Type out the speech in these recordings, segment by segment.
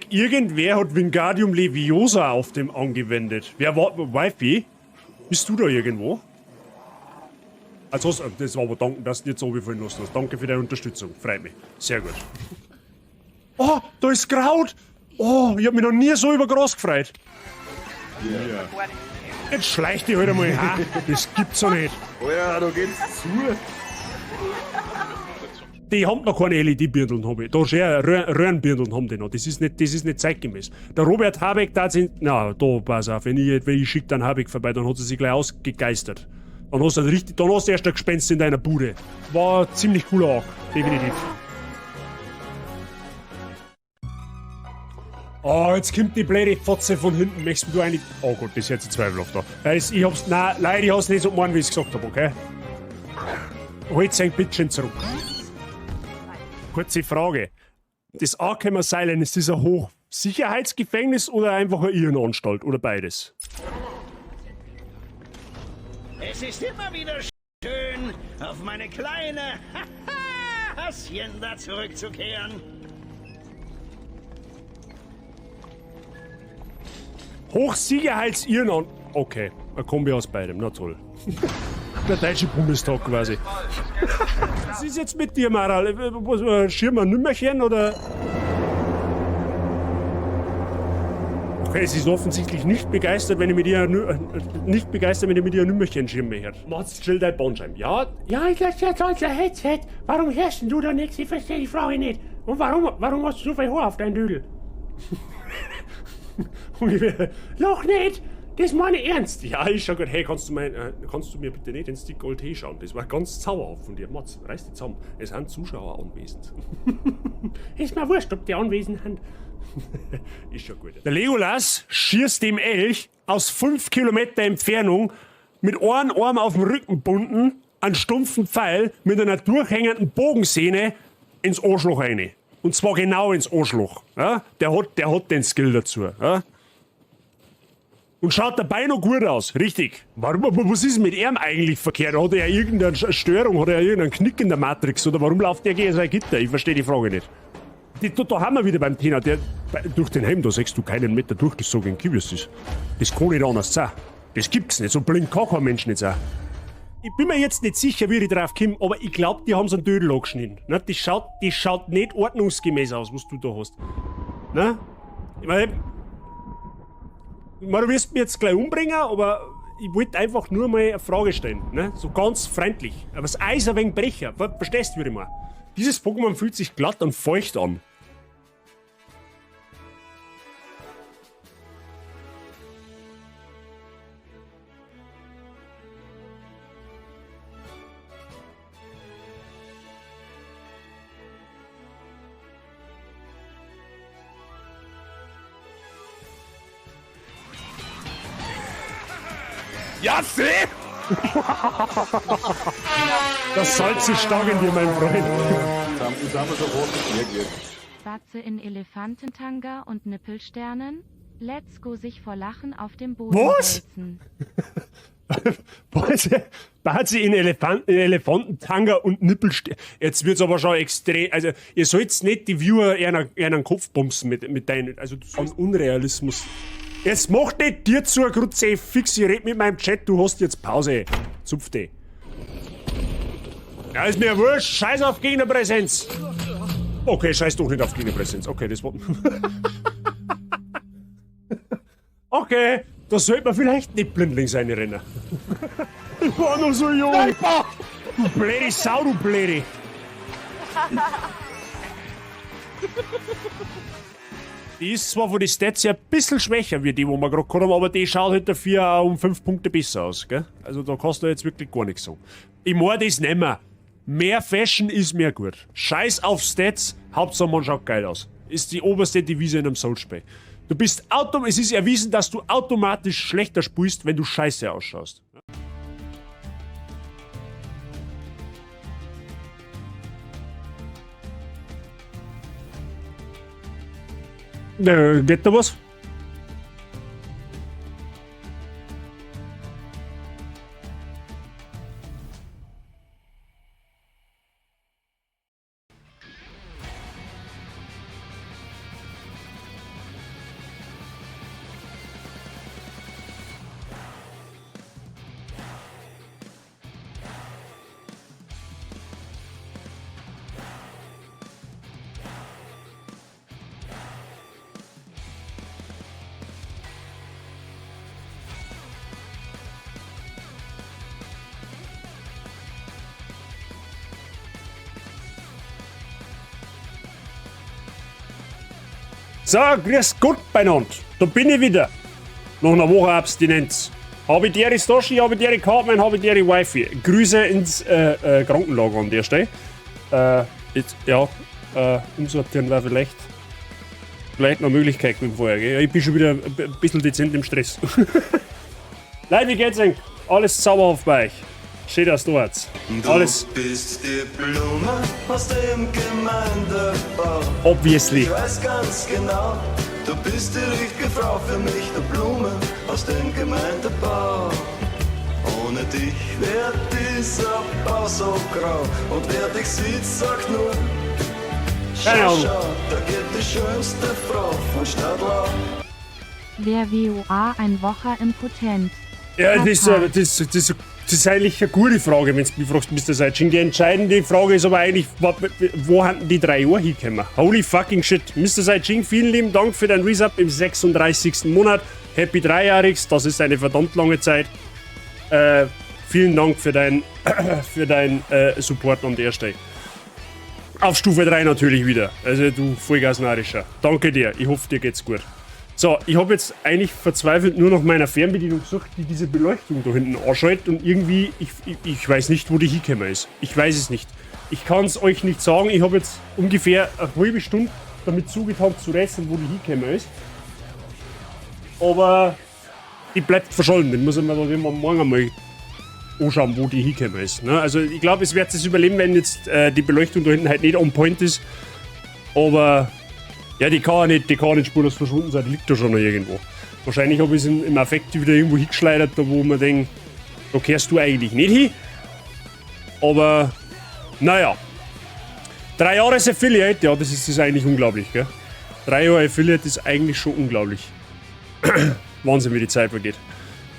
irgendwer hat Wingardium Leviosa auf dem angewendet. Wer war, Wifi? Bist du da irgendwo? Also, das war aber danke, dass du nicht so viel lassen hast. Danke für deine Unterstützung. Freut mich. Sehr gut. Oh, da ist Kraut. Oh, ich hab mich noch nie so über Gras gefreut. Ja. Jetzt schleich dich halt einmal heim. Das gibt's doch nicht. Alter, da geht's zu. Die haben noch keine LED-Birndeln, habe ich. Da schon Röhrenbirndeln haben die noch. Das ist nicht zeitgemäß. Der Robert Habeck, da sind. Na, da pass auf, wenn ich schicke dann Habeck vorbei, dann hat sie sich gleich ausgegeistert. Dann hast du erst ein Gespenst in deiner Bude. War ziemlich cooler auch, definitiv. Oh, jetzt kommt die blöde Fotze von hinten. Möchtest du eigentlich. Oh Gott, das ist jetzt ein zweifelhaft da. Ich hab's. Nein, leider, ich hab's nicht so gemacht, wie ich es gesagt habe, okay? Holt sein Bittchen zurück. Kurze Frage. Das Arkham Asylum, ist das ein Hochsicherheitsgefängnis oder einfach eine Irrenanstalt? Oder beides? Es ist immer wieder schön, auf meine kleine Hacienda zurückzukehren. Hochsicherheits-Irrenanstalt. Okay, ein Kombi aus beidem, na toll. Der deutsche Bundestag quasi. Was ist jetzt mit dir, Maral? Schirm ein Nümmerchen oder? Okay, sie ist offensichtlich nicht begeistert, wenn ich mit ihr ein Nümmerchen schirme her. Mats, chill dein Bandscheiben. Ja? Ja, ich lasse jetzt unser Headset. Warum hörst denn du da nichts? Ich verstehe die Frage nicht. Und warum hast du so viel Haar auf deinem Dödel? Noch nicht! Das meine ich ernst! Ja, ist schon gut. Hey, kannst du mir bitte nicht ins Stick Gold Tee schauen? Das war ganz zauberhaft von dir. Mats, reiß dich zusammen. Es sind Zuschauer anwesend. Ist mir wurscht, ob die anwesend sind. Ist schon gut. Der Legolas schießt dem Elch aus 5 Kilometer Entfernung mit einem Arm auf dem Rücken gebunden, einen stumpfen Pfeil mit einer durchhängenden Bogensehne ins Arschloch rein. Und zwar genau ins Arschloch. Ja? Der hat den Skill dazu. Ja? Und schaut dabei noch gut aus, richtig. Was ist mit ihm eigentlich verkehrt? Hat er irgendeine Störung? Hat er irgendeinen Knick in der Matrix? Oder warum läuft der gegen sein Gitter? Ich verstehe die Frage nicht. Da haben wir wieder beim Thema. Durch den Helm, da siehst du keinen Meter durch, das so gegen Kiwis ist. Das kann nicht anders sein. Das gibt's nicht. So blind kann kein Mensch nicht sein. Ich bin mir jetzt nicht sicher, wie ich drauf komme, aber ich glaube, die haben so einen Dödel angeschnitten. Ne? Das schaut nicht ordnungsgemäß aus, was du da hast. Ne? Ich meine, du wirst mich jetzt gleich umbringen, aber ich wollte einfach nur mal eine Frage stellen. Ne? So ganz freundlich. Aber das Eis ein wenig Brecher. Verstehst du, wie ich meine? Dieses Pokémon fühlt sich glatt und feucht an. Ja, seh! Das Salz ist stark in dir, mein Freund. Batze in Elefantentanga und Nippelsternen? Let's go sich vor Lachen auf dem Boden Was? wälzen. Batze in Elefantentanga und Nippelsternen. Jetzt wird's aber schon extrem. Also, ihr sollt nicht die Viewer eher einen Kopf bumsen mit deinen. Also, so ein Unrealismus. Jetzt mach nicht dir zur Grütze, fix, ich red mit meinem Chat, du hast jetzt Pause. Zupf dich. Ja, ist mir wurscht, scheiß auf Gegnerpräsenz. Okay, scheiß doch nicht auf Gegnerpräsenz. Okay, das war... Okay, da sollte man vielleicht nicht blindlings reinrennen. Ich war noch so jung. Du blöde Sau, du blöde. Die ist zwar von den Stats her ein bisschen schwächer wie die, wo wir gerade haben, aber die schaut halt dafür auch um 5 Punkte besser aus, gell? Also da kannst du jetzt wirklich gar nichts sagen. Ich mag das nicht mehr. Mehr Fashion ist mehr gut. Scheiß auf Stats, Hauptsache man schaut geil aus. Ist die oberste Devise in einem Soulspiel. Es ist erwiesen, dass du automatisch schlechter spielst, wenn du scheiße ausschaust. Geht da was? So, grüß Gott beieinander. Da bin ich wieder. Nach einer Woche Abstinenz. Habe ich die Stashi, habe ich die Cartman, habe ich die Wifi. Grüße ins Krankenlager an der Stelle. Umsortieren wäre vielleicht noch Möglichkeit mit dem vorher. Gell? Ich bin schon wieder ein bisschen dezent im Stress. Leute, wie geht's denn? Alles zauberhaft bei euch. Schön, dass du hast. Alles. Du bist die Blume aus dem Gemeindebau. Obviously. Ich weiß ganz genau, du bist die richtige Frau für mich, die Blume aus dem Gemeindebau. Ohne dich wär dieser Bau so grau. Und wer dich sieht, sagt nur, Keine schau, Ahnung. schau, da geht die schönste Frau von Stadtlau. Wer WOA ein Woche impotent. Ja, das ist eigentlich eine gute Frage, wenn du mich fragst, Mr. Seitsching. Die entscheidende Frage ist aber eigentlich, wo haben die 3 Jahre hingekommen? Holy fucking shit. Mr. Seitsching, vielen lieben Dank für deinen Resub im 36. Monat. Happy 3-jähriges, das ist eine verdammt lange Zeit. Vielen Dank für dein Support an der Stelle. Auf Stufe 3 natürlich wieder. Also du Vollgas-Narischer. Danke dir, ich hoffe dir geht's gut. So, ich habe jetzt eigentlich verzweifelt nur noch meiner Fernbedienung gesucht, die diese Beleuchtung da hinten anschaltet und irgendwie, ich weiß nicht, wo die hingekommen ist. Ich weiß es nicht. Ich kann es euch nicht sagen. Ich habe jetzt ungefähr eine halbe Stunde damit zugetan zu rätseln, wo die hingekommen ist. Aber die bleibt verschollen. Den muss ich mir dann morgen einmal anschauen, wo die hingekommen ist. Ne? Also ich glaube, es wird es überleben, wenn jetzt die Beleuchtung da hinten halt nicht on point ist. Aber ja, die kann nicht spurlos verschwunden sein, die liegt da schon noch irgendwo. Wahrscheinlich habe ich es im Affekt wieder irgendwo hingeschleudert, da wo man denkt, da gehörst du eigentlich nicht hin. Aber, naja. 3 Jahre Affiliate, ja, das ist eigentlich unglaublich, gell? 3 Jahre Affiliate ist eigentlich schon unglaublich. Wahnsinn, wie die Zeit vergeht.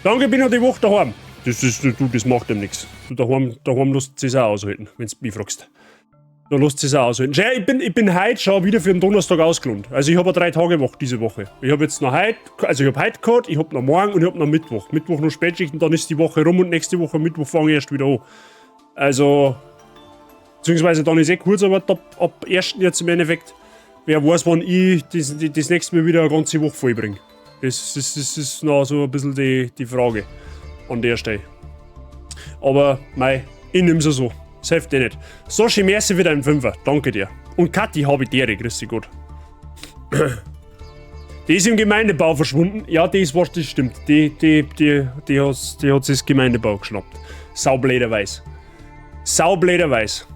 Danke, ich bin noch die Woche daheim. Das macht dem nichts. Du daheim lässt es auch aushalten, wenn du mich fragst. Da lässt es auch aushalten. Ja, ich bin heute schon wieder für den Donnerstag ausgelohnt. Also ich habe eine 3-Tage-Woche diese Woche. Ich habe jetzt noch heute, also ich habe heute gehabt, ich habe noch morgen und ich habe noch Mittwoch. Mittwoch noch Spätschicht und dann ist die Woche rum und nächste Woche Mittwoch fange ich erst wieder an. Also, beziehungsweise dann ist kurz, aber ab 1. jetzt im Endeffekt, wer weiß, wann ich das nächste Mal wieder eine ganze Woche vollbringe. Das ist noch so ein bisschen die Frage an der Stelle. Aber, mei, ich nehme es so. Das hilft dir nicht. Sashi, merci für deinen Fünfer. Danke dir. Und Kathi habe ich dir, grüß dich Gott. Die ist im Gemeindebau verschwunden. Ja, das stimmt. Die hat sich das Gemeindebau geschnappt. Saublederweis. Saublederweis.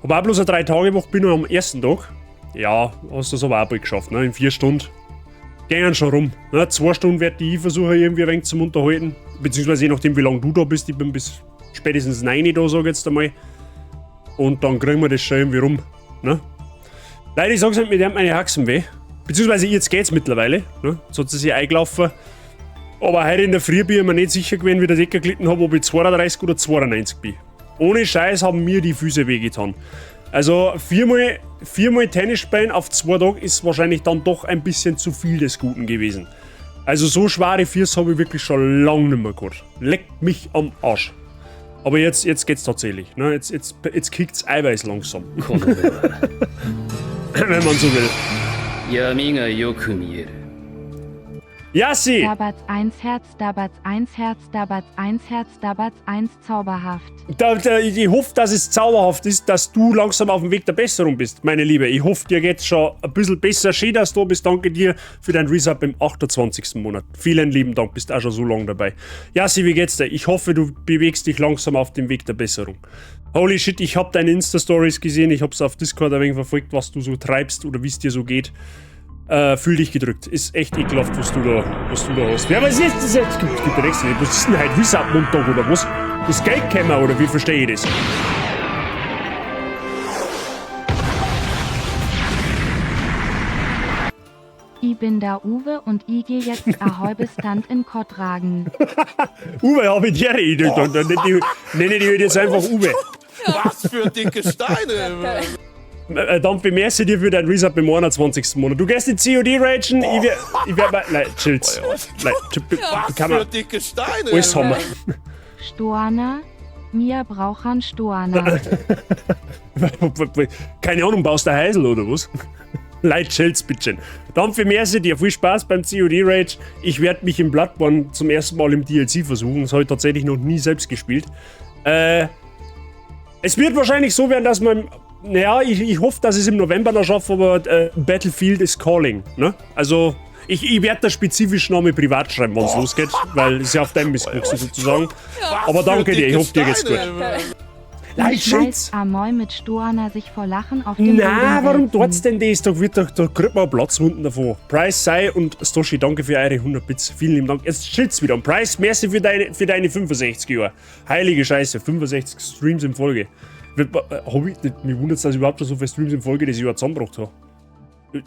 Aber auch bloß eine 3-Tage-Woche, bin nur am ersten Tag. Ja, hast du das aber auch bald geschafft, ne? In 4 Stunden. Gehen schon rum. Ne? 2 Stunden werde ich versuchen, irgendwie ein wenig zum Unterhalten. Beziehungsweise je nachdem, wie lange du da bist. Ich bin bis spätestens 9 da, sag ich jetzt einmal. Und dann kriegen wir das schon irgendwie rum. Ne? Leider, ich sag's nicht, mir tut meine Haxen weh. Beziehungsweise jetzt geht's mittlerweile. Ne? Jetzt hat sie sich eingelaufen. Aber heute in der Früh bin ich mir nicht sicher gewesen, wie der Decker gelitten habe, ob ich 32 oder 92 bin. Ohne Scheiß haben mir die Füße wehgetan. Also viermal Tennis spielen auf 2 Tage ist wahrscheinlich dann doch ein bisschen zu viel des Guten gewesen. Also so schwere Füße habe ich wirklich schon lange nicht mehr gehabt. Leckt mich am Arsch. Aber jetzt geht's tatsächlich. Ne? Jetzt kickt's Eiweiß langsam. Wenn man so will. Yassi! Dabats 1 Herz, Dabats 1 Herz, Dabats 1 Herz, Dabats 1 zauberhaft. Ich hoffe, dass es zauberhaft ist, dass du langsam auf dem Weg der Besserung bist, meine Liebe. Ich hoffe, dir geht's schon ein bisschen besser. Schön, dass du bist. Danke dir für dein Resub im 28. Monat. Vielen lieben Dank, bist auch schon so lange dabei. Yassi, wie geht's dir? Ich hoffe, du bewegst dich langsam auf dem Weg der Besserung. Holy shit, ich habe deine Insta-Stories gesehen. Ich hab's auf Discord ein wenig verfolgt, was du so treibst oder wie es dir so geht. Fühl dich gedrückt. Ist echt ekelhaft, was du da hast. Ja, was ist das jetzt? Gibt was ist denn heute? Resub-Montag oder was? Das Geld käme oder wie verstehe ich das? Ich bin der Uwe und ich gehe jetzt ein halbes Stand in Kott ragen. Uwe, habe ich dir Idee. Nenne die jetzt einfach Uwe. Was für dicke Steine! Dann merci dir für dein Resub im 21. Monat. Du gehst in COD ragen, ich werd mal. Nein, chillt. Was für dicke Steine! Alles haben wir. Stoana, Mir brauchan Stoana. Keine Ahnung, baust du Heisel oder was? Leid schellt's, bitte. Dann für Merci dir viel Spaß beim COD Rage. Ich werde mich im Bloodborne zum ersten Mal im DLC versuchen. Das habe ich tatsächlich noch nie selbst gespielt. Es wird wahrscheinlich so werden, dass man. Naja, ich hoffe, dass ich es im November noch schaffe, aber Battlefield is calling. Ne? Also, ich werde da spezifisch noch mal privat schreiben, wenn es losgeht, weil es ja auf deinem Missbrauch sozusagen. Aber danke dir, ich hoffe, dir geht's gut. Schmeißt Amoy mit Stoana sich vor Lachen auf den Boden. Na, warum tut's denn das? Da kriegt man Platzwunden davon. Price, Sai und Stoshi, danke für eure 100 Bits. Vielen lieben Dank. Jetzt chillt's wieder. Und Price, merci für deine 65 Jahre. Heilige Scheiße, 65 Streams in Folge. Mich wundert's, dass ich überhaupt schon so viele Streams in Folge dieses Jahr zusammengebracht habe.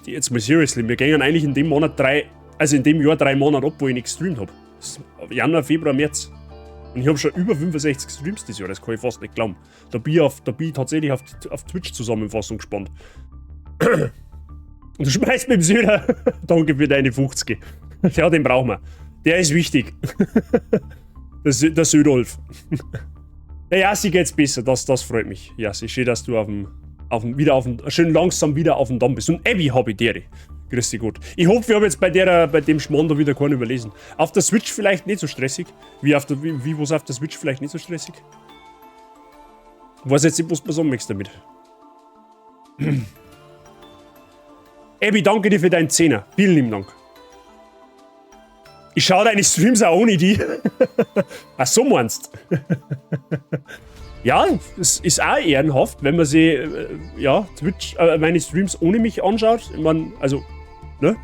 Jetzt mal seriously, wir gehen eigentlich in dem Monat in dem Jahr 3 Monate ab, wo ich nicht gestreamt habe. Januar, Februar, März. Und ich habe schon über 65 Streams dieses Jahr, das kann ich fast nicht glauben. Da bin ich tatsächlich auf Twitch-Zusammenfassung gespannt. Und du schmeißt mit dem Söder. Danke für deine 50. Ja, den brauchen wir. Der ist wichtig. Der Södolf. Der Jassi geht's besser, das freut mich. Jassi, schön, dass du schön langsam wieder auf dem Damm bist. Und Abby habe ich dir. Grüß dich gut. Ich hoffe, wir haben jetzt bei dem Schmarrn da wieder keinen überlesen. Auf der Switch vielleicht nicht so stressig. Wie was auf der Switch vielleicht nicht so stressig? Ich weiß jetzt nicht, was du sagen möchtest damit. Abby, danke dir für deinen 10er. Vielen lieben Dank. Ich schaue deine Streams auch ohne die. Ach, so meinst du? Ja, es ist auch ehrenhaft, wenn man sie, Twitch, meine Streams ohne mich anschaut. Ich meine, also, ne?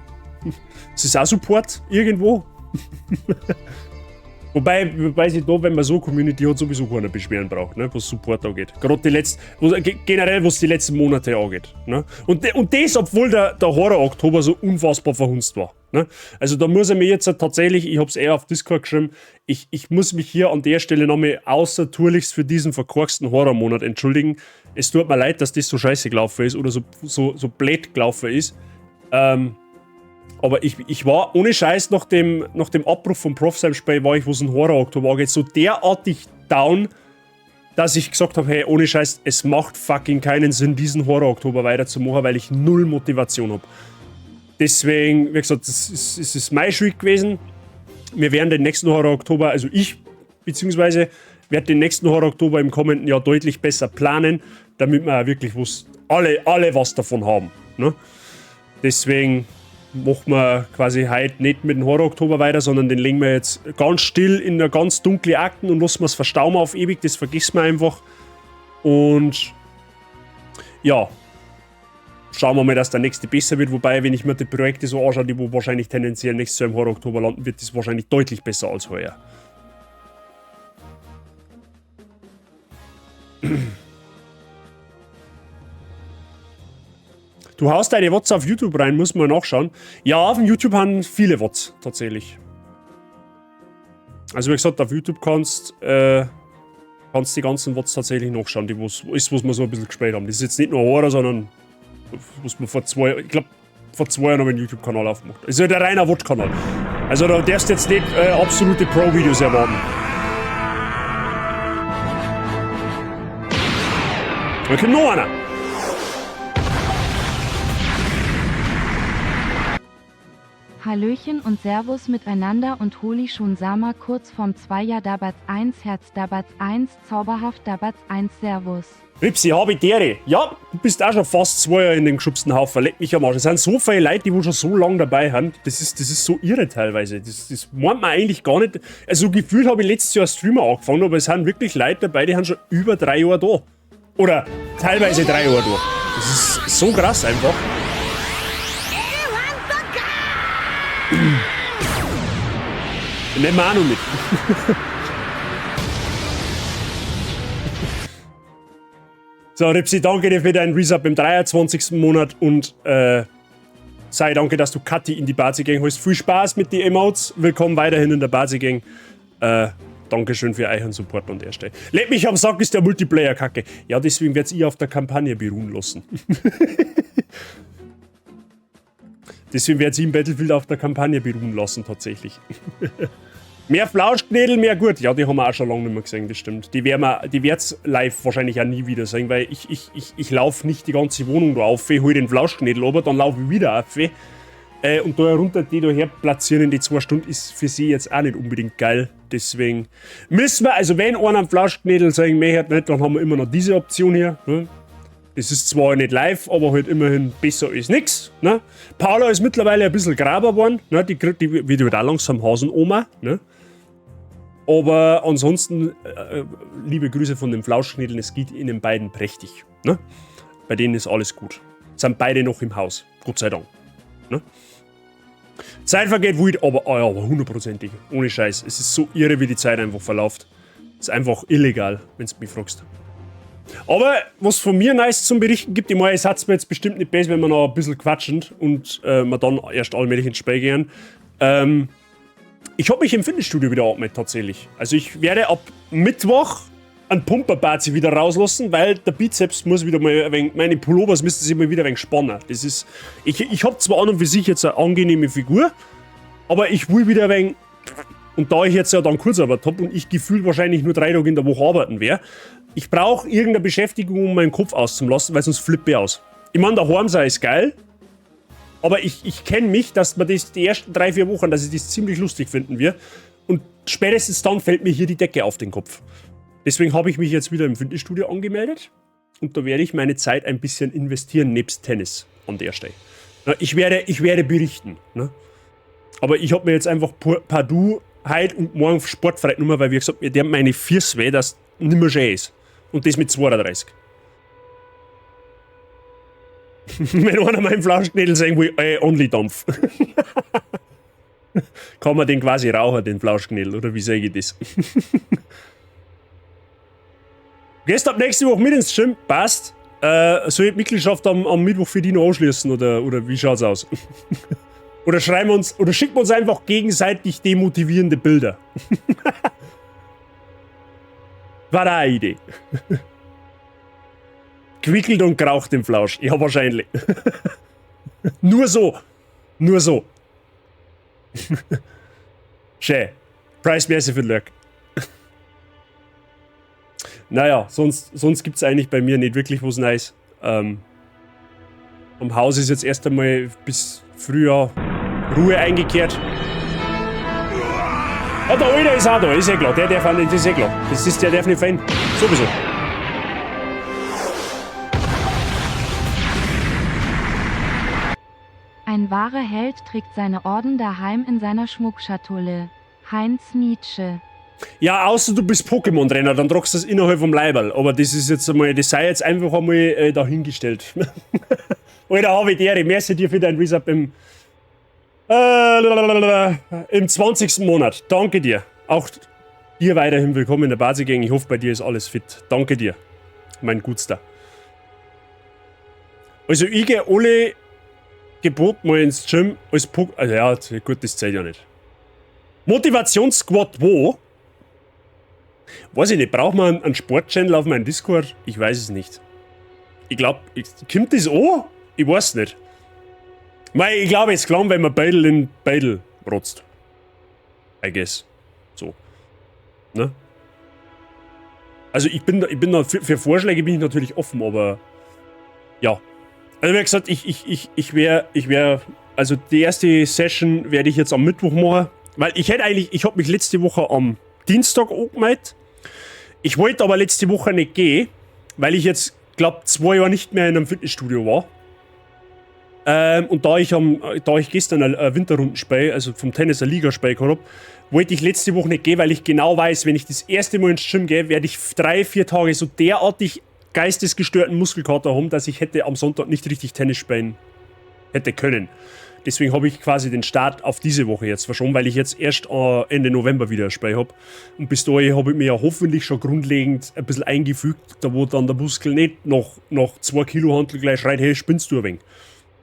Es ist auch Support irgendwo. Wobei sich da, wenn man so Community hat, sowieso keiner beschweren braucht, ne? Was Support angeht. Gerade generell, was die letzten Monate angeht. Ne? Und das, obwohl der Horror-Oktober so unfassbar verhunzt war. Ne? Also da muss er mir jetzt tatsächlich, ich hab's eher auf Discord geschrieben, ich muss mich hier an der Stelle nochmal außertourlichst für diesen verkorksten Horrormonat entschuldigen. Es tut mir leid, dass das so scheiße gelaufen ist oder so blöd gelaufen ist. Aber ich war ohne Scheiß nach dem Abbruch vom Profsheim-Spiel, war ich, wo es ein Horror-Oktober angeht, so derartig down, dass ich gesagt habe, hey, ohne Scheiß, es macht fucking keinen Sinn, diesen Horror-Oktober weiterzumachen, weil ich null Motivation habe. Deswegen, wie gesagt, es ist meine Schuld gewesen. Wir werden den nächsten Horror-Oktober, also ich, beziehungsweise werde den nächsten Horror-Oktober im kommenden Jahr deutlich besser planen, damit wir auch wirklich alle was davon haben. Ne? Deswegen machen wir quasi heute nicht mit dem Horror-Oktober weiter, sondern den legen wir jetzt ganz still in eine ganz dunkle Akten und lassen wir es verstauen auf ewig, das vergessen wir einfach. Und ja, schauen wir mal, dass der nächste besser wird, wobei, wenn ich mir die Projekte so anschaue, die wo wahrscheinlich tendenziell nächstes Jahr im Horror-Oktober landen, wird das wahrscheinlich deutlich besser als heuer. Du haust deine Wots auf YouTube rein, muss man nachschauen. Ja, auf dem YouTube haben viele Wots, tatsächlich. Also wie gesagt, auf YouTube kannst die ganzen Wots tatsächlich nachschauen, die was wir so ein bisschen gespielt haben. Das ist jetzt nicht nur Horror, sondern was man vor 2 Jahren noch einen YouTube-Kanal aufgemacht. Das ist ja der reiner Wot-Kanal. Also da darfst du jetzt nicht absolute Pro-Videos erwarten. Da kommt noch einer. Hallöchen und Servus miteinander und Holi schon Sama kurz vorm 2-Jahr Dabatz 1 Herz Dabatz 1 zauberhaft Dabatz 1 Servus. Ripsi, habe ich dir. Ja, du bist auch schon fast 2 Jahre in dem geschubsten Haufen. Leck mich am Arsch. Es sind so viele Leute, die schon so lange dabei haben. Das ist so irre teilweise. Das meint man eigentlich gar nicht. Also gefühlt habe ich letztes Jahr als Streamer angefangen, aber es sind wirklich Leute dabei, die haben schon über 3 Jahre da. Oder teilweise 3 Jahre da. Das ist so krass einfach. Nehmen wir auch noch mit. So, Ripsi, danke dir für deinen Resub im 23. Monat und sei danke, dass du Kathi in die Bazi-Gang holst. Viel Spaß mit den Emotes. Willkommen weiterhin in der Bazi-Gang. Dankeschön für euren Support an der Stelle. Leck mich am Sack, ist der Multiplayer-Kacke. Ja, deswegen werde ich auf der Kampagne beruhen lassen. Deswegen werde ich im Battlefield auf der Kampagne beruhen lassen, tatsächlich. Mehr Flauschknädel, mehr gut. Ja, die haben wir auch schon lange nicht mehr gesehen, das stimmt. Die wird's live wahrscheinlich auch nie wieder sehen, weil ich laufe nicht die ganze Wohnung da auf, hol den Flauschknädel runter, dann laufe ich wieder auf. Und da herunter die da her platzieren in die 2 Stunden ist für sie jetzt auch nicht unbedingt geil. Deswegen müssen wir, also wenn einer am Flauschknädel sagen möchte, nicht, dann haben wir immer noch diese Option hier. Ne? Das ist zwar nicht live, aber halt immerhin besser als nix. Ne? Paula ist mittlerweile ein bisschen graber geworden. Ne? Die wird halt auch langsam Hasenoma. Ne? Aber ansonsten, liebe Grüße von den Flauschknädeln, es geht ihnen beiden prächtig. Ne? Bei denen ist alles gut. Sind beide noch im Haus. Gott sei Dank. Ne? Zeit vergeht wild, aber hundertprozentig. Ohne Scheiß. Es ist so irre, wie die Zeit einfach verläuft. Ist einfach illegal, wenn du mich fragst. Aber was von mir nice zum Berichten gibt, ich meine, es hat mir jetzt bestimmt nicht besser, wenn wir noch ein bisschen quatschen und wir dann erst allmählich ins Spiel gehen. Ich habe mich im Fitnessstudio wieder angemeldet, tatsächlich. Also ich werde ab Mittwoch einen Pumperbazi wieder rauslassen, weil der Bizeps muss wieder mal ein wenig, meine Pullovers müssen sich mal wieder ein wenig spannen. Das ist, ich habe zwar an und für sich jetzt eine angenehme Figur, aber ich will wieder ein wenig, und da ich jetzt ja dann Kurzarbeit habe und ich gefühlt wahrscheinlich nur 3 Tage in der Woche arbeiten werde, ich brauche irgendeine Beschäftigung, um meinen Kopf auszulassen, weil sonst flippe ich aus. Ich meine, daheim sei es geil, aber ich kenne mich, dass man das die ersten 3-4 Wochen, dass ich das ziemlich lustig finden wird. Und spätestens dann fällt mir hier die Decke auf den Kopf. Deswegen habe ich mich jetzt wieder im Fitnessstudio angemeldet. Und da werde ich meine Zeit ein bisschen investieren, nebst Tennis an der Stelle. Na, ich werde berichten. Ne? Aber ich habe mir jetzt einfach partout heute und morgen sportfrei genommen, weil wie gesagt, mir der meine Füße weh, dass nicht mehr schön ist. Und das mit 32. Wenn einer meinen Flauschknädel sagen will, Only-Dampf. Kann man den quasi rauchen, den Flauschknädel, oder wie sage ich das? Gehst ab nächste Woche mit ins Gym? Passt. Soll ich die Mitgliedschaft am Mittwoch für die noch anschließen, oder wie schaut's aus? Oder schicken wir uns einfach gegenseitig demotivierende Bilder. War da eine Idee. Quickelt und kraucht im Flausch. Ja, wahrscheinlich. Nur so. Schön. Preismäßig für Lurk. Naja, sonst gibt's eigentlich bei mir nicht wirklich was Neues. Am Haus ist jetzt erst einmal bis Frühjahr Ruhe eingekehrt. Ah, der Alter ist auch da, ist eh klar. Der darf auch nicht, ist eh klar. Der darf nicht fallen. Sowieso. Ein wahrer Held trägt seine Orden daheim in seiner Schmuckschatulle. Heinz Nietzsche. Ja, außer du bist Pokémon-Trainer, dann tragst du das innerhalb vom Leiberl. Aber das ist jetzt einmal, das sei jetzt einfach einmal dahingestellt. Alter, habe ich dir, merci dir für dein Resub im 20. Monat. Danke dir. Auch dir weiterhin willkommen in der Basigang. Ich hoffe, bei dir ist alles fit. Danke dir, mein Gutster. Also, ich gehe alle Gebot mal ins Gym als also ja, gut, das zählt ja nicht. Motivationssquad wo? Weiß ich nicht, braucht man einen Sportchannel auf meinem Discord? Ich weiß es nicht. Ich glaube, kommt das an? Ich weiß nicht. Weil ich glaube, es klang, wenn man Beidel in Beidel rotzt. I guess. So. Ne? Also ich bin da für Vorschläge bin ich natürlich offen, aber ja. Also wie gesagt, ich wäre, also die erste Session werde ich jetzt am Mittwoch machen, weil ich habe mich letzte Woche am Dienstag angemeldet. Ich wollte aber letzte Woche nicht gehen, weil ich jetzt, glaube 2 Jahre nicht mehr in einem Fitnessstudio war. Und da ich gestern ein Winterrundenspiel, also vom Tennis ein Ligaspiel gehabt habe, wollte ich letzte Woche nicht gehen, weil ich genau weiß, wenn ich das erste Mal ins Gym gehe, werde ich 3-4 Tage so derartig geistesgestörten Muskelkater haben, dass ich hätte am Sonntag nicht richtig Tennis spielen hätte können. Deswegen habe ich quasi den Start auf diese Woche jetzt verschoben, weil ich jetzt erst Ende November wieder ein Spiel habe. Und bis dahin habe ich mir ja hoffentlich schon grundlegend ein bisschen eingefügt, da wo dann der Muskel nicht noch 2 Kilo Hantel gleich schreit, hey, spinnst du ein wenig.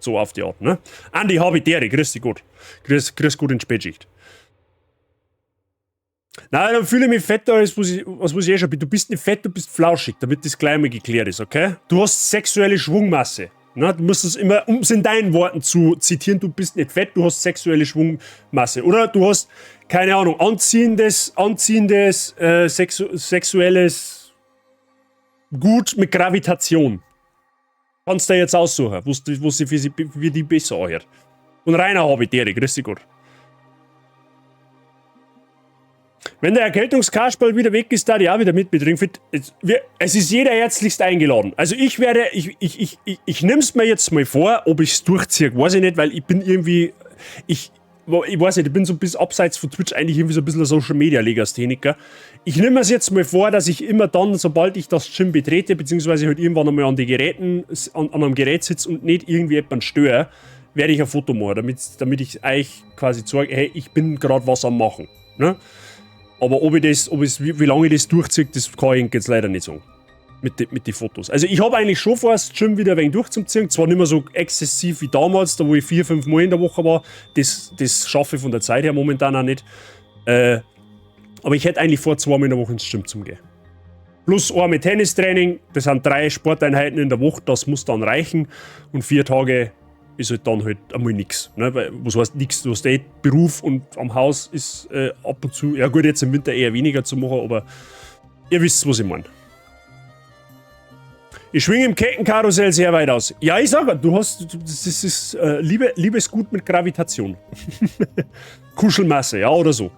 So auf die Art, ne? Andi, habe ich dir, grüß dich gut. Grüß gut in Spätschicht. Nein, dann fühle ich mich fetter, als was ich eh schon bin. Du bist nicht fett, du bist flauschig, damit das gleich mal geklärt ist, okay? Du hast sexuelle Schwungmasse. Na, du musst es immer, um es in deinen Worten zu zitieren, du bist nicht fett, du hast sexuelle Schwungmasse. Oder du hast, keine Ahnung, anziehendes sexuelles Gut mit Gravitation. Kannst du jetzt aussuchen, wo sie für die besser anhört. Und reiner Habitäre, grüß dich Gott. Wenn der Erkältungskasperl wieder weg ist, da die auch wieder mitbetrinken. Es ist jeder herzlichst eingeladen. Also ich nehme es mir jetzt mal vor, ob ich es durchziehe, weiß ich nicht, weil ich bin irgendwie, ich weiß nicht, ich bin so bis abseits von Twitch eigentlich irgendwie so ein bisschen ein Social-Media-Legastheniker. Ich nehme es jetzt mal vor, dass ich immer dann, sobald ich das Gym betrete, beziehungsweise halt irgendwann einmal an einem Gerät sitze und nicht irgendwie jemanden störe, werde ich ein Foto machen, damit ich euch quasi zeige, hey, ich bin gerade was am machen. Ne? Aber wie lange ich das durchziehe, das kann ich jetzt leider nicht sagen. Mit den Fotos. Also ich habe eigentlich schon vor, das Gym wieder ein wenig durchzuziehen. Zwar nicht mehr so exzessiv wie damals, da wo ich 4-5 Mal in der Woche war. Das schaffe ich von der Zeit her momentan auch nicht. Aber ich hätte eigentlich vor, 2 Mal in der Woche ins Gym zu gehen. Plus einmal Tennistraining, das sind 3 Sporteinheiten in der Woche, das muss dann reichen. Und 4 Tage ist halt dann halt einmal nichts. Ne? Was heißt nichts? Du hast Beruf und am Haus ist ab und zu, ja gut, jetzt im Winter eher weniger zu machen, aber ihr wisst, was ich meine. Ich schwinge im Kettenkarussell sehr weit aus. Ja, ich sage, das ist Liebesgut mit Gravitation. Kuschelmasse, ja, oder so.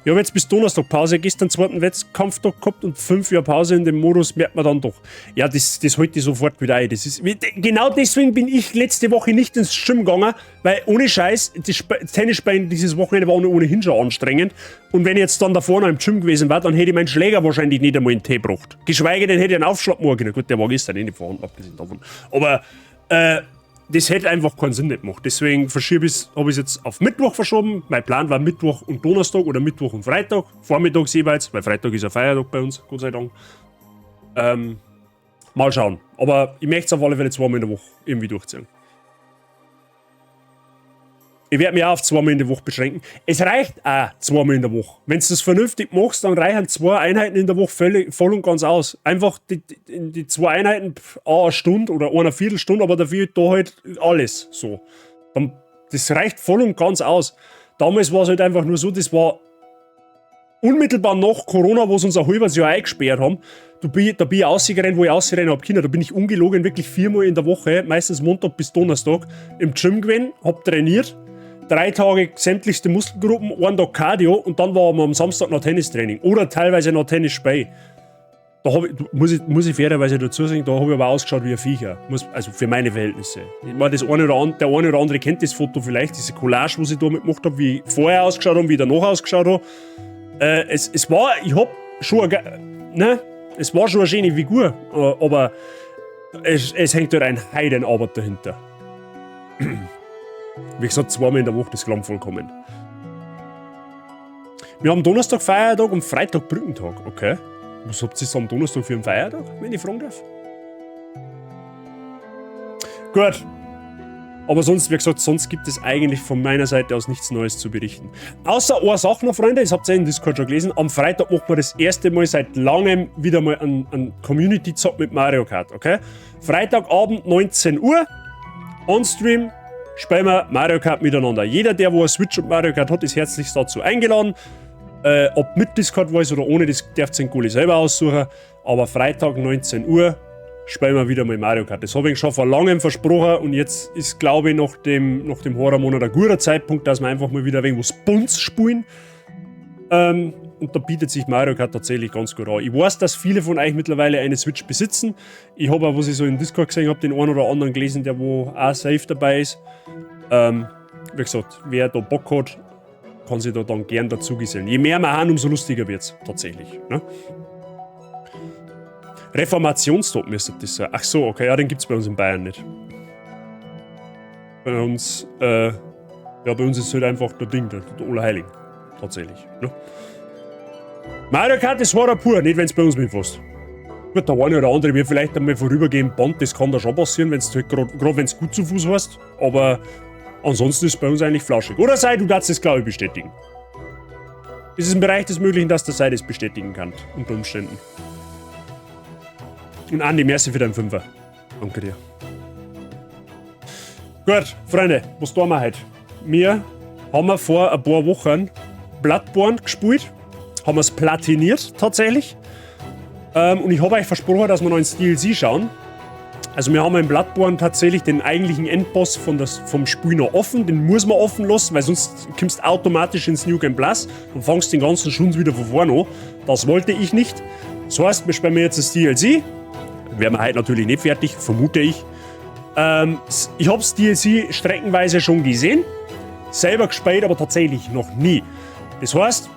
Ich habe jetzt bis Donnerstag Pause, gestern zweiten Wettkampftag gehabt und 5 Jahre Pause in dem Modus merkt man dann doch. Ja, das halte ich sofort wieder ein. Genau deswegen bin ich letzte Woche nicht ins Gym gegangen, weil ohne Scheiß, das Tennisbein dieses Wochenende war ohnehin schon anstrengend. Und wenn ich jetzt dann davor noch im Gym gewesen wäre, dann hätte ich meinen Schläger wahrscheinlich nicht einmal in den Tee gebracht. Geschweige denn hätte ich einen Aufschlag machen können. Gut, der war gestern eh nicht vorhanden, abgesehen davon. Aber, das hätte einfach keinen Sinn nicht gemacht. Deswegen habe ich es jetzt auf Mittwoch verschoben. Mein Plan war Mittwoch und Donnerstag oder Mittwoch und Freitag. Vormittags jeweils, weil Freitag ist ein Feiertag bei uns, Gott sei Dank. Mal schauen. Aber ich möchte es auf alle Fälle 2 Mal in der Woche irgendwie durchziehen. Ich werde mich auch auf 2 Mal in der Woche beschränken. Es reicht auch 2 Mal in der Woche. Wenn du das vernünftig machst, dann reichen 2 Einheiten in der Woche voll und ganz aus. Einfach die 2 Einheiten eine Stunde oder eine Viertelstunde, aber dafür da halt alles so. Das reicht voll und ganz aus. Damals war es halt einfach nur so, das war unmittelbar nach Corona, wo sie uns ein halbes Jahr eingesperrt haben. Da bin ich ausgerannt, wo ich ausgerannt habe, Kinder. Da bin ich ungelogen wirklich 4 Mal in der Woche, meistens Montag bis Donnerstag, im Gym gewesen, hab trainiert. 3 Tage sämtlichste Muskelgruppen, 1 Tag Cardio und dann war am Samstag noch Tennistraining. Oder teilweise noch Tennisspiel. Da muss ich fairerweise dazu sagen, da habe ich aber ausgeschaut wie ein Viecher. Also für meine Verhältnisse. Ich meine, der eine oder andere kennt das Foto vielleicht, diese Collage, was ich da mitgemacht habe, wie ich vorher ausgeschaut habe, wie ich danach ausgeschaut habe. Es war schon eine schöne Figur, aber es hängt halt ein Heidenarbeit dahinter. Wie gesagt, 2 Mal in der Woche, das gelang vollkommen. Wir haben Donnerstag Feiertag und Freitag Brückentag. Okay. Was habt ihr am Donnerstag für einen Feiertag, wenn ich fragen darf? Gut. Aber sonst, wie gesagt, sonst gibt es eigentlich von meiner Seite aus nichts Neues zu berichten. Außer eine Sache noch, Freunde, das habt ihr in Discord schon gelesen. Am Freitag machen wir das erste Mal seit langem wieder mal einen Community-Zock mit Mario Kart, okay? Freitagabend 19 Uhr, on-stream, spielen wir Mario Kart miteinander. Jeder, der wo eine Switch und Mario Kart hat, ist herzlichst dazu eingeladen. Ob mit Discord Voice oder ohne, das dürft ihr den Gulli selber aussuchen. Aber Freitag 19 Uhr spielen wir wieder mal Mario Kart. Das habe ich schon vor langem versprochen und jetzt ist, glaube ich, nach dem Horrormonat ein guter Zeitpunkt, dass wir einfach mal wieder ein wenig was Bunts spielen. Und da bietet sich Mario Kart tatsächlich ganz gut an. Ich weiß, dass viele von euch mittlerweile eine Switch besitzen. Ich habe auch, was ich so im Discord gesehen habe, den einen oder anderen gelesen, der wo auch safe dabei ist. Wie gesagt, wer da Bock hat, kann sich da dann gern dazu gesellen. Je mehr wir haben, umso lustiger wird es tatsächlich. Ne? Reformationstag müsste das sein. Ach so, okay, ja, den gibt es bei uns in Bayern nicht. Bei uns, bei uns ist halt einfach der Ding, der Allerheiligen. Tatsächlich. Ne? Mario Kart ist Horror pur, nicht wenn es bei uns mitfasst. Gut, der eine oder andere wird vielleicht einmal vorübergehend Band, das kann da schon passieren, wenn es halt gerade wenn es gut zu Fuß hast. Aber ansonsten ist es bei uns eigentlich flauschig. Oder sei, du darfst das, glaube ich, bestätigen. Es ist im Bereich des Möglichen, dass der Sei das bestätigen kann, unter Umständen. Und Andi, merci für deinen Fünfer. Danke dir. Gut, Freunde, was tun wir heute? Wir haben vor ein paar Wochen Bloodborne gespielt. Haben es platiniert, tatsächlich. Und ich habe euch versprochen, dass wir noch ins DLC schauen. Also wir haben in Bloodborne tatsächlich den eigentlichen Endboss vom Spiel noch offen. Den muss man offen lassen, weil sonst kommst du automatisch ins New Game Plus und fangst den ganzen Schunz wieder von vorne an. Das wollte ich nicht. Das heißt, wir spielen jetzt das DLC. Werden wir heute natürlich nicht fertig, vermute ich. Ich habe das DLC streckenweise schon gesehen. Selber gespielt, aber tatsächlich noch nie. Das heißt,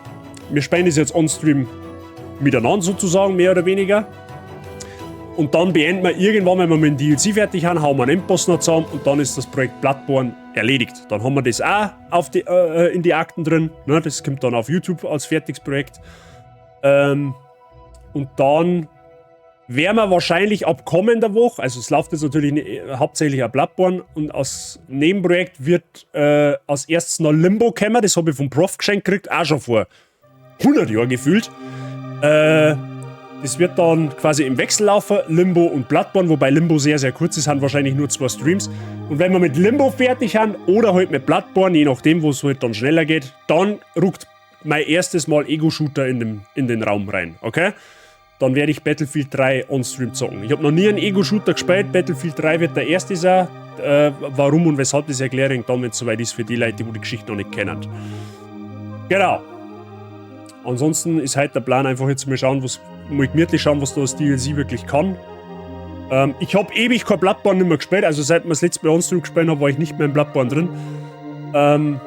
wir spielen das jetzt on-stream miteinander sozusagen, mehr oder weniger. Und dann beenden wir irgendwann, wenn wir mit dem DLC fertig haben, hauen wir einen Endboss noch zusammen und dann ist das Projekt Bloodborne erledigt. Dann haben wir das auch in die Akten drin. Ne, das kommt dann auf YouTube als fertiges Projekt. Und dann werden wir wahrscheinlich ab kommender Woche, also es läuft jetzt natürlich hauptsächlich ein Bloodborne und als Nebenprojekt wird als erstes noch Limbo kommen. Das habe ich vom Prof geschenkt gekriegt, auch schon vor 100 Jahren gefühlt. Das wird dann quasi im Wechsel laufen, Limbo und Bloodborne, wobei Limbo sehr, sehr kurz ist, haben wahrscheinlich nur 2 Streams. Und wenn wir mit Limbo fertig haben oder halt mit Bloodborne, je nachdem, wo es halt dann schneller geht, dann rückt mein erstes Mal Ego-Shooter in den Raum rein, okay? Dann werde ich Battlefield 3 on-stream zocken. Ich habe noch nie einen Ego-Shooter gespielt, Battlefield 3 wird der erste sein. Warum und weshalb, das erkläre ich dann, wenn es soweit ist, für die Leute, die die Geschichte noch nicht kennen. Genau. Ansonsten ist heute der Plan einfach jetzt mal schauen, mal gemütlich schauen, was da das DLC wirklich kann. Ich habe ewig kein Bloodborne nicht mehr gespielt, also seit wir das letzte Mal on-stream gespielt haben, war ich nicht mehr im Bloodborne drin.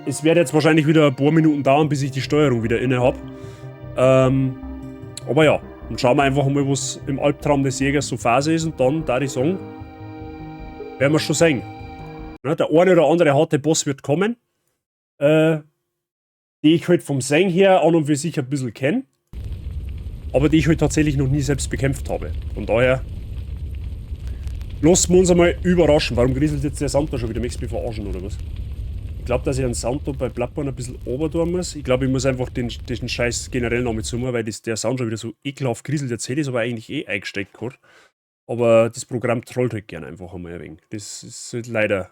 Es wird jetzt wahrscheinlich wieder ein paar Minuten dauern, bis ich die Steuerung wieder inne habe. Aber ja, dann schauen wir einfach mal, was im Albtraum des Jägers so Phase ist und dann, da ich sagen, werden wir schon sehen. Ja, der eine oder andere harte Boss wird kommen, die ich halt vom Sehen her an und für sich ein bisschen kenne, aber die ich halt tatsächlich noch nie selbst bekämpft habe. Von daher lassen wir uns einmal überraschen. Warum grieselt jetzt der Santo schon wieder? Möchtest du mich verarschen oder was? Ich glaube, dass ich einen Santo bei Bloodborne ein bisschen runter muss. Ich glaube, ich muss einfach den Scheiß generell noch mit zoomen, weil der Sound schon wieder so ekelhaft grieselt. Jetzt hätte ich es aber eigentlich eingesteckt gehabt. Aber das Programm trollt halt gerne einfach einmal ein wenig. Das ist halt leider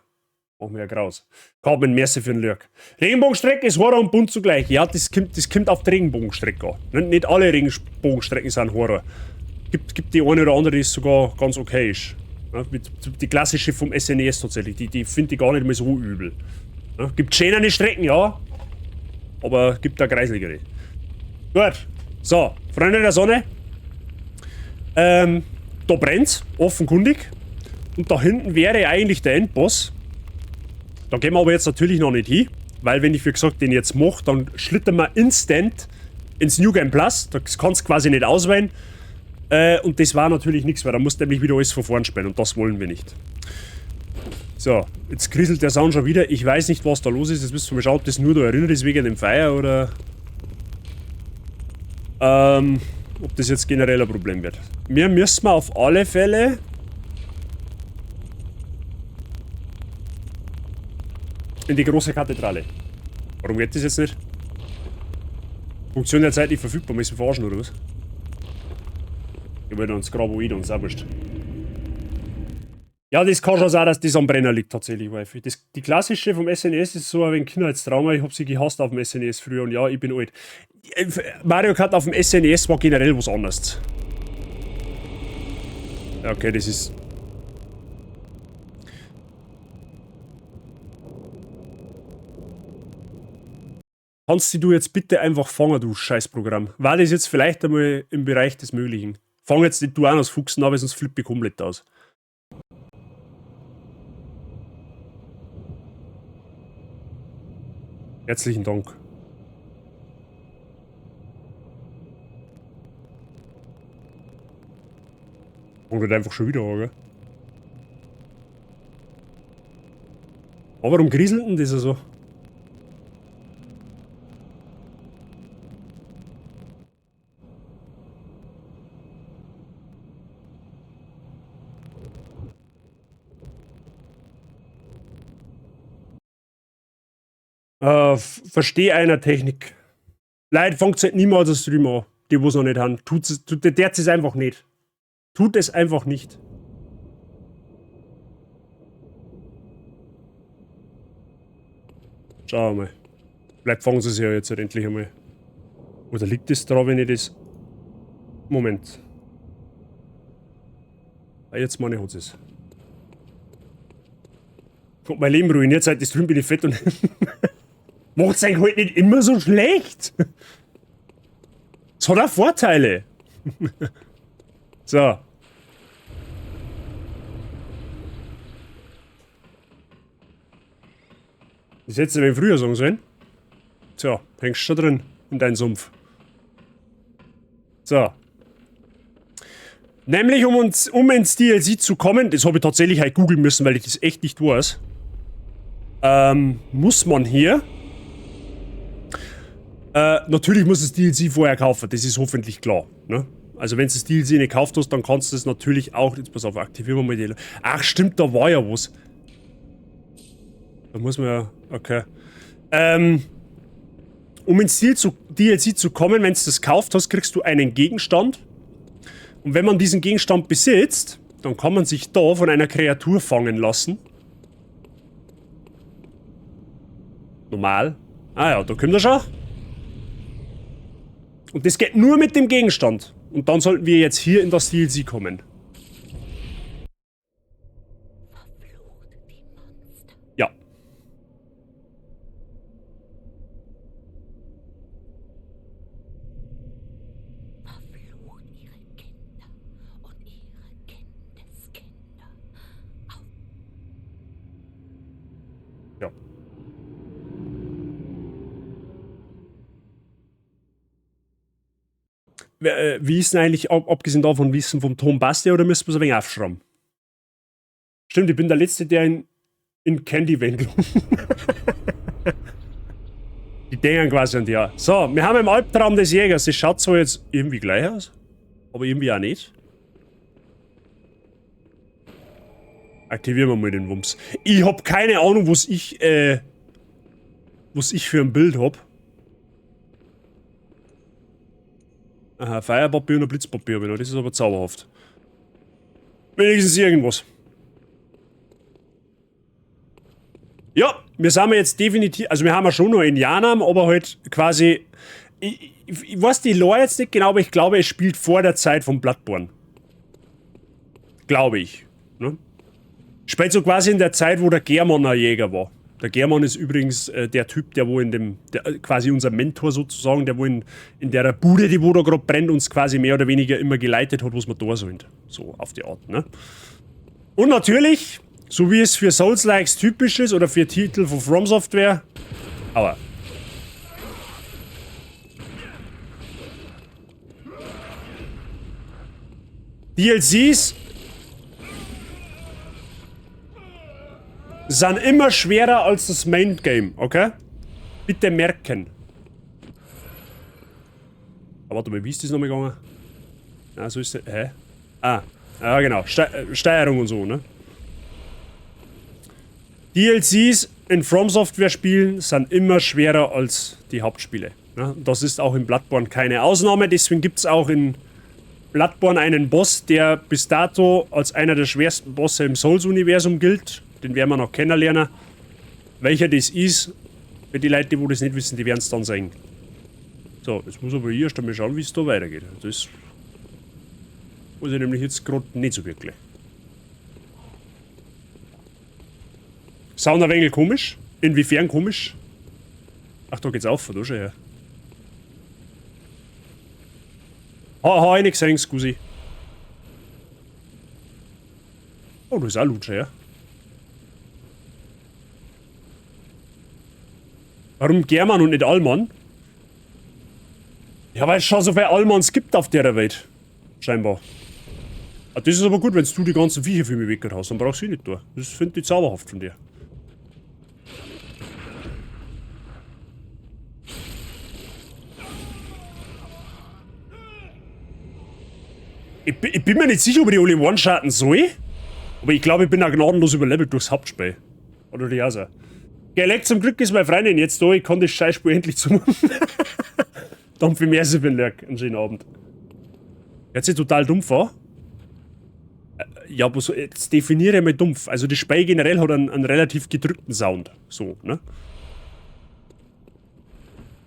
auch mehr graus. Carmen, merci für den Lurk. Regenbogenstrecke ist Horror und bunt zugleich. Ja, das kommt auf die Regenbogenstrecke an. Nicht alle Regenbogenstrecken sind Horror. Gibt die eine oder andere, die sogar ganz okay ist. Ja, die klassische vom SNES tatsächlich. Die finde ich gar nicht mehr so übel. Ja, gibt schönere Strecken, ja. Aber gibt da greisligere. Gut. So, Freunde der Sonne. Da brennt's, offenkundig. Und da hinten wäre eigentlich der Endboss. Da gehen wir aber jetzt natürlich noch nicht hin, weil wenn ich, wie gesagt, den jetzt mache, dann schlittern wir instant ins New Game Plus. Da kannst du quasi nicht auswählen. Und das war natürlich nichts, weil da musst du nämlich wieder alles von vorn spielen und das wollen wir nicht. So, jetzt kriselt der Sound schon wieder. Ich weiß nicht, was da los ist. Jetzt müsst ihr mal schauen, ob das nur da erinnert ist wegen dem Feuer oder ob das jetzt generell ein Problem wird. Wir müssen auf alle Fälle in die große Kathedrale. Warum geht das jetzt nicht? Funktion der Zeit nicht verfügbar, müssen wir verarschen oder was? Ich will uns Graboid und auch wurscht. Ja, das kann schon sein, dass das am Brenner liegt tatsächlich, Wifi. Die klassische vom SNES ist so ein wenig Kindheitstrauma. Ich habe sie gehasst auf dem SNES früher und ja, ich bin alt. Mario Kart auf dem SNES war generell was anderes. Ja, okay, das ist... Kannst du jetzt bitte einfach fangen, du Scheißprogramm? War das jetzt vielleicht einmal im Bereich des Möglichen? Fang jetzt nicht du an aus Fuchsen, aber sonst flippe ich komplett aus. Herzlichen Dank. Fangt halt einfach schon wieder an, gell? Aber warum grieselt denn das so? Verstehe einer Technik. Leute, fangt halt niemals das Stream an. Die, wo es noch nicht haben. Der es einfach nicht. Tut es einfach nicht. Schauen wir mal. Vielleicht fangen sie es ja jetzt endlich einmal. Oder liegt es daran, wenn ich das... Moment. Ah, jetzt meine hat es. Kommt mein Leben ruiniert, seit das drüben bin ich fett und... Macht's eigentlich halt nicht immer so schlecht. Es hat auch Vorteile. So. Das hättest du mir früher sagen sollen. So, hängst schon drin in deinen Sumpf. So. Nämlich, um ins DLC zu kommen, das habe ich tatsächlich halt googeln müssen, weil ich das echt nicht weiß, muss man hier natürlich muss das DLC vorher kaufen, das ist hoffentlich klar, ne? Also wenn du das DLC nicht gekauft hast, dann kannst du es natürlich auch, jetzt pass auf, aktivieren wir mal die... Ach stimmt, da war ja was. Da muss man ja, okay. Um ins DLC zu kommen, wenn du das gekauft hast, kriegst du einen Gegenstand. Und wenn man diesen Gegenstand besitzt, dann kann man sich da von einer Kreatur fangen lassen. Normal. Ah ja, da kommt er schon. Und das geht nur mit dem Gegenstand. Und dann sollten wir jetzt hier in das DLC kommen. Ja. Ja. Wie ist denn eigentlich, abgesehen davon, Wissen vom Tom Basti, oder müssen wir es ein wenig aufschrauben? Stimmt, ich bin der Letzte, der in Candy wendelt. Die denken quasi an die. So, wir haben im Albtraum des Jägers. Das schaut zwar jetzt irgendwie gleich aus, aber irgendwie auch nicht. Aktivieren wir mal den Wumms. Ich hab keine Ahnung, was ich für ein Bild hab. Aha, Feuerpapier und ein Blitzpapier, das ist aber zauberhaft. Wenigstens irgendwas. Ja, wir sind jetzt definitiv, also wir haben ja schon noch in Janam, aber halt quasi, ich weiß die Lore jetzt nicht genau, aber ich glaube, es spielt vor der Zeit von Bloodborne. Glaube ich. Ne? Spielt so quasi in der Zeit, wo der German ein Jäger war. Der German ist übrigens der Typ, der wo in dem, quasi unser Mentor sozusagen, der wo in der Bude, die wo da gerade brennt, uns quasi mehr oder weniger immer geleitet hat, was wir da sollen. So auf die Art, ne? Und natürlich, so wie es für Souls-Likes typisch ist, oder für Titel von From Software, aber DLCs sind immer schwerer als das Main Game, okay? Bitte merken. Aber warte mal, wie ist das nochmal gegangen? Ah, so ist es. Hä? Ah, ja genau. Steuerung und so, ne? DLCs in From Software Spielen sind immer schwerer als die Hauptspiele. Ne? Das ist auch in Bloodborne keine Ausnahme, deswegen gibt es auch in Bloodborne einen Boss, der bis dato als einer der schwersten Bosse im Souls-Universum gilt. Den werden wir noch kennenlernen. Welcher das ist, für die Leute, die das nicht wissen, die werden es dann sehen. So, jetzt muss aber hier erst einmal schauen, wie es da weitergeht. Das weiß ich nämlich jetzt gerade nicht so wirklich. Sound ein wenig komisch? Inwiefern komisch? Ach, da geht's auf, da schon her. Ha, ich nicht gesehen, scusi. Oh, da ist auch Lutscher, ja. Warum German und nicht Allmann? Ja, weil es schon so viele Allmanns gibt auf der Welt. Scheinbar. Ah, das ist aber gut, wenn du die ganzen Viecher für mich weggehört hast, dann brauchst du sie nicht tun. Das finde ich zauberhaft von dir. Ich bin mir nicht sicher, ob ich die alle one-shotten soll. Aber ich glaube, ich bin auch gnadenlos überlevelt durchs Hauptspiel. Oder die Hase. Gelegt zum Glück ist meine Freundin jetzt da, ich kann das Scheißspiel endlich zumachen. Dann für mehr sie bin, einen schönen Abend. Hört sich total dumm vor. Ja, aber so, jetzt definiere mal dumpf. Also die Spei generell hat einen relativ gedrückten Sound. So, ne?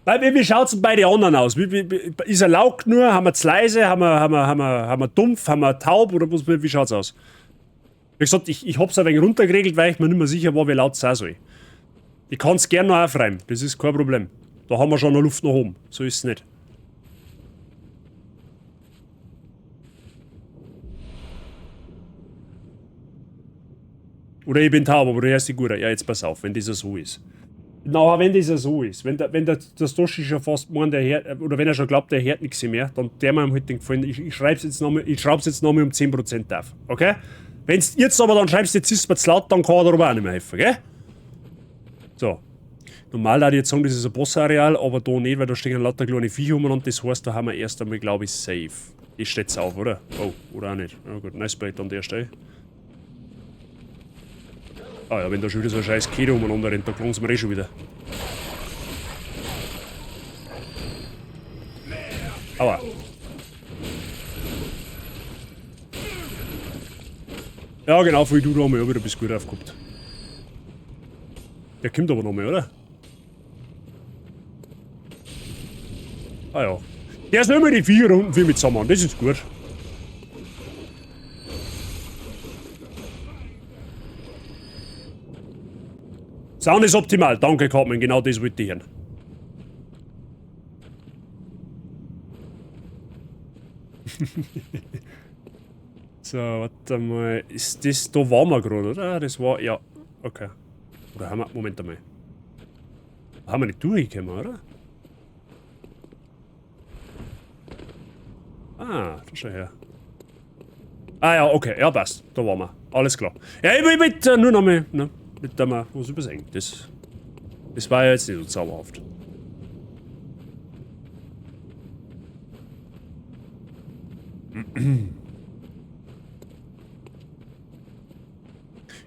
Wie schaut's denn bei den anderen aus? Ist er laut nur? Haben wir zu leise? Haben wir dumpf? Haben wir taub? Oder wie schaut's aus? Wie gesagt, ich hab's ein wenig runtergeregelt, weil ich mir nicht mehr sicher war, wie laut es sein soll. Ich kann's gern noch aufräumen, das ist kein Problem. Da haben wir schon noch Luft nach oben. So ist es nicht. Oder ich bin taub, aber du hörst dich gut. Ja, jetzt pass auf, wenn das so ist. Na, wenn das so ist, wenn der Stoshi schon fast meint, oder wenn er schon glaubt, der hört nichts mehr, dann der mir halt den Gefallen, ich schraub's jetzt nochmal um 10% auf, okay? Wenn's jetzt aber dann schreibst, jetzt ist es mir zu laut, dann kann er darüber auch nicht mehr helfen, gell? So. Normal würde ich jetzt sagen, das ist ein Bossareal, aber da nicht, weil da stehen lauter kleine Viecher rum und das heißt, da haben wir erst einmal, glaube ich, safe. Das steht's auf, oder? Oh, oder auch nicht. Na gut, nice Bait an der Stelle. Ah ja, wenn da schon wieder so ein scheiß Kede umeinander rennt, da klang es mir schon wieder. Aua. Ja genau, viel du da haben wir auch wieder bis gut aufgehabt. Der kommt aber noch mehr, oder? Ah ja. Der ist immer die 4 Runden viel mit zusammen, das ist gut. Sound ist optimal, danke Cartman, genau das wollte ich hören. So, warte mal, ist das, da waren wir gerade, oder? Das war, ja, okay. Oder haben wir, Moment einmal. Haben wir nicht durchgekommen, oder? Ah, da schau her. Ah ja, okay, ja passt, da waren wir, alles klar. Ja, ich will nur noch mal, ne? Nicht da mal was übersehen. Das war ja jetzt nicht so zauberhaft.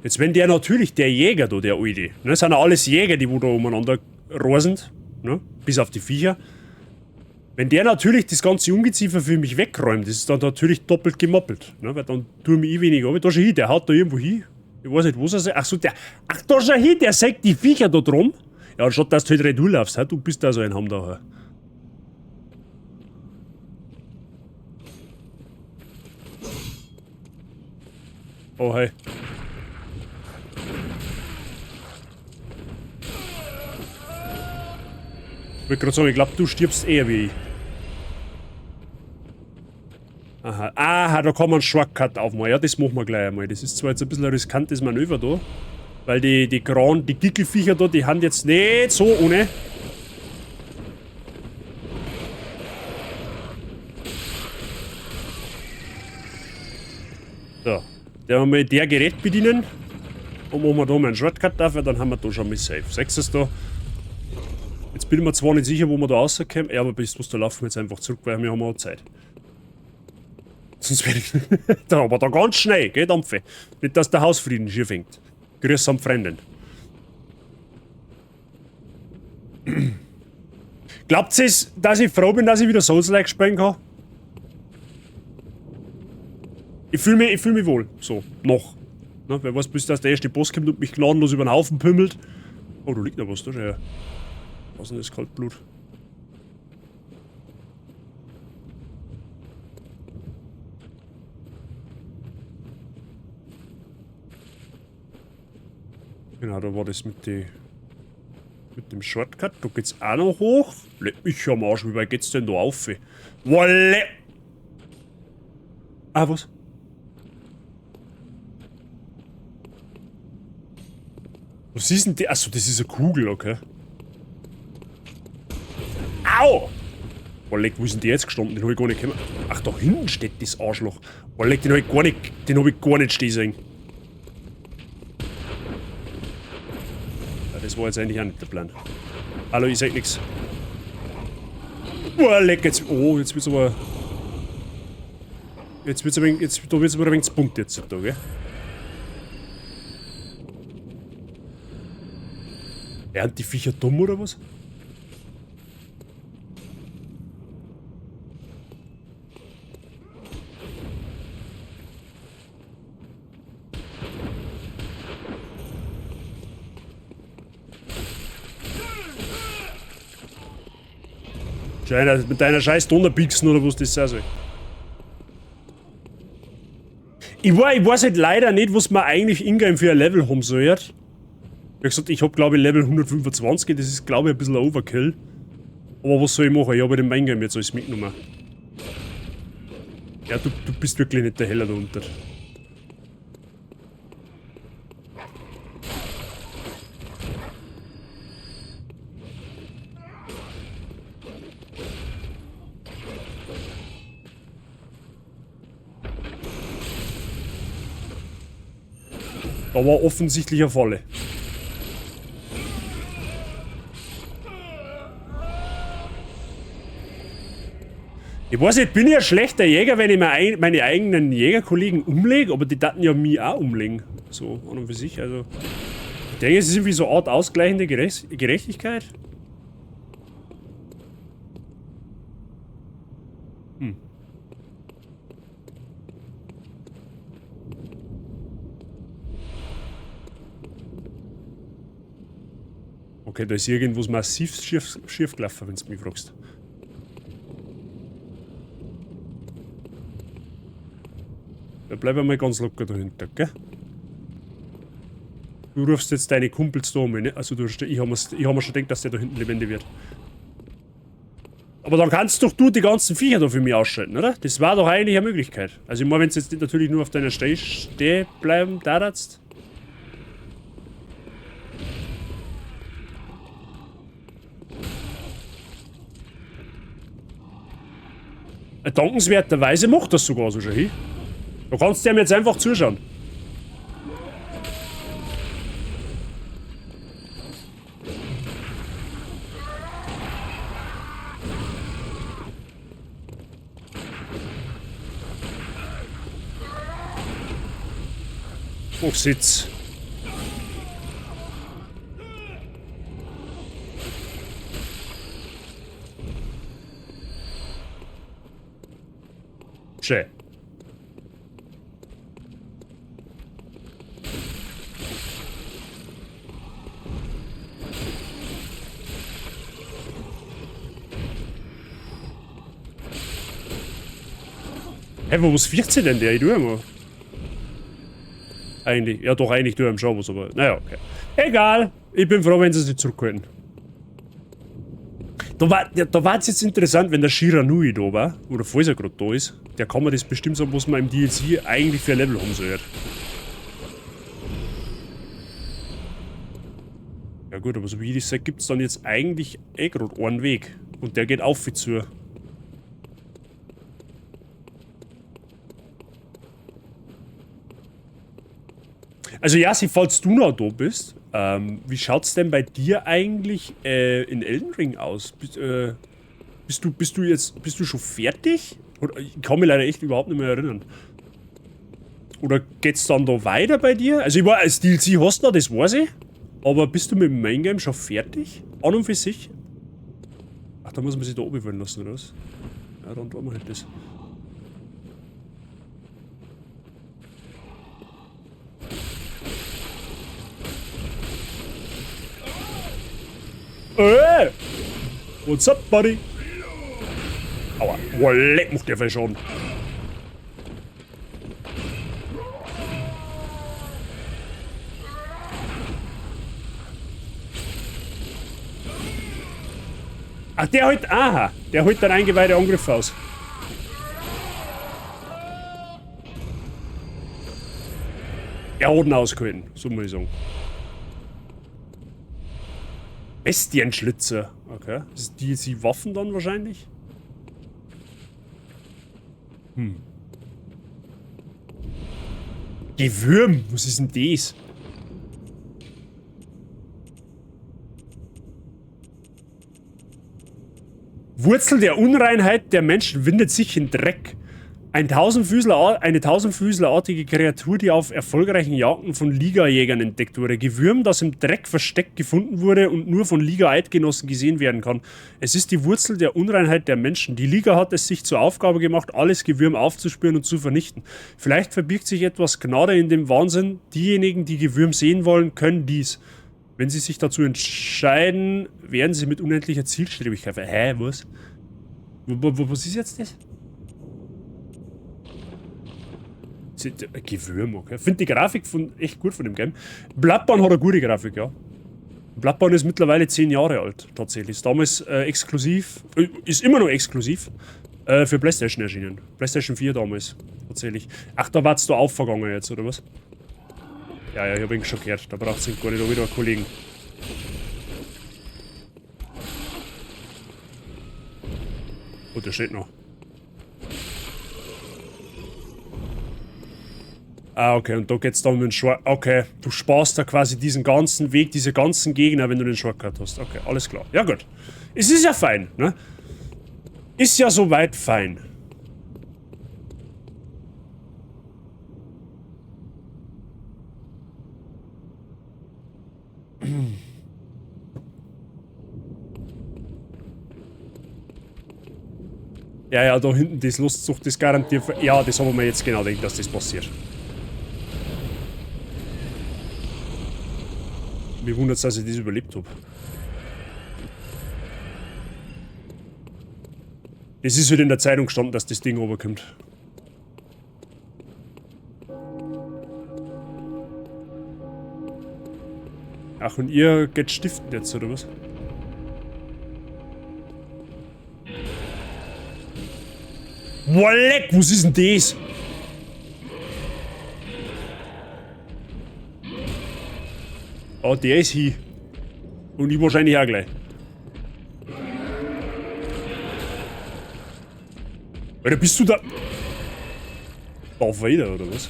Jetzt wenn der natürlich, der Jäger da, der Alte, ne, das sind ja alles Jäger, die wo da umeinander rosen, ne, bis auf die Viecher. Wenn der natürlich das ganze Ungeziefer für mich wegräumt, das ist dann natürlich doppelt gemoppelt, ne, weil dann tue ich mich weniger, aber da schon hin, der haut da irgendwo hin. Ich weiß nicht, wo er sagt. Achso, ach, da schau hin, der sagt die Viecher da drum. Ja, anstatt dass du halt Retour laufst, du bist da so ein Hamdacher. Oh, hey. Ich wollte gerade sagen, ich glaube, du stirbst eher wie ich. Aha, da kann man einen Shortcut aufmachen. Ja, das machen wir gleich einmal. Das ist zwar jetzt ein bisschen ein riskantes Manöver da, weil die Gickelviecher da, die haben jetzt nicht so ohne. So, der Gerät bedienen. Und machen wir da mal einen Shortcut dafür, dann haben wir da schon mal safe. Sechstes da. Jetzt bin ich mir zwar nicht sicher, wo wir da rauskommen, ja, aber bis da laufen wir jetzt einfach zurück, weil wir haben auch Zeit. Sonst werde ich. Aber da ganz schnell, gell, Dampfe. Nicht, dass der Hausfrieden schief hängt. Grüß am Fremden. Glaubt ihr, dass ich froh bin, dass ich wieder Souls-like spielen kann? Ich fühle mich wohl. So, noch. Ne, wer weiß, bis dass der erste Boss kommt und mich gnadenlos über den Haufen pümmelt. Oh, da liegt noch was, da schau her. Was ist denn das Kaltblut? Genau, da war das mit dem Shortcut. Da geht's auch noch hoch. Leck mich am Arsch, wie weit geht's denn da auf? Wolle! Ah, was? Was ist denn die? Achso, das ist eine Kugel, okay. Au! Wolle, wo ist denn die jetzt gestanden? Den hab ich gar nicht gekommen. Ach, da hinten steht das Arschloch. Wolle, den hab ich gar nicht stehen sehen. Das war jetzt eigentlich auch nicht der Plan. Hallo, ich sag nix. Boah, leck jetzt. Oh, jetzt wird's aber. Da wird's aber ein wenig zu Punkt jetzt da, gell? Lernt die Viecher dumm oder was? Mit deiner scheiß Donnerbixen oder was das sein soll. Ich weiß halt leider nicht, was man eigentlich ingame für ein Level haben soll. Wie gesagt, ich hab glaube ich Level 125, das ist glaube ich ein bisschen ein Overkill. Aber was soll ich machen? Ich habe den Ingame jetzt alles mitgenommen. Ja, du bist wirklich nicht der Heller da unten. Da war offensichtlich eine Falle. Ich weiß nicht, bin ich ein schlechter Jäger, wenn ich meine eigenen Jägerkollegen umlege, aber die daten ja mich auch umlegen. So, an und für sich, also. Ich denke, es ist irgendwie so eine Art ausgleichende Gerechtigkeit. Okay, da ist irgendwas massiv schief gelaufen, wenn du mich fragst. Da bleib einmal ganz locker dahinter, gell? Du rufst jetzt deine Kumpels da um, ne? Also ich hab mir schon gedacht, dass der da hinten lebendig wird. Aber dann kannst doch du die ganzen Viecher da für mich ausschalten, oder? Das war doch eigentlich eine Möglichkeit. Also ich meine, wenn du jetzt natürlich nur auf deiner Steh bleiben darfst. Dankenswerterweise macht das sogar so schon hin. Du kannst dem jetzt einfach zuschauen. Oh, Sitz. Schön. Hey, was fährt sie denn der? Ich tue mal. Eigentlich, ja doch, eigentlich tue ich ihm schon was, aber naja, okay. Egal, ich bin froh, wenn sie sich zurückhalten. Da war es jetzt interessant, wenn der Shiranui da war, oder falls er gerade da ist, der kann mir das bestimmt sagen, was man im DLC eigentlich für ein Level haben soll. Ja gut, aber so wie ich das sage, gibt es dann jetzt eigentlich gerade einen Weg. Und der geht auf wie zu. Also Yassi, falls du noch da bist, wie schaut's denn bei dir eigentlich in Elden Ring aus? Bist du schon fertig? Oder, ich kann mich leider echt überhaupt nicht mehr erinnern. Oder geht's dann da weiter bei dir? Also ich war als DLC hast du noch, das weiß ich. Aber bist du mit dem Main Game schon fertig? An und für sich? Ach, da muss man sich da oben wollen lassen, oder was? Ja, dann tun wir halt das. Hey! What's up, buddy? Aua, oh, leck macht der Fall schon. Ach, der holt, aha, der holt dann eingeweihte Angriff aus. Er hat ihn ausgehalten, so muss ich sagen. Bestienschlitzer. Okay. Das ist die Waffen dann wahrscheinlich? Gewürm, was ist denn das? Wurzel der Unreinheit der Menschen windet sich in Dreck. Eine tausendfüßlerartige Kreatur, die auf erfolgreichen Jagden von Liga-Jägern entdeckt wurde. Gewürm, das im Dreck versteckt gefunden wurde und nur von Liga-Eidgenossen gesehen werden kann. Es ist die Wurzel der Unreinheit der Menschen. Die Liga hat es sich zur Aufgabe gemacht, alles Gewürm aufzuspüren und zu vernichten. Vielleicht verbirgt sich etwas Gnade in dem Wahnsinn. Diejenigen, die Gewürm sehen wollen, können dies. Wenn sie sich dazu entscheiden, werden sie mit unendlicher Zielstrebigkeit... Hä, was? Was ist jetzt das? Gewürm, okay. Ich finde die Grafik echt gut von dem Game. Bloodborne hat eine gute Grafik, ja. Bloodborne ist mittlerweile 10 Jahre alt, tatsächlich. Ist damals exklusiv, ist immer noch exklusiv, für PlayStation erschienen. PlayStation 4 damals, tatsächlich. Ach, da war's da aufgegangen jetzt, oder was? Ja, ich hab ihn schon gehört. Da braucht es gar nicht wieder einen Kollegen. Oh, der steht noch. Ah, okay, und da geht's dann mit dem Short. Okay, du sparst da quasi diesen ganzen Weg, diese ganzen Gegner, wenn du den Shortcut hast. Okay, alles klar. Ja, gut. Es ist ja fein, ne? Ist ja soweit fein. Ja, da hinten das Lustzucht ist garantiert. Ja, das haben wir jetzt genau gedacht, dass das passiert. Mich wundert es, dass ich das überlebt habe. Es ist halt in der Zeitung gestanden, dass das Ding runterkommt. Ach, und ihr geht stiften jetzt, oder was? Boah, leck, was ist denn das? Oh, der ist hier. Und ich wahrscheinlich auch gleich. Alter, bist du da? Auf weiter, oder was?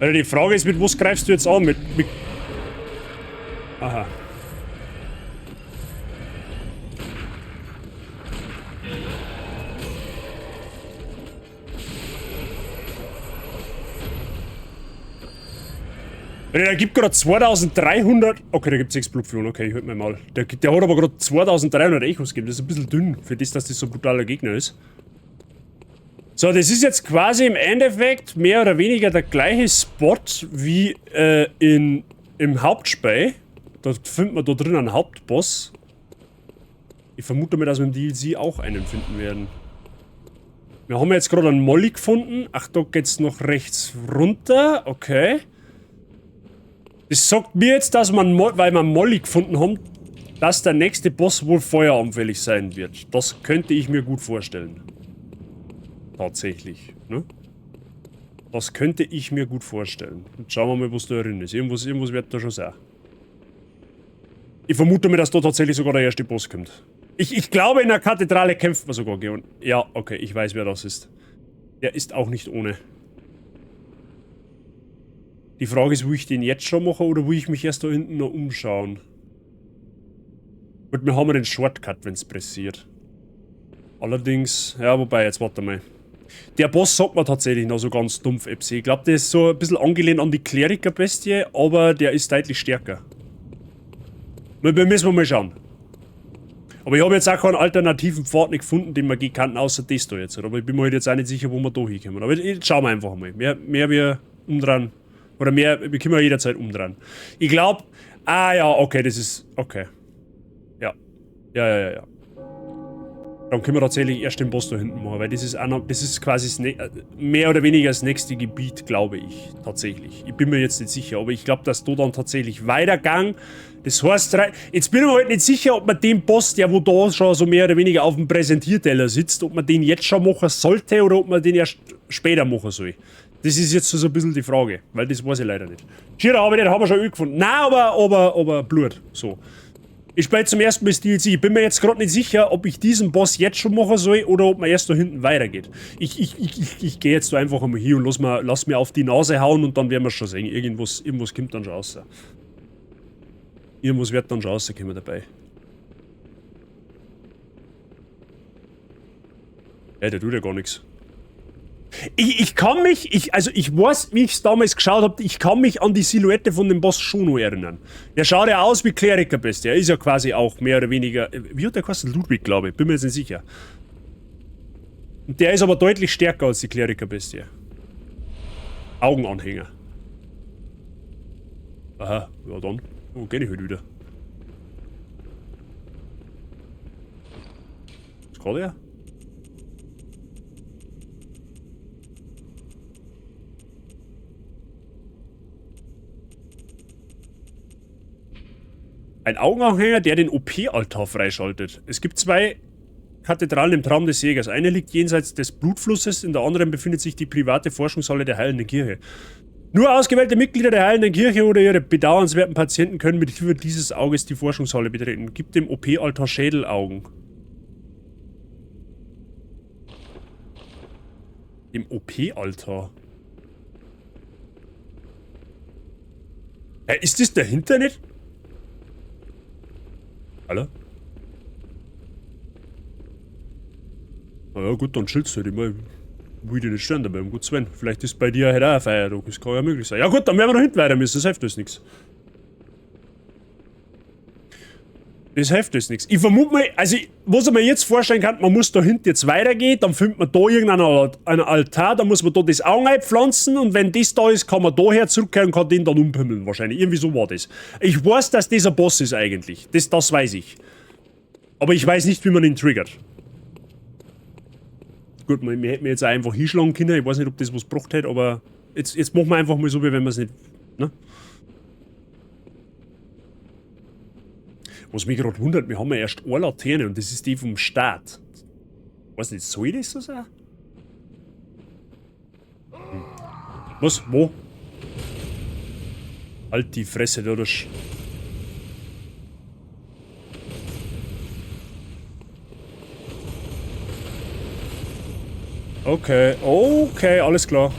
Alter, die Frage ist, mit was greifst du jetzt an? Mit... Aha. Alter, der gibt gerade 2300... Okay, da gibt es 6 Blutfluren. Okay, ich hört mir mal. Der hat aber gerade 2300 Echos gegeben. Das ist ein bisschen dünn, für das, dass das so ein brutaler Gegner ist. So, das ist jetzt quasi im Endeffekt mehr oder weniger der gleiche Spot wie im Hauptspiel. Da findet man da drin einen Hauptboss. Ich vermute mal, dass wir im DLC auch einen finden werden. Wir haben jetzt gerade einen Molly gefunden. Ach, da geht's noch rechts runter. Okay. Das sagt mir jetzt, dass man, weil wir Molly gefunden haben, dass der nächste Boss wohl feueranfällig sein wird. Das könnte ich mir gut vorstellen. Tatsächlich, ne? Das könnte ich mir gut vorstellen. Und schauen wir mal, was da drin ist. Irgendwas wird da schon sein. Ich vermute mir, dass da tatsächlich sogar der erste Boss kommt. Ich glaube, in der Kathedrale kämpft man sogar, Geon. Ja, okay, ich weiß, wer das ist. Der ist auch nicht ohne. Die Frage ist, will ich den jetzt schon machen oder will ich mich erst da hinten noch umschauen? Gut, wir haben den Shortcut, wenn es pressiert. Allerdings, ja, wobei, jetzt warte mal. Der Boss sagt man tatsächlich noch so ganz dumpf, FC. Ich glaube, der ist so ein bisschen angelehnt an die Kleriker-Bestie, aber der ist deutlich stärker. Müssen wir mal schauen. Aber ich habe jetzt auch keinen alternativen Pfad nicht gefunden, den wir gehen könnten, außer das da jetzt. Aber ich bin mir halt jetzt auch nicht sicher, wo wir da hinkommen. Aber jetzt schauen wir einfach mal. Mehr wir umdrehen. Oder mehr, wir können ja jederzeit umdrehen. Ich glaube, ja, okay, das ist, okay. Ja. Ja. Dann können wir tatsächlich erst den Boss da hinten machen, weil das ist quasi mehr oder weniger das nächste Gebiet, glaube ich, tatsächlich. Ich bin mir jetzt nicht sicher, aber ich glaube, dass da dann tatsächlich weitergang. Das heißt, jetzt bin ich mir halt nicht sicher, ob man den Boss, der wo da schon so mehr oder weniger auf dem Präsentierteller sitzt, ob man den jetzt schon machen sollte oder ob man den erst später machen soll. Das ist jetzt so ein bisschen die Frage, weil das weiß ich leider nicht. Schierer habe ich nicht, haben wir schon gefunden. Nein, aber Blut, so. Ich spiele zum ersten Mal das DLC. Ich bin mir jetzt gerade nicht sicher, ob ich diesen Boss jetzt schon machen soll oder ob man erst da hinten weitergeht. Ich gehe jetzt da einfach einmal hier und lass mir auf die Nase hauen und dann werden wir schon sehen. Irgendwas kommt dann schon raus. Irgendwas wird dann schon rauskommen dabei. Ja, der tut ja gar nichts. Ich kann mich, ich weiß, wie ich es damals geschaut habe, ich kann mich an die Silhouette von dem Boss schon noch erinnern. Der schaut ja aus wie Kleriker-Bestie. Er ist ja quasi auch mehr oder weniger, wie hat der geheißen? Ludwig, glaube ich, bin mir jetzt nicht sicher. Und der ist aber deutlich stärker als die Kleriker-Bestie. Augenanhänger. Aha, ja dann. Oh, geh ich halt wieder. Was kann der? Ein Augenanhänger, der den OP-Altar freischaltet. Es gibt 2 Kathedralen im Traum des Jägers. Eine liegt jenseits des Blutflusses, in der anderen befindet sich die private Forschungshalle der Heilenden Kirche. Nur ausgewählte Mitglieder der Heilenden Kirche oder ihre bedauernswerten Patienten können mit Hilfe dieses Auges die Forschungshalle betreten. Gibt dem OP-Altar Schädelaugen. Dem OP-Altar? Ist das dahinter nicht? Hallo? Na ja, gut, dann chillst du halt immer. Will ich dir nicht stören dabei, um Gottes Willen. Vielleicht ist bei dir halt auch ein Feiertag, das kann ja möglich sein. Ja gut, dann werden wir noch hinten weiter müssen, das hilft uns nichts. Das hilft uns nichts. Ich vermute mal, also, was ich mir jetzt vorstellen kann, man muss da hinten jetzt weitergehen, dann findet man da irgendeinen Altar, dann muss man da das Augenei pflanzen und wenn das da ist, kann man daher zurückkehren und kann den dann umpimmeln wahrscheinlich. Irgendwie so war das. Ich weiß, dass das ein Boss ist eigentlich. Das weiß ich. Aber ich weiß nicht, wie man ihn triggert. Gut, wir hätten jetzt auch einfach hinschlagen können. Ich weiß nicht, ob das was gebracht hätte, aber jetzt machen wir einfach mal so, wie wenn wir es nicht... Ne? Was mich gerade wundert, wir haben ja erst eine Laterne und das ist die vom Start. Weiß nicht, soll das so sein? Was? Wo? Halt die Fresse, da das... Okay, okay, alles klar.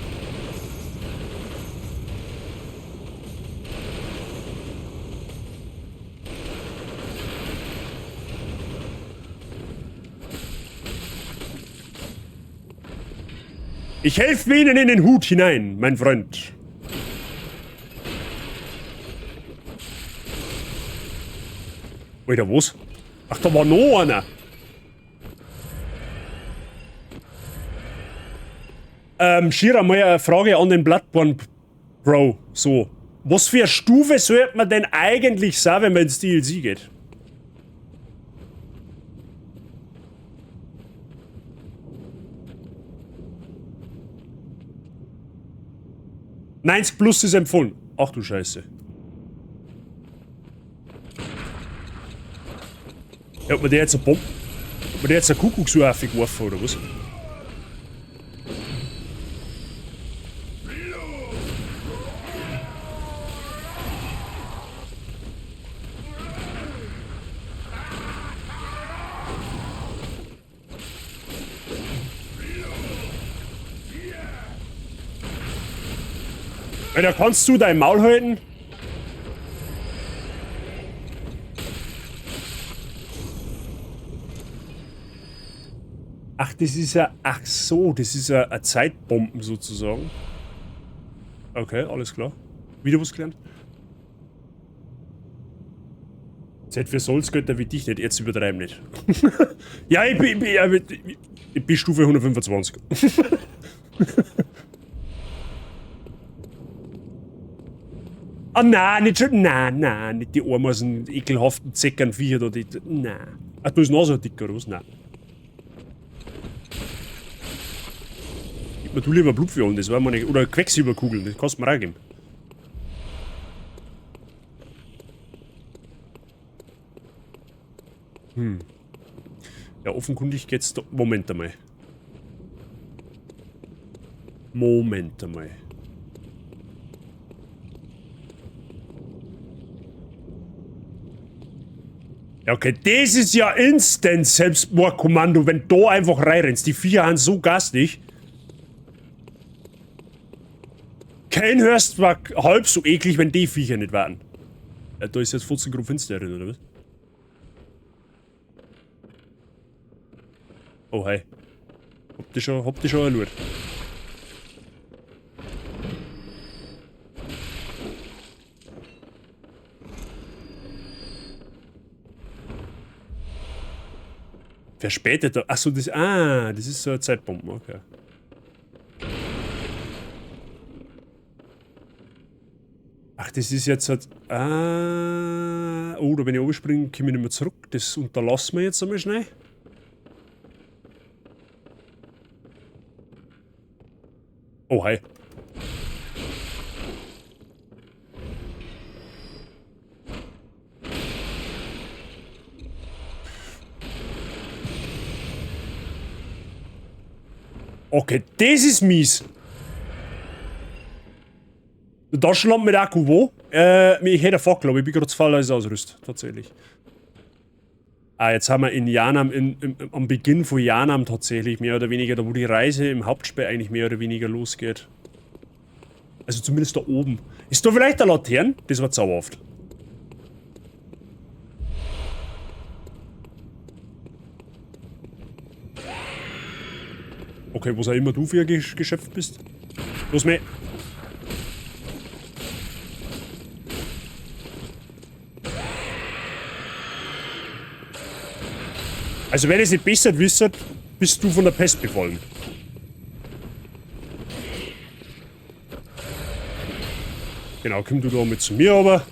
Ich helfe Ihnen in den Hut hinein, mein Freund. Alter, was? Ach, da war noch einer. Shira, mal eine Frage an den Bloodborne Bro. So. Was für eine Stufe sollte man denn eigentlich sein, wenn man ins DLC geht? +90 ist empfohlen. Ach du Scheiße. Ja, hat man der jetzt eine Bombe? Hat man der jetzt eine Kuckucksuhr geworfen oder was? Alter, kannst du dein Maul halten? Ach, das ist ja... Ach so, das ist ja eine Zeitbomben sozusagen. Okay, alles klar. Wieder was gelernt? Zeit für Solsgötter wie dich nicht, jetzt übertreiben nicht. Ja, ich bin Stufe 125. Ah, nein, nicht schon. Nein, nicht die Armasen, ekelhaften Zeckernviecher da. Nein. Ach, du bist noch so dick, oder was? Nein. Gib mir du lieber Blutviollen, das war meine. Oder Quecksilberkugeln, das kannst du mir auch geben. Ja, offenkundig geht's da. Moment einmal. Ja, okay, das ist ja instant Selbstmordkommando, wenn du da einfach reinrennst. Die Viecher haben so garstig. Kein Hörst war halb so eklig, wenn die Viecher nicht waren. Ja, da ist jetzt 14 Grad finster drin, oder was? Oh, hey. Habt ihr schon erlaubt? Verspätet. Achso, das. Ah, das ist so eine Zeitbombe, okay. Ach, das ist jetzt halt. Ah. Oh, da wenn ich überspringe, komme ich nicht mehr zurück. Das unterlassen wir jetzt einmal schnell. Oh, hi. Okay, das ist mies. Der Taschenlampe mit Akku, wo? Ich hätte eine Fackel, aber ich bin gerade zu faul, als ich ausrüste. Tatsächlich. Ah, jetzt haben wir in Janam, am Beginn von Janam tatsächlich, mehr oder weniger, da wo die Reise im Hauptspiel eigentlich mehr oder weniger losgeht. Also zumindest da oben. Ist da vielleicht eine Laterne? Das war zauberhaft. Okay, was auch immer du für ein Geschöpf bist. Los, meh. Also wenn ihr es nicht besser wisst, bist du von der Pest befallen. Genau, komm du da mit zu mir, aber...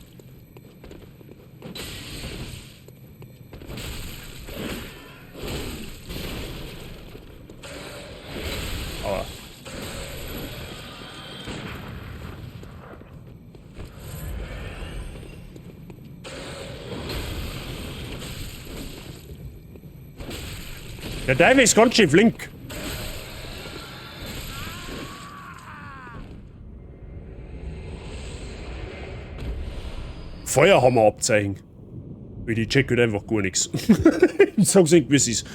Der Teufel ist ganz schön flink. Feuerhammerabzeichen. Weil die check halt einfach gar nichts. Ich sag's nicht, wie es ist.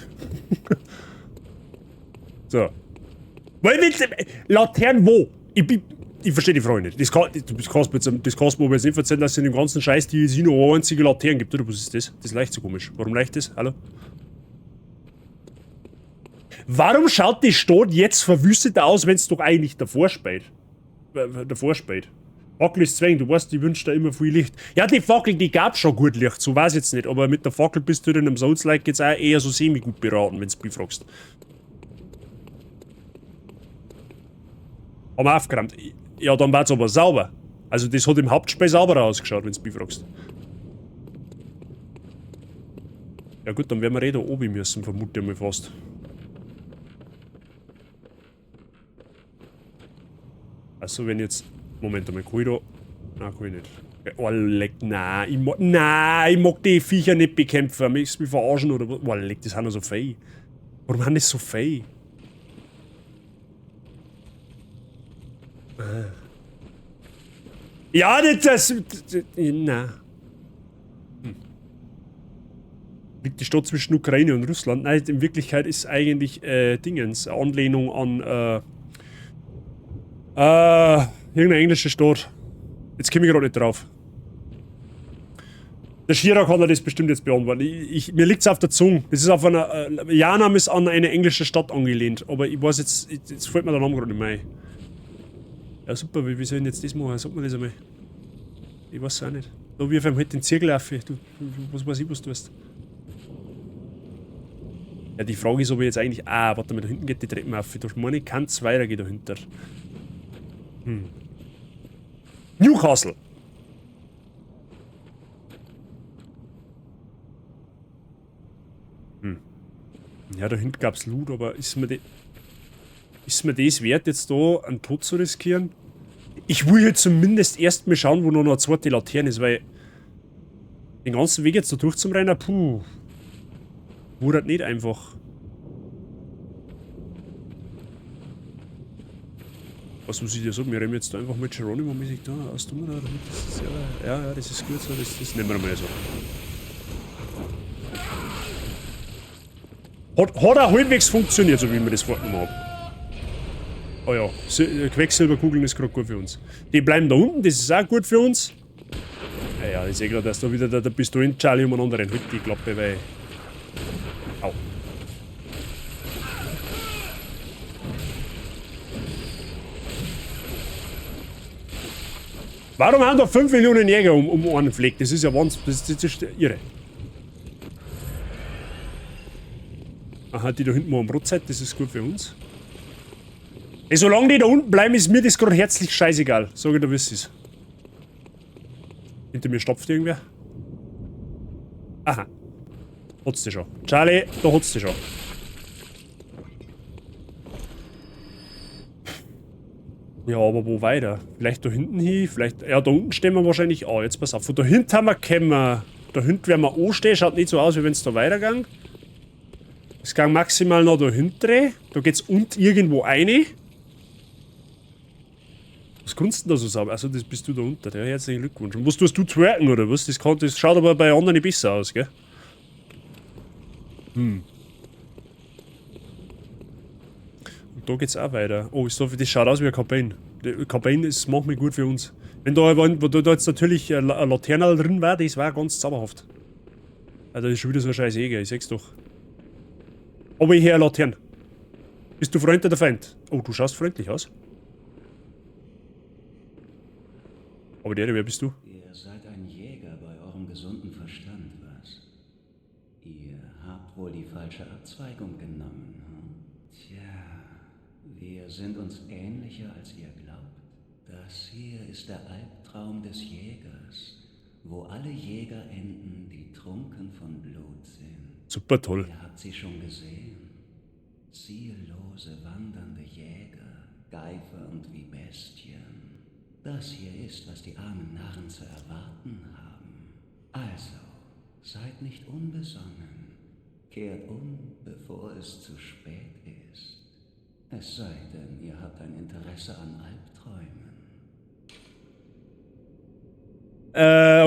So. Weil willst du. Laternen wo? Ich verstehe die Frage nicht. Das kannst du mir jetzt nicht erzählen, dass es in dem ganzen Scheiß die es nur eine einzige Laterne gibt, oder was ist das? Das ist leicht so komisch. Warum leicht das? Hallo? Warum schaut die Stadt jetzt verwüstet aus, wenn es doch eigentlich davor spät? Fackel ist zwäng, du weißt, die wünscht da immer viel Licht. Ja, die Fackel, die gab schon gut Licht, so weiß ich jetzt nicht, aber mit der Fackel bist du in einem Souls-like jetzt auch eher so semi-gut beraten, wenn du mich fragst. Haben wir aufgeräumt. Ja, dann war es aber sauber. Also das hat im Hauptspiel sauberer ausgeschaut, wenn du mich fragst. Ja gut, dann werden wir da oben müssen, vermute ich mal fast. Also wenn jetzt... Moment einmal, kann ich da... Nein, kann ich nicht. Oh, leck, nein, ich mag die Viecher nicht bekämpfen. Möchtest du mich verarschen oder was? Oh, leck, das sind ja so fei. Warum haben die so fei? Ja, das... Nein. Liegt die Stadt zwischen Ukraine und Russland? Nein, in Wirklichkeit ist eigentlich Dingens, eine Anlehnung an irgendeine englische Stadt. Jetzt komme ich gerade nicht drauf. Der Schira kann das bestimmt jetzt beantworten. Mir liegt es auf der Zunge. Das ist auf einer. Janam ist an eine englische Stadt angelehnt. Aber ich weiß jetzt fällt mir der Name gerade nicht mehr ein. Ja, super, wie soll ich denn jetzt das machen? Sag mir das einmal. Ich weiß es auch nicht. Da wirf ihm halt den Zirkel auf. Was weiß ich, was du tust. Ja, die Frage ist, ob ich jetzt eigentlich. Ah, warte mal, da hinten geht die Treppe auf. Da meine ich, kann es weitergehen dahinter. Newcastle. Ja, da hinten gab es Loot, aber ist mir das wert, jetzt da einen Tod zu riskieren? Ich will jetzt zumindest erst mal schauen, wo noch eine zweite Laterne ist, weil den ganzen Weg jetzt da durchzurennen, wurde halt nicht einfach. Was muss ich dir sagen? Wir rennen jetzt da einfach mit Geronimo-mäßig da aus. Ja, das ist gut so, das nehmen wir mal so. Hat auch halbwegs funktioniert, so wie wir das vorgenommen haben. Oh ja, Quecksilberkugeln ist gerade gut für uns. Die bleiben da unten, das ist auch gut für uns. Ja, ich sehe gerade, dass da wieder der Pistolen-Charlie umeinander rennt. Halt die Klappe, weil... Au. Warum haben da 5 Millionen Jäger um einen Fleck? Das ist ja Wahnsinn. Das ist irre. Aha, die da hinten mal am Brotzeit, das ist gut für uns. Ey, solange die da unten bleiben, ist mir das gerade herzlich scheißegal. Sag ich dir, wie es ist. Hinter mir stopft irgendwer. Aha. Hat's dich schon. Charlie, da hat's dich schon. Ja, aber wo weiter? Vielleicht da hinten hin, vielleicht... Ja, da unten stehen wir wahrscheinlich auch. Jetzt pass auf, von da hinten haben wir können wir... Da hinten werden wir anstehen, schaut nicht so aus, wie wenn es da weitergeht. Es geht maximal noch da hinten. Da geht's unten irgendwo rein. Was kannst du denn da so sagen? Also, das bist du da unten. Ja, herzlichen Glückwunsch. Und was tust du twerken, oder was? Das schaut aber bei anderen nicht besser aus, gell? Und da geht's auch weiter. Oh, das schaut aus wie ein Kampagne. Kampagne ist manchmal gut für uns. Wenn da jetzt natürlich eine Laterne drin war, das war ganz zauberhaft. Also, das ist schon wieder so ein scheiß Jäger, ich sag's doch. Aber ich höre eine Laterne. Bist du Freund oder Feind? Oh, du schaust freundlich aus. Aber wer bist du? Ihr seid ein Jäger bei eurem gesunden Verstand, was? Ihr habt wohl die falsche Abzweigung genommen, hm? Tja, wir sind uns ähnlicher, als ihr glaubt. Das hier ist der Albtraum des Jägers, wo alle Jäger enden, die trunken von Blut sind. Super toll. Ihr habt sie schon gesehen. Ziellose, wandernde Jäger, geifernd wie Bestien. Das hier ist, was die armen Narren zu erwarten haben. Also, seid nicht unbesonnen. Kehrt um, bevor es zu spät ist. Es sei denn, ihr habt ein Interesse an Albträumen.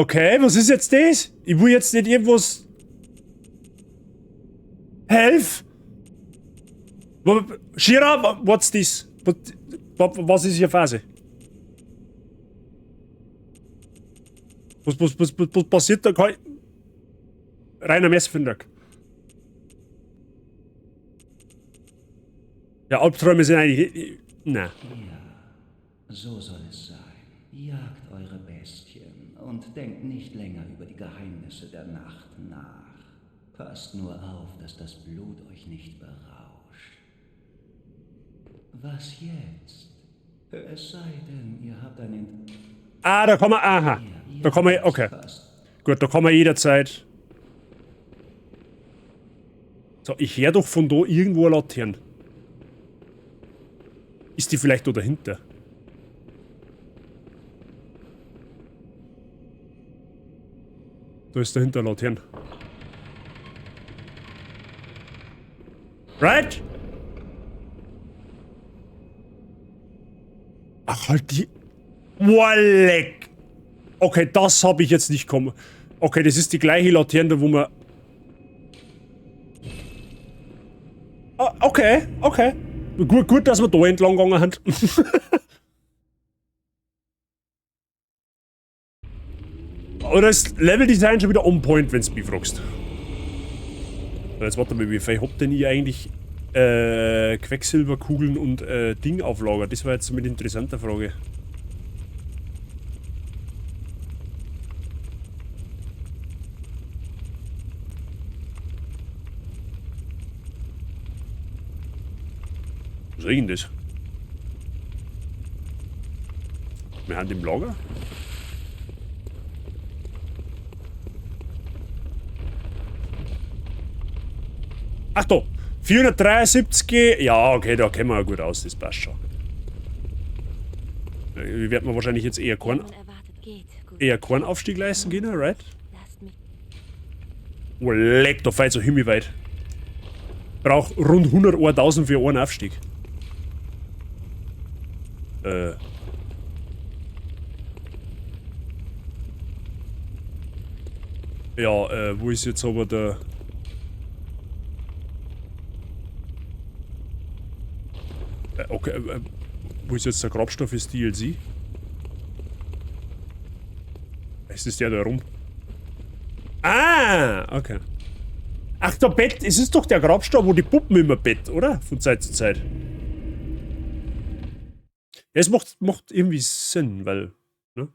Okay, was ist jetzt das? Ich will jetzt nicht irgendwas... Helf! Shira, what's this? Was ist hier Phase? Was passiert da? Reiner Messfindak. Ja, Albträume sind eigentlich... Nein. Ja, so soll es sein. Jagt eure Bestien und denkt nicht länger über die Geheimnisse der Nacht nach. Passt nur auf, dass das Blut euch nicht berauscht. Was jetzt? Es sei denn, ihr habt einen... Ah, da kann man... Aha. Da kann man... Okay. Gut, da kann man jederzeit... So, ich höre doch von da irgendwo eine Laterne. Ist die vielleicht da dahinter? Da ist dahinter eine Laterne. Right? Ach, halt die... Walleck! Okay, das habe ich jetzt nicht kommen. Okay, das ist die gleiche Laterne, wo man... Ah, okay, okay. Gut, dass wir da entlang gegangen sind. Aber das Leveldesign schon wieder on point, wenn du mich fragst. Jetzt warte mal, wie viel habt denn ihr eigentlich Quecksilberkugeln und Ding auf Lager? Das war jetzt mit interessanter Frage. Was ist denn das? Wir haben im Lager? Ach da! 473, ja, okay, da kennen wir ja gut aus, das passt schon. Wir werden wahrscheinlich jetzt eher keinen Aufstieg leisten können, right? Oh, leck, da fällt so himmelweit. Braucht rund 100.000 für einen Aufstieg. Ja, wo ist jetzt aber der... Okay, wo ist jetzt der Grabstoff fürs DLC? Ist das der da rum? Ah, okay. Ach, der Bett, es ist doch der Grabstoff, wo die Puppen immer Bett, oder? Von Zeit zu Zeit. Ja, es macht irgendwie Sinn, weil, ne?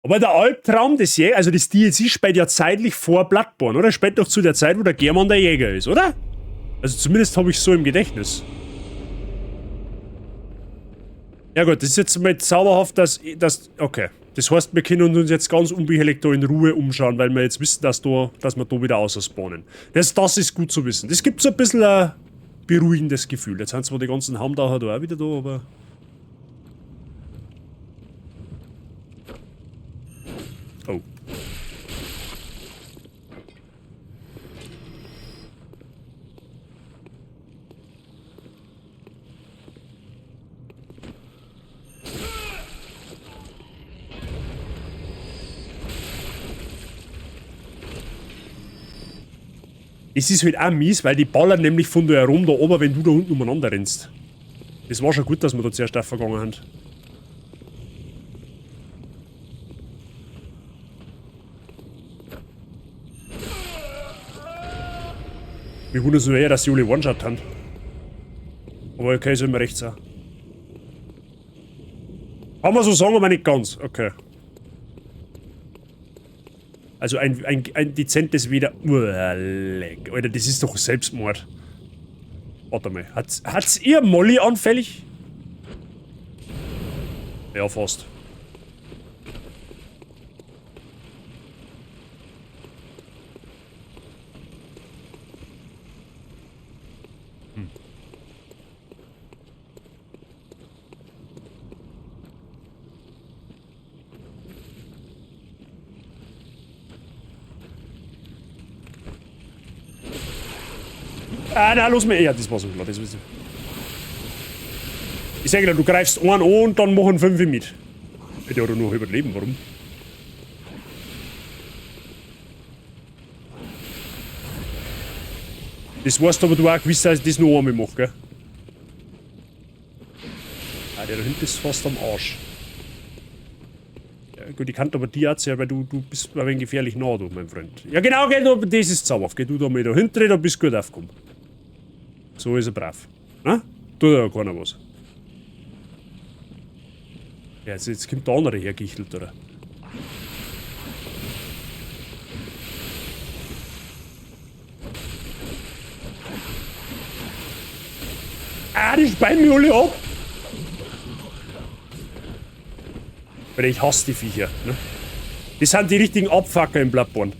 Aber der Albtraum des Jägers, also das DLC spielt ja zeitlich vor Bloodborne, oder? Spielt doch zu der Zeit, wo der Gehrmann der Jäger ist, oder? Also zumindest habe ich so im Gedächtnis. Ja gut, das ist jetzt mal zauberhaft, dass... Okay. Das heißt, wir können uns jetzt ganz unbehelligt da in Ruhe umschauen, weil wir jetzt wissen, dass wir da wieder ausspawnen. Das ist gut zu wissen. Das gibt so ein bisschen ein beruhigendes Gefühl. Jetzt sind zwar die ganzen Hamdauer da auch wieder da, aber... Oh. Es ist halt auch mies, weil die ballern nämlich von da herum da oben, wenn du da unten umeinander rennst. Das war schon gut, dass wir da zuerst aufgegangen haben. Wir wundern uns nur eher, dass sie alle One-Shot haben. Aber okay, ist immer recht so. Kann man so sagen, aber nicht ganz. Okay. Also ein dezentes Wieder... Alter, das ist doch Selbstmord. Warte mal. Hat's ihr Molly anfällig? Ja, fast. Ah, na, los mir. Ja, das war so klar, das wisst ihr. Ich sage dir, du greifst einen an und dann machen 5 mit. Der hat doch noch überleben, warum? Das weißt aber du auch gewiss, dass ich das noch einmal mache, gell? Ah, der da hinten ist fast am Arsch. Ja, gut, ich kann aber die auch sehen, weil du bist ein wenig gefährlich nah, du, mein Freund. Ja, genau, gell, das ist zauberhaft. Geh du da mal da hinten, da bist du gut aufgekommen. So ist er brav. Na? Tut ja keiner was. Ja, jetzt kommt der andere hergichtelt, oder? Ah, die speien mich alle ab! Weil ich hasse die Viecher, ne? Das sind die richtigen Abfucker im Bloodborne.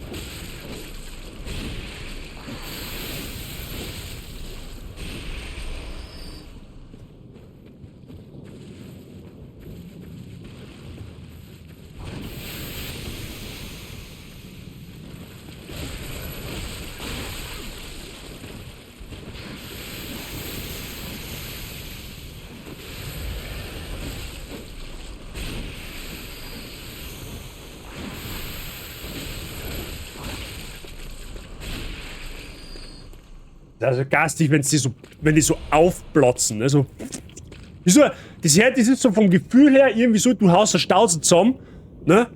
Also garstig, wenn die so aufplotzen, ne? So. Wieso? Das ist so vom Gefühl her irgendwie so, du haust eine Stauze zusammen, ne?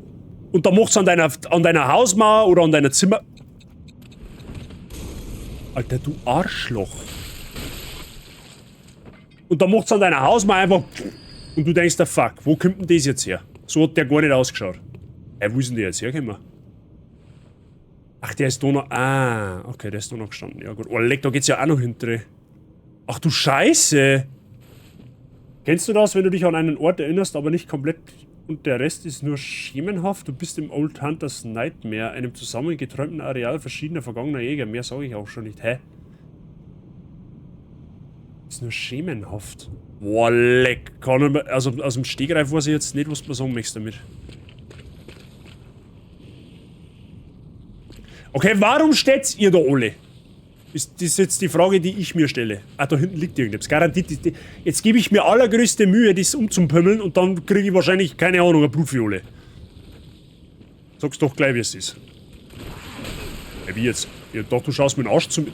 Und dann macht's an deiner Hausmauer oder an deiner Zimmer. Alter, du Arschloch. Und dann macht's an deiner Hausmauer einfach. Und du denkst, der fuck, wo kommt denn das jetzt her? So hat der gar nicht ausgeschaut. Wo ist denn der jetzt hergekommen? Ach, der ist da noch... Ah, okay, der ist da noch gestanden. Ja gut. Oh, leck, da geht's ja auch noch hinterher. Ach du Scheiße! Kennst du das, wenn du dich an einen Ort erinnerst, aber nicht komplett und der Rest ist nur schemenhaft? Du bist im Old Hunters Nightmare, einem zusammengeträumten Areal verschiedener vergangener Jäger. Mehr sage ich auch schon nicht. Hä? Ist nur schemenhaft. Boah, leck. Also aus dem Stegreif weiß ich jetzt nicht, was du sagen möchtest damit. Okay, warum steht's ihr da alle? Das ist jetzt die Frage, die ich mir stelle. Ah, da hinten liegt irgendetwas. Garantiert. Jetzt gebe ich mir allergrößte Mühe, das umzupümmeln und dann kriege ich wahrscheinlich, keine Ahnung, eine Blutfiole. Sag's doch gleich, wie es ist. Ja, wie jetzt? Ich dachte, du schaust mir den Arsch zu...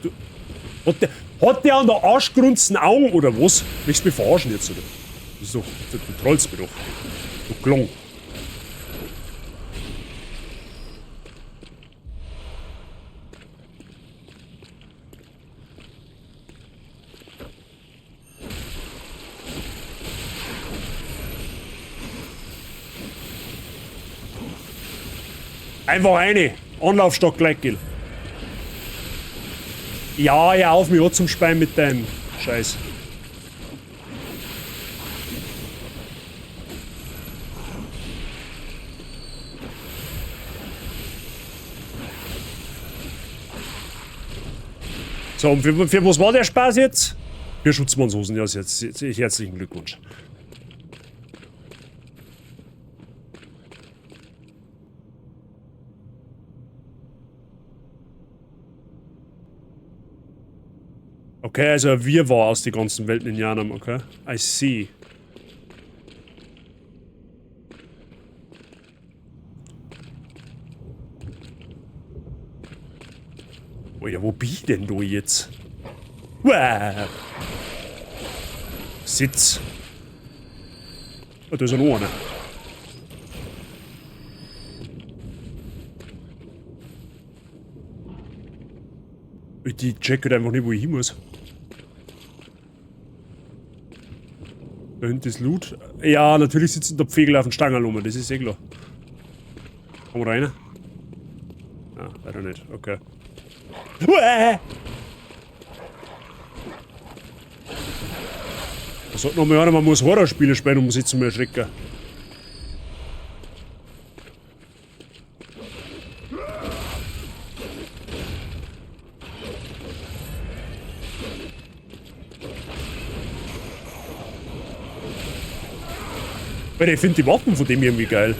Hat der an der arschgrunzen Augen oder was? Willst du mich verarschen jetzt, oder? Das ist doch, du trollst mich doch. Du Klong. Einfach eine. Anlaufstock gleich, Gil. Ja, ja, auf mich zum Spein mit deinem Scheiß. So, und für was war der Spaß jetzt? Für Schutzmannshosen, ja, jetzt herzlichen Glückwunsch. Okay, also wir war aus den ganzen Welten-Indianern, okay? I see. Oh ja, wo bin ich denn da jetzt? Uah. Sitz. Oh, da ist ein einer. Die checkt einfach nicht, wo ich hin muss. Da hinten ist Loot. Ja, natürlich sitzen da Pfegel auf den Stangen rum, das ist eh klar. Komm rein. Ah, leider nicht, okay. Uah! Da sagt noch mal einer, man muss Horrorspiele spielen, um sich zu erschrecken. Weil ich finde die Waffen von dem irgendwie geil.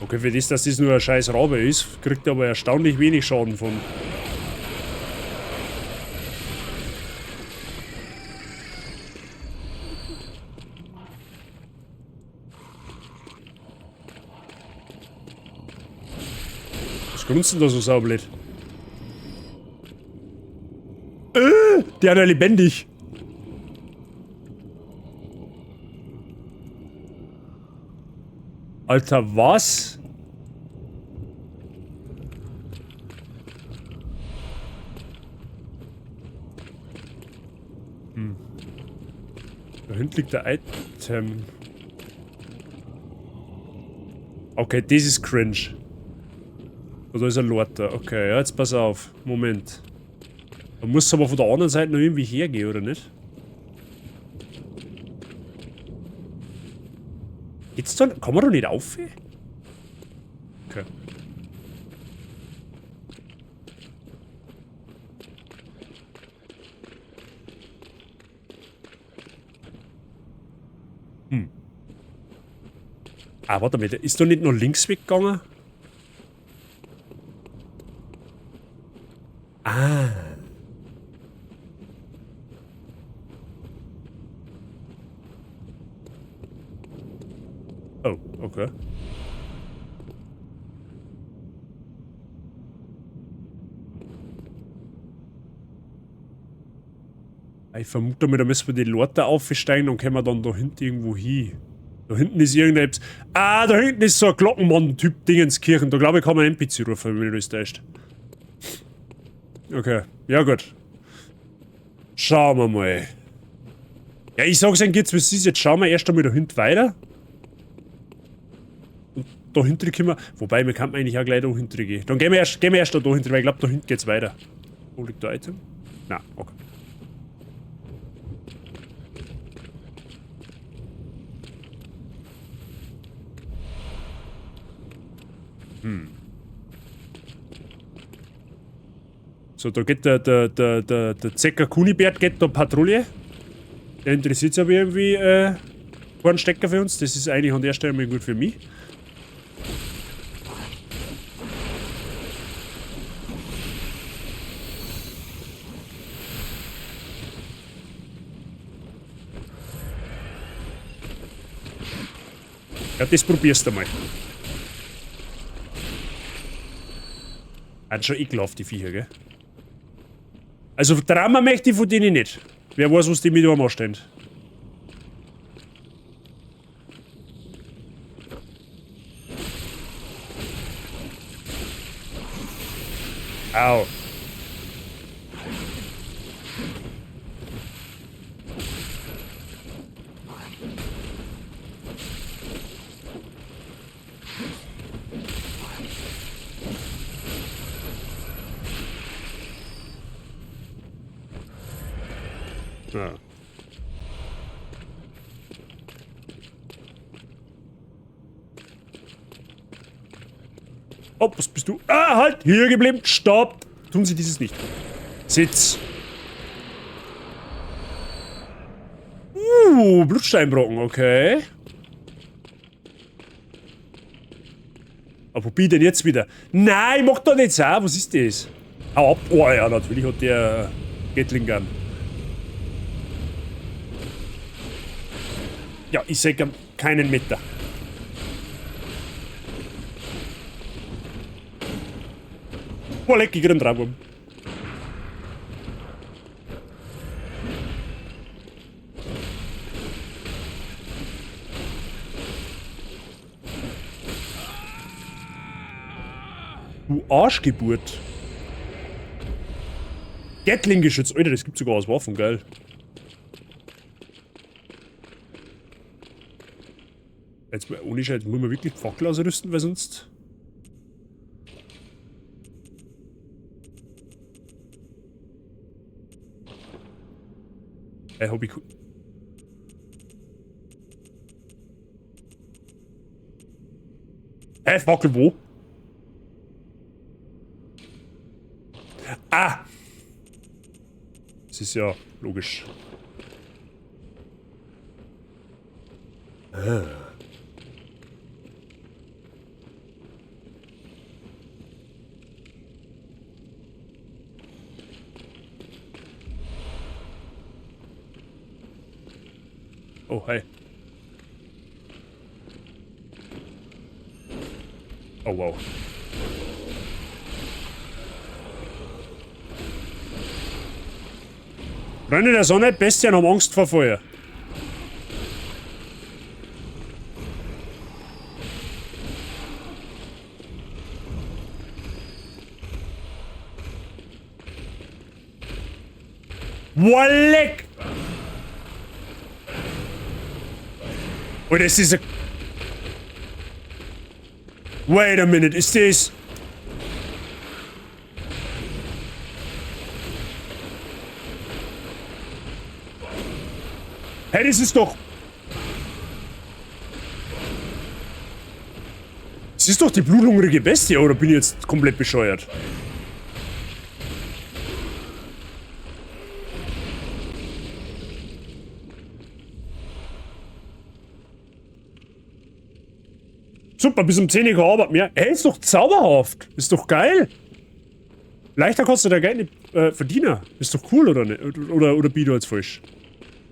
Okay, für das, dass das nur ein scheiß Rabe ist, kriegt er aber erstaunlich wenig Schaden von. Was grunzt denn da so saublöd? Der hat ja lebendig. Alter, was? Da hinten liegt der Item. Okay, das ist cringe. Da ist ein Lord da. Okay, ja, jetzt pass auf. Moment. Man muss aber von der anderen Seite noch irgendwie hergehen, oder nicht? Geht's dann? Kann man doch nicht auf? Okay. Ah, warte mal, ist da nicht noch links weggegangen? Ah. Oh, okay. Ich vermute mal, da müssen wir die Leute aufsteigen und können wir dann da hinten irgendwo hin. Da hinten ist irgendetwas. Ah, da hinten ist so ein Glockenmann-Typ Dingenskirchen. Da glaube ich, kann man einen NPC rufen, wenn mich das täuscht. Okay, ja gut. Schauen wir mal. Ja, ich sag's Ihnen jetzt, was ist. Jetzt schauen wir erst einmal da hinten weiter. Und da hinten können wir. Wobei, wir kann eigentlich auch gleich da hinten gehen. Dann gehen wir erst da hinten, weil ich glaube, da hinten geht's weiter. Wo liegt der Item? Na, okay. So, da geht der Zecker Kunibert geht da Patrouille. Der interessiert sich aber irgendwie keinen Stecker für uns. Das ist eigentlich an der Stelle mal gut für mich. Ja, das probierst du mal. Hat schon ekelhaft, die Viecher, gell? Also Drama möchte ich von denen nicht. Wer weiß, was die mit einem anstehen. Au. Ja. Oh, was bist du? Ah, halt! Hier geblieben! Stopp! Tun Sie dieses nicht. Sitz! Blutsteinbrocken, okay. Aber wo bin ich denn jetzt wieder? Nein, ich mach doch nicht so! Was ist das? Hau ab! Oh ja, natürlich hat der Gatling Gun. Ja, ich sehe keinen Meter. Oh, leck, ich krieg einen Traum. Du Arschgeburt. Gatling-Geschütz. Alter, das gibt's sogar als Waffen, geil. Jetzt, ohne Scheiß, muss man wirklich die Fackel ausrüsten, weil sonst... Hab ich... Fackel wo? Ah! Das ist ja logisch. Ah. Oh, hey. Oh, wow. Freunde der Sonne, Bestien haben Angst vor Feuer. Walleck! Oh, das ist a... Wait a minute, ist das... Hey, das ist doch... Das ist doch die bluthungrige Bestie, oder bin ich jetzt komplett bescheuert? Super, bis um 10 Uhr gearbeitet mehr. Hey, ist doch zauberhaft. Ist doch geil. Leichter kannst du da Geld nicht verdienen. Ist doch cool, oder nicht? Oder bin ich jetzt falsch?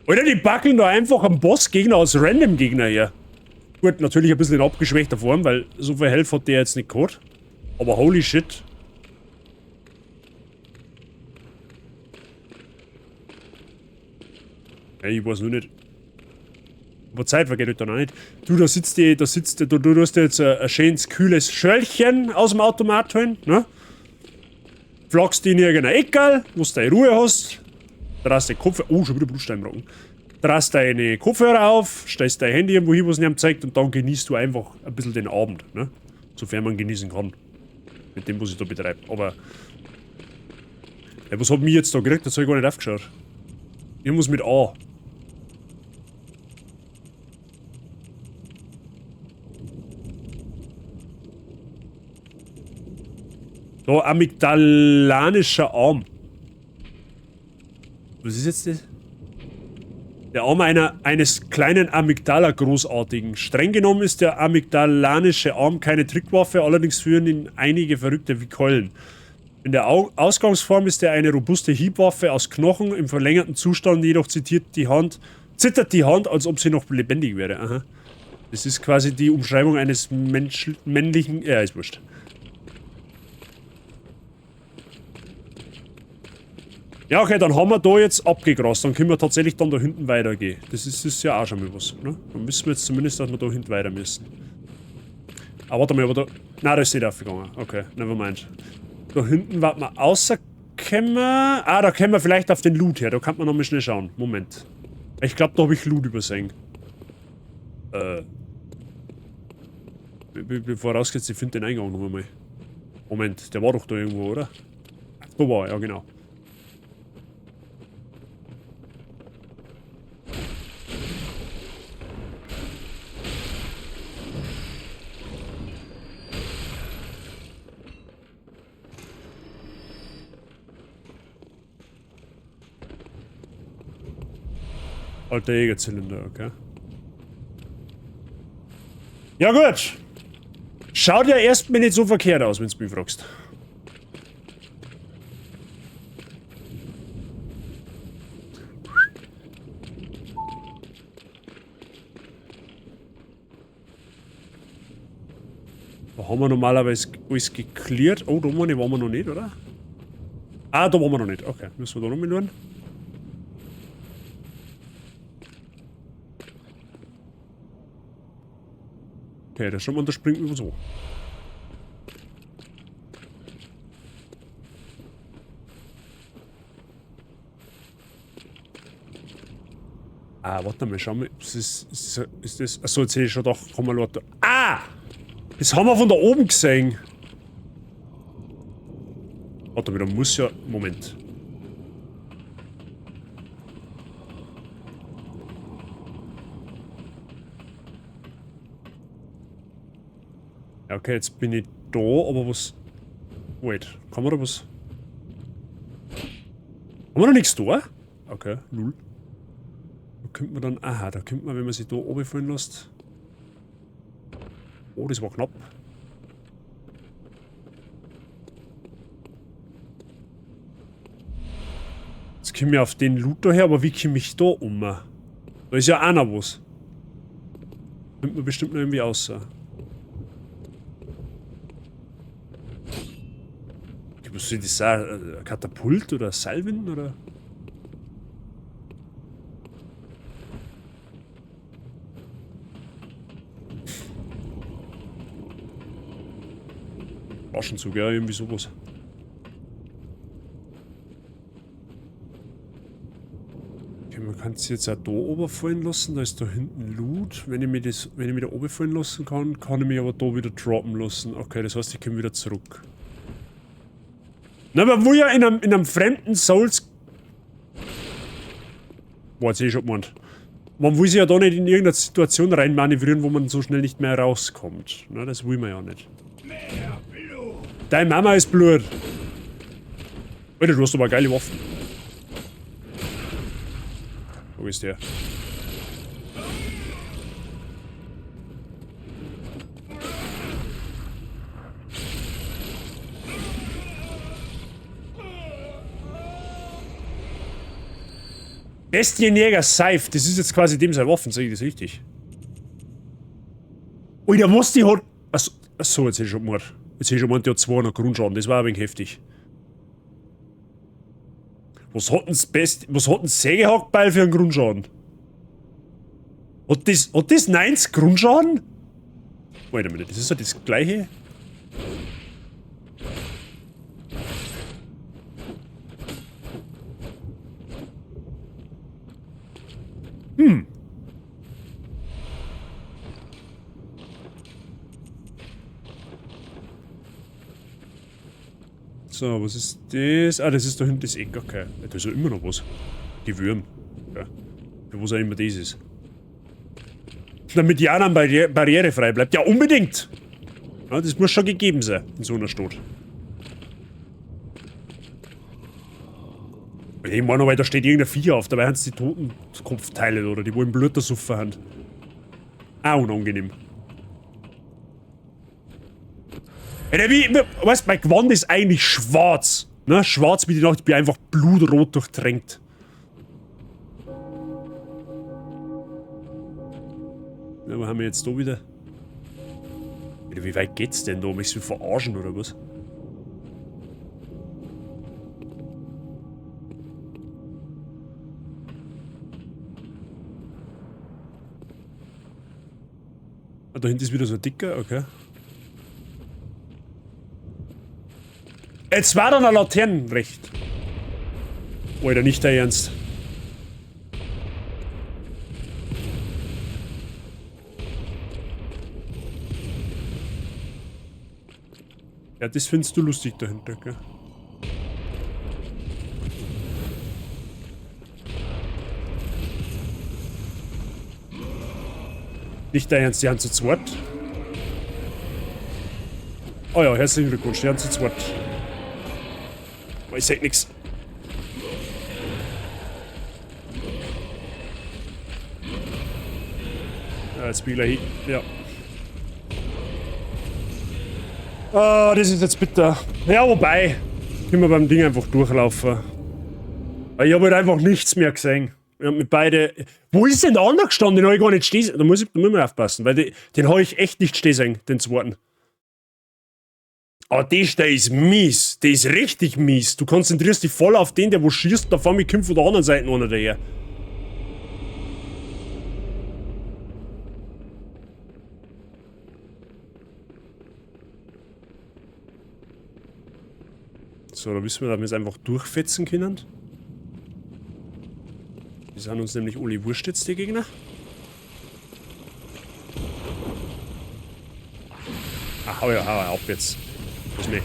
Oder die backeln da einfach am Bossgegner als Random-Gegner her. Gut, natürlich ein bisschen in abgeschwächter Form, weil so viel Health hat der jetzt nicht gehabt. Aber holy shit. Hey, ich weiß nur nicht. Aber Zeit vergeht halt dann auch nicht. Du, da sitzt du hast jetzt ein schönes, kühles Schöllchen aus dem Automat holen, ne? Flachst in irgendein Eckerl, wo du deine Ruhe hast. Drast deine Kopfhörer, oh, schon wieder Blutsteinbrocken. Drast deine Kopfhörer auf, stellst dein Handy irgendwo hin, was es ihm zeigt, und dann genießt du einfach ein bisschen den Abend, ne? Sofern man genießen kann. Mit dem, was ich da betreibe. Aber... Ja, was hat mich jetzt da gekriegt? Das habe ich gar nicht aufgeschaut. Irgendwas mit A. So, amygdalanischer Arm. Was ist jetzt das? Der Arm eines kleinen Amygdala-Großartigen. Streng genommen ist der amygdalanische Arm keine Trickwaffe, allerdings führen ihn einige Verrückte wie Keulen. In der Ausgangsform ist er eine robuste Hiebwaffe aus Knochen, im verlängerten Zustand jedoch zittert die Hand, als ob sie noch lebendig wäre. Aha. Das ist quasi die Umschreibung eines männlichen... Ja, ist wurscht. Ja, okay, dann haben wir da jetzt abgegrast. Dann können wir tatsächlich dann da hinten weitergehen. Das ist ja auch schon mal was, ne? Dann wissen wir jetzt zumindest, dass wir da hinten weiter müssen. Ah, warte mal, aber da... Nein, da ist nicht aufgegangen. Okay, nevermind. Da hinten warten wir rauskommen. Ah, da können wir vielleicht auf den Loot her. Da kann man noch mal schnell schauen. Moment. Ich glaube, da habe ich Loot übersehen. Bevor rausgeht, ich finde den Eingang noch mal. Moment, der war doch da irgendwo, oder? Da war er, ja genau. Alter Jägerzylinder, okay. Ja gut. Schaut ja erstmal nicht so verkehrt aus, wenn du mich fragst. Da haben wir normalerweise alles geklärt. Oh, da waren wir noch nicht, oder? Ah, da waren wir noch nicht. Okay, müssen wir da noch mal schauen. Okay, da schaut man, da springt man so. Ah, warte mal, schau mal. Ist das. Achso, jetzt sehe ich schon doch. Komm mal, Leute. Ah! Das haben wir von da oben gesehen. Warte mal, da muss ja. Moment. Okay, jetzt bin ich da, aber was... Wait, kann man da was... Haben wir noch nichts da? Okay, null. Da könnte man dann... Aha, da könnte man, wenn man sich da oben fallen lässt... Oh, das war knapp. Jetzt komme ich auf den Loot da her, aber wie komme ich da um? Da ist ja auch noch was. Könnte man bestimmt noch irgendwie aussehen. Was soll das sein? Ein Katapult oder Salven oder? Flaschenzug, ja, irgendwie sowas. Okay, man kann es jetzt auch da oben fallen lassen. Da ist da hinten Loot. Wenn ich mich da oben fallen lassen kann, kann ich mich aber da wieder droppen lassen. Okay, das heißt, ich komme wieder zurück. Na, aber wo ja in einem fremden Souls... Boah, jetzt sehe ich schon gemeint. Man will sich ja da nicht in irgendeine Situation reinmanövrieren, wo man so schnell nicht mehr rauskommt. Na, das will man ja nicht. Deine Mama ist Blut. Alter, du hast aber geile Waffen. Wo ist der? Bestienjäger Seif, das ist jetzt quasi dem seine Waffen, sehe ich das richtig? Alter, was die hat... Achso, jetzt sehe ich schon mal. Jetzt sehe ich schon mal, die hat 200 Grundschaden, das war ein wenig heftig. Was hat denn das Sägehackbeil für einen Grundschaden? Hat das 90 Grundschaden? Warte mal, das ist ja das gleiche. So, was ist das? Ah, das ist da hinten das Eck, okay. Ja, da ist ja immer noch was. Die Würm. Ja. Für was auch immer das ist. Damit die anderen barrierefrei bleibt. Ja, unbedingt! Ja, das muss schon gegeben sein, in so einer Stadt. Ich meine, weil da steht irgendein Vieh auf, dabei haben sie die Totenkopfteile oder die wo im Blut ersuffen haben. Auch unangenehm. Weißt du, mein Gewand ist eigentlich schwarz. Ne? Schwarz wie die Nacht, ich bin einfach blutrot durchtränkt. Ja, wo haben wir jetzt da wieder? Wie weit geht's denn da? Mich verarschen oder was? Ah, da hinten ist wieder so ein dicker, okay. Jetzt war da eine Laternenrecht. Alter, nicht der Ernst. Ja, das findest du lustig dahinter, gell? Nicht der Ernst, die haben zu zweit. Oh ja, herzlichen Glückwunsch, die haben zu zweit. Ich sag nix. Ja, jetzt bin ich gleich hin. Ja. Ah, das ist jetzt bitter. Ja, wobei. Können wir beim Ding einfach durchlaufen. Ich habe halt einfach nichts mehr gesehen. Ich hab mit beide. Wo ist denn der andere gestanden? Den habe ich gar nicht stehen. Da muss man aufpassen, weil den habe ich echt nicht stehen sehen, den zweiten. Aber der ist mies. Der ist richtig mies. Du konzentrierst dich voll auf den, der wo schießt, da vor mir kommt von der anderen Seite einer daher. So, da wissen wir, dass wir es einfach durchfetzen können. Die sind uns nämlich alle wurscht jetzt, die Gegner. Ach, hau ab jetzt. Was nicht.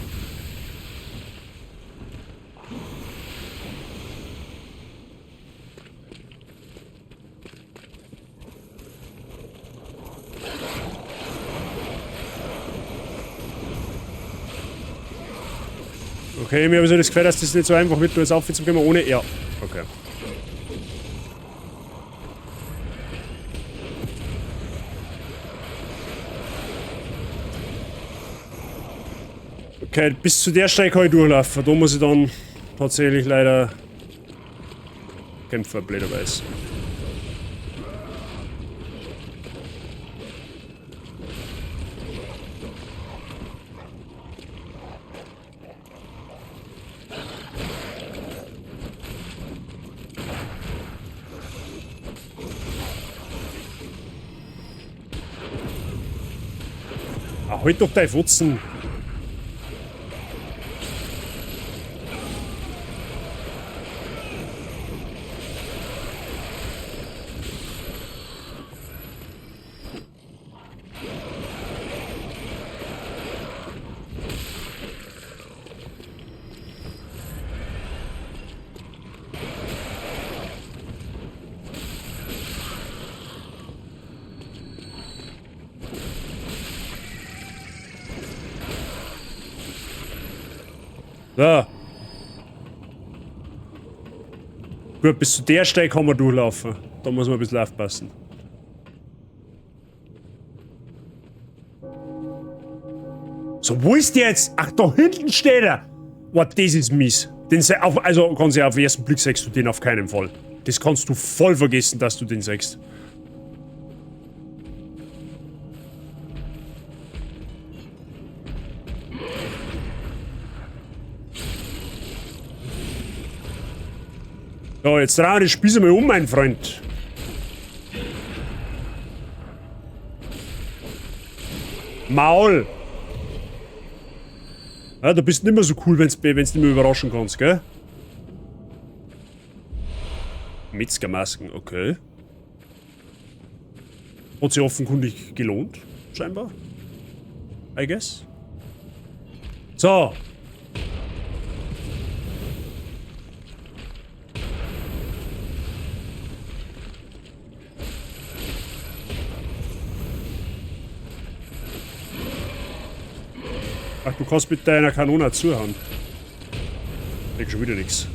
Okay, mir habe so das Gefühl, dass das nicht so einfach wird, nur jetzt aufwärts zu gehen, ohne. Ja, okay. Okay, bis zu der Strecke kann ich durchlaufen. Da muss ich dann tatsächlich leider kämpfen, blöderweise. Ah, halt doch dein Futzen! So. Gut, bis zu der Stelle kann man durchlaufen. Da muss man ein bisschen aufpassen. So, wo ist der jetzt? Ach, da hinten steht er! Boah, das ist mies. Also, ganz ehrlich, auf den ersten Blick sagst du den auf keinen Fall. Das kannst du voll vergessen, dass du den sagst. So, jetzt dreh die Spieße mal um, mein Freund. Maul! Ja, du bist nicht mehr so cool, wenn's nicht mehr überraschen kannst, gell? Metzgermasken, okay. Hat sich offenkundig gelohnt, scheinbar. I guess. So. Ach, du kannst mit deiner Kanone zuhauen. Ich denke schon wieder nichts.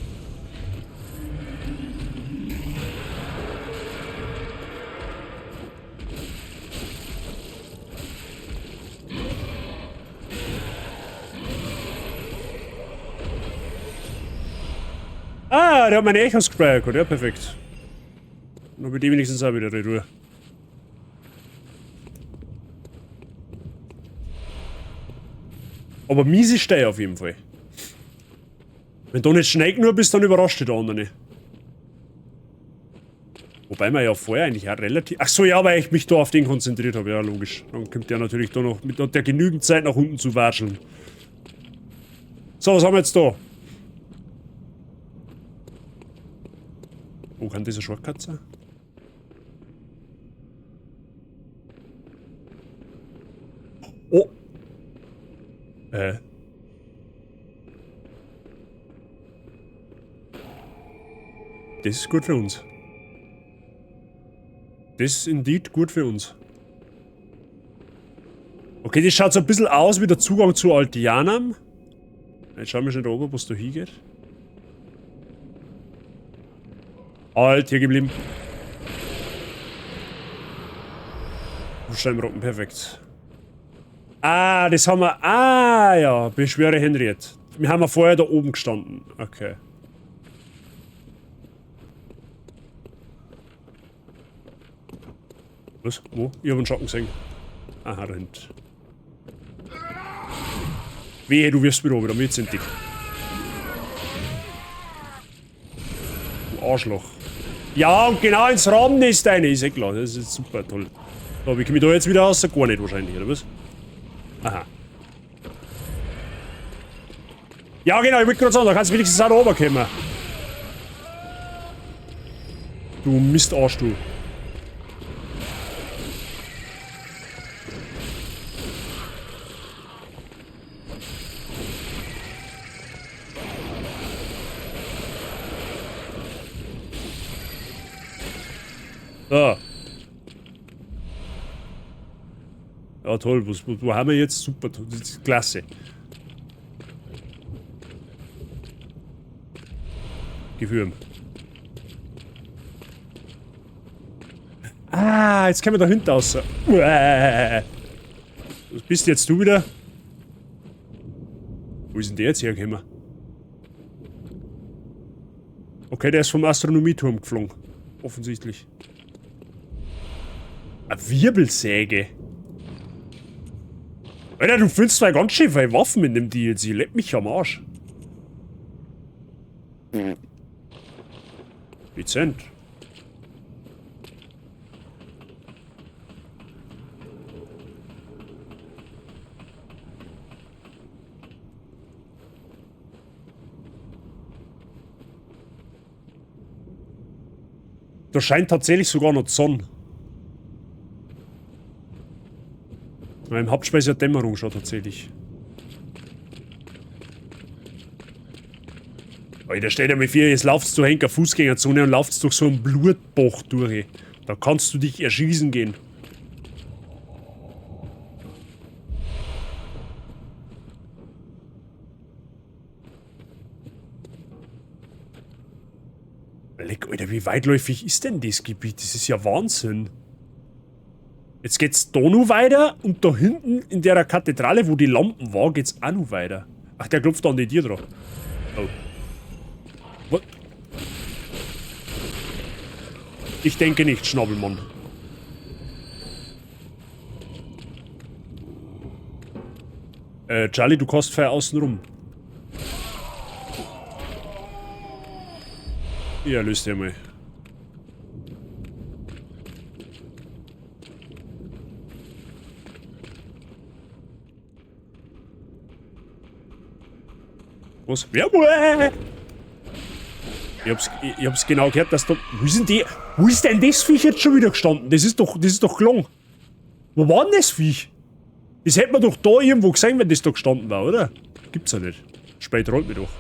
Ah, der hat meine Echos gespeichert. Ja, perfekt. Dann habe ich die wenigstens auch wieder Ruhe. Aber miese Steine auf jeden Fall. Wenn du nicht schnell genug bist, dann überrascht dich der andere nicht. Wobei man ja vorher eigentlich auch relativ... Ach so, ja, weil ich mich da auf den konzentriert habe. Ja, logisch. Dann kommt der natürlich da noch mit der genügend Zeit nach unten zu watscheln. So, was haben wir jetzt da? Wo kann dieser Shortcut sein? Oh! Das ist gut für uns. Das ist indeed gut für uns. Okay, das schaut so ein bisschen aus wie der Zugang zu Altianam. Jetzt schauen wir schon da oben, wo es da hingeht. Halt, hier geblieben. Steinbrocken, perfekt. Ah, das haben wir... Ah, ja. Beschwöre Henriette. Wir haben ja vorher da oben gestanden. Okay. Was? Wo? Ich hab einen Schatten gesehen. Aha, da hinten. Wehe, du wirfst mich oben, damit sind die. Du Arschloch. Ja, und genau ins Rahmennest rein, ist eh klar. Das ist super toll. So, wie komme ich da jetzt wieder raus? Gar nicht wahrscheinlich, oder was? Aha. Ja, genau, ich wollte gerade sagen, da kannst du wenigstens auch da oben kommen. Du Mistarsch, du. So. Ja, toll. Wo haben wir jetzt? Super, das ist klasse. Gefühl. Ah, jetzt können wir da hinten raus. Was bist jetzt du wieder? Wo ist denn der jetzt hergekommen? Okay, der ist vom Astronomieturm geflogen. Offensichtlich. Eine Wirbelsäge. Alter, du findest zwei ganz schön viele Waffen in dem DLC. Leck mich am Arsch. Dezent. Da scheint tatsächlich sogar noch die Sonne. Im Hauptspeis ja Dämmerung schon tatsächlich. Alter, stell dir mal vor, jetzt laufst du Henker Fußgängerzone und laufst durch so einen Blutbach durch. Da kannst du dich erschießen gehen. Leck, Alter, wie weitläufig ist denn das Gebiet? Das ist ja Wahnsinn. Jetzt geht's da noch weiter und da hinten in der Kathedrale, wo die Lampen waren, geht's auch noch weiter. Ach, der klopft an die Tür drauf. Oh. Was? Ich denke nicht, Schnabelmann. Charlie, du kannst fair außen rum. Ja, löst dir mal. Was? Ja, ich hab's genau gehört, dass da... Wo ist denn das Viech jetzt schon wieder gestanden? Das ist doch gelungen. Wo war denn das Viech? Das hätte man doch da irgendwo gesehen, wenn das da gestanden war, oder? Gibt's ja nicht. Spät rollt mich doch.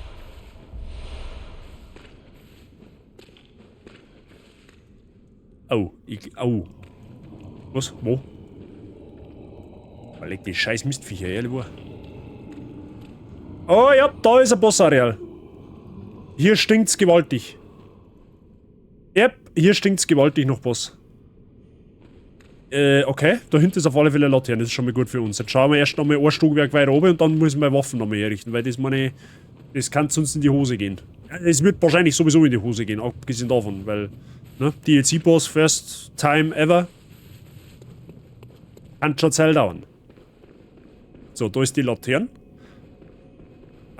Oh, au. Was? Wo? Leg die scheiß Mistviecher, ehrlich wahr. Oh ja, da ist ein Bossareal. Hier stinkt's gewaltig. Yep, hier stinkt's gewaltig nach Boss. Okay, da hinten ist auf alle Fälle eine Laterne, das ist schon mal gut für uns. Jetzt schauen wir erst nochmal ein Stockwerk weiter oben und dann müssen wir Waffen nochmal herrichten, weil das meine... Das kann sonst in die Hose gehen. Es wird wahrscheinlich sowieso in die Hose gehen, abgesehen davon, weil... Ne, DLC-Boss, first time ever. Kann schon Zeit dauern. So, da ist die Laterne.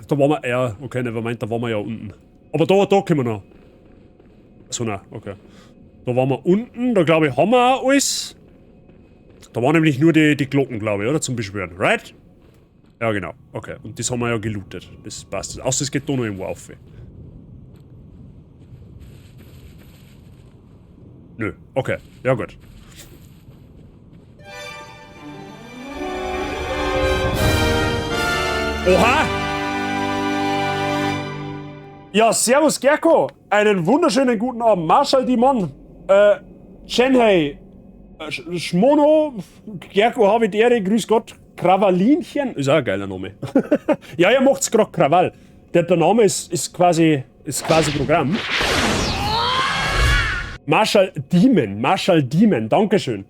Da waren wir, ja, okay, nevermind, da waren wir ja unten. Aber da können wir noch. So, na, okay. Da waren wir unten, da glaube ich, haben wir auch alles. Da waren nämlich nur die Glocken, glaube ich, oder? Zum Beschwören, right? Ja, genau, okay. Und das haben wir ja gelootet. Das passt. Außer es geht da noch irgendwo auf. Nö, okay, ja gut. Oha! Ja, servus Gerko. Einen wunderschönen guten Abend. Marshall Dimon, Chenhei, Schmono, Gerko Havidere, grüß Gott, Kravalinchen. Ist auch ein geiler Name. Ja, ihr macht's grad Krawall. Der Name ist quasi Programm. Marshall Demon, dankeschön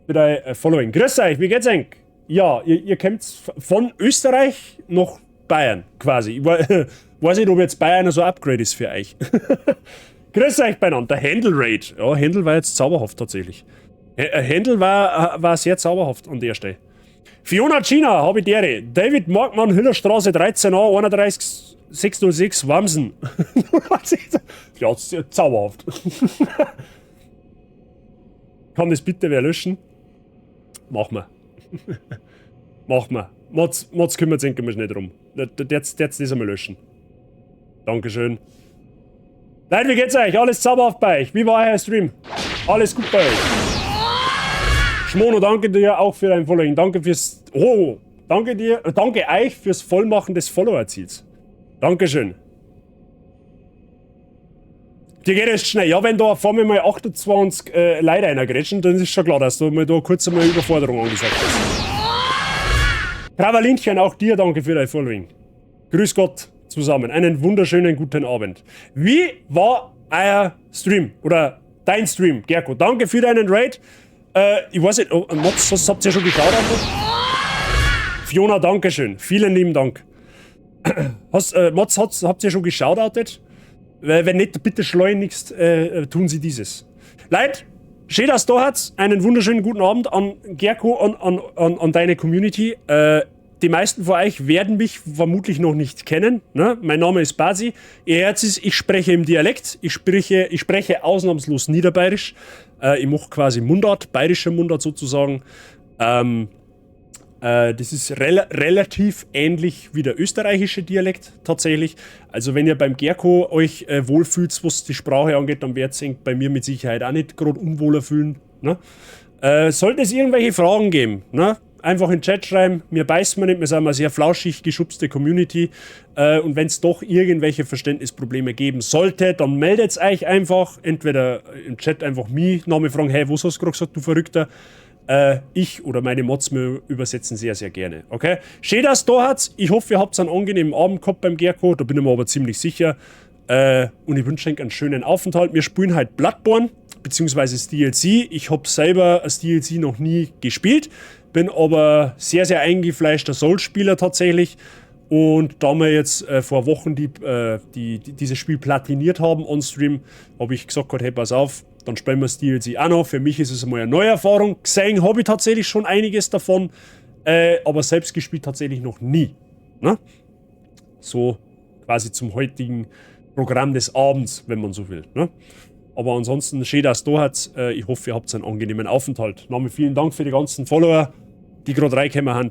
für dein Following. Grüß euch, wie geht's euch? Ja, ihr kommt von Österreich nach Bayern, quasi. Ich weiß nicht, ob jetzt Bayern so ein Upgrade ist für euch. Grüß euch beieinander. Handle Raid. Ja, Handle war jetzt zauberhaft tatsächlich. Handle war sehr zauberhaft an der Stelle. Fiona China, Habitäre. David Markmann, Hüllerstraße 13a, 31606, Wamsen. Ja, zauberhaft. Kann das bitte wer löschen? Mach mal. Mach mal. Mods kümmert sich nicht drum. Jetzt das einmal löschen. Dankeschön. Leute, wie geht's euch? Alles zauberhaft bei euch? Wie war euer Stream? Alles gut bei euch? Schmono, danke dir auch für dein Following. Danke fürs... Oh! Danke euch fürs Vollmachen des Follower-Ziels. Dankeschön. Dir geht es schnell. Ja, wenn da vor mir mal 28 Leute reingrätschen, dann ist schon klar, dass du mal da kurz einmal Überforderung angesagt hast. Kravalinchen, auch dir danke für dein Following. Grüß Gott zusammen. Einen wunderschönen guten Abend. Wie war euer Stream? Oder dein Stream, Gerko? Danke für deinen Raid. Ich weiß nicht, Mods, das habt ihr schon geschaut? Fiona, dankeschön. Vielen lieben Dank. Mods, habt ihr schon geschaut? Wenn nicht, bitte schleunigst tun Sie dieses. Leute, schön, dass du da hat's. Einen wunderschönen guten Abend an Gerko, an deine Community. Die meisten von euch werden mich vermutlich noch nicht kennen. Ne? Mein Name ist Basi. Ihr hört es, ich spreche im Dialekt. Ich spreche ausnahmslos Niederbayerisch. Ich mache quasi Mundart, bayerische Mundart sozusagen. Das ist relativ ähnlich wie der österreichische Dialekt tatsächlich. Also wenn ihr beim Gerko euch wohlfühlt, was die Sprache angeht, dann werdet ihr bei mir mit Sicherheit auch nicht gerade unwohler fühlen. Ne? Sollte es irgendwelche Fragen geben, ne? Einfach in den Chat schreiben, mir beißt man nicht, wir sind eine sehr flauschig geschubste Community und wenn es doch irgendwelche Verständnisprobleme geben sollte, dann meldet euch einfach, entweder im Chat einfach mich, Name fragen, hey, was hast du gerade gesagt, du Verrückter? Ich oder meine Mods mir übersetzen sehr, sehr gerne, okay? Schön, dass du da hat's. Ich hoffe, ihr habt einen angenehmen Abend gehabt beim Gerko, da bin ich mir aber ziemlich sicher. Und ich wünsche euch einen schönen Aufenthalt. Wir spielen halt Bloodborne, beziehungsweise das DLC. Ich habe selber das DLC noch nie gespielt, bin aber sehr, sehr eingefleischter Souls-Spieler tatsächlich. Und da wir jetzt vor Wochen dieses Spiel platiniert haben on Stream, habe ich gesagt, hey, pass auf, dann spielen wir das DLC auch noch. Für mich ist es mal eine neue Erfahrung. Gesehen habe ich tatsächlich schon einiges davon, aber selbst gespielt tatsächlich noch nie. Ne? So quasi zum heutigen Programm des Abends, wenn man so will. Ne? Aber ansonsten, schön, dass du hast. Ich hoffe, ihr habt einen angenehmen Aufenthalt. Nochmal vielen Dank für die ganzen Follower, die gerade reingekommen haben.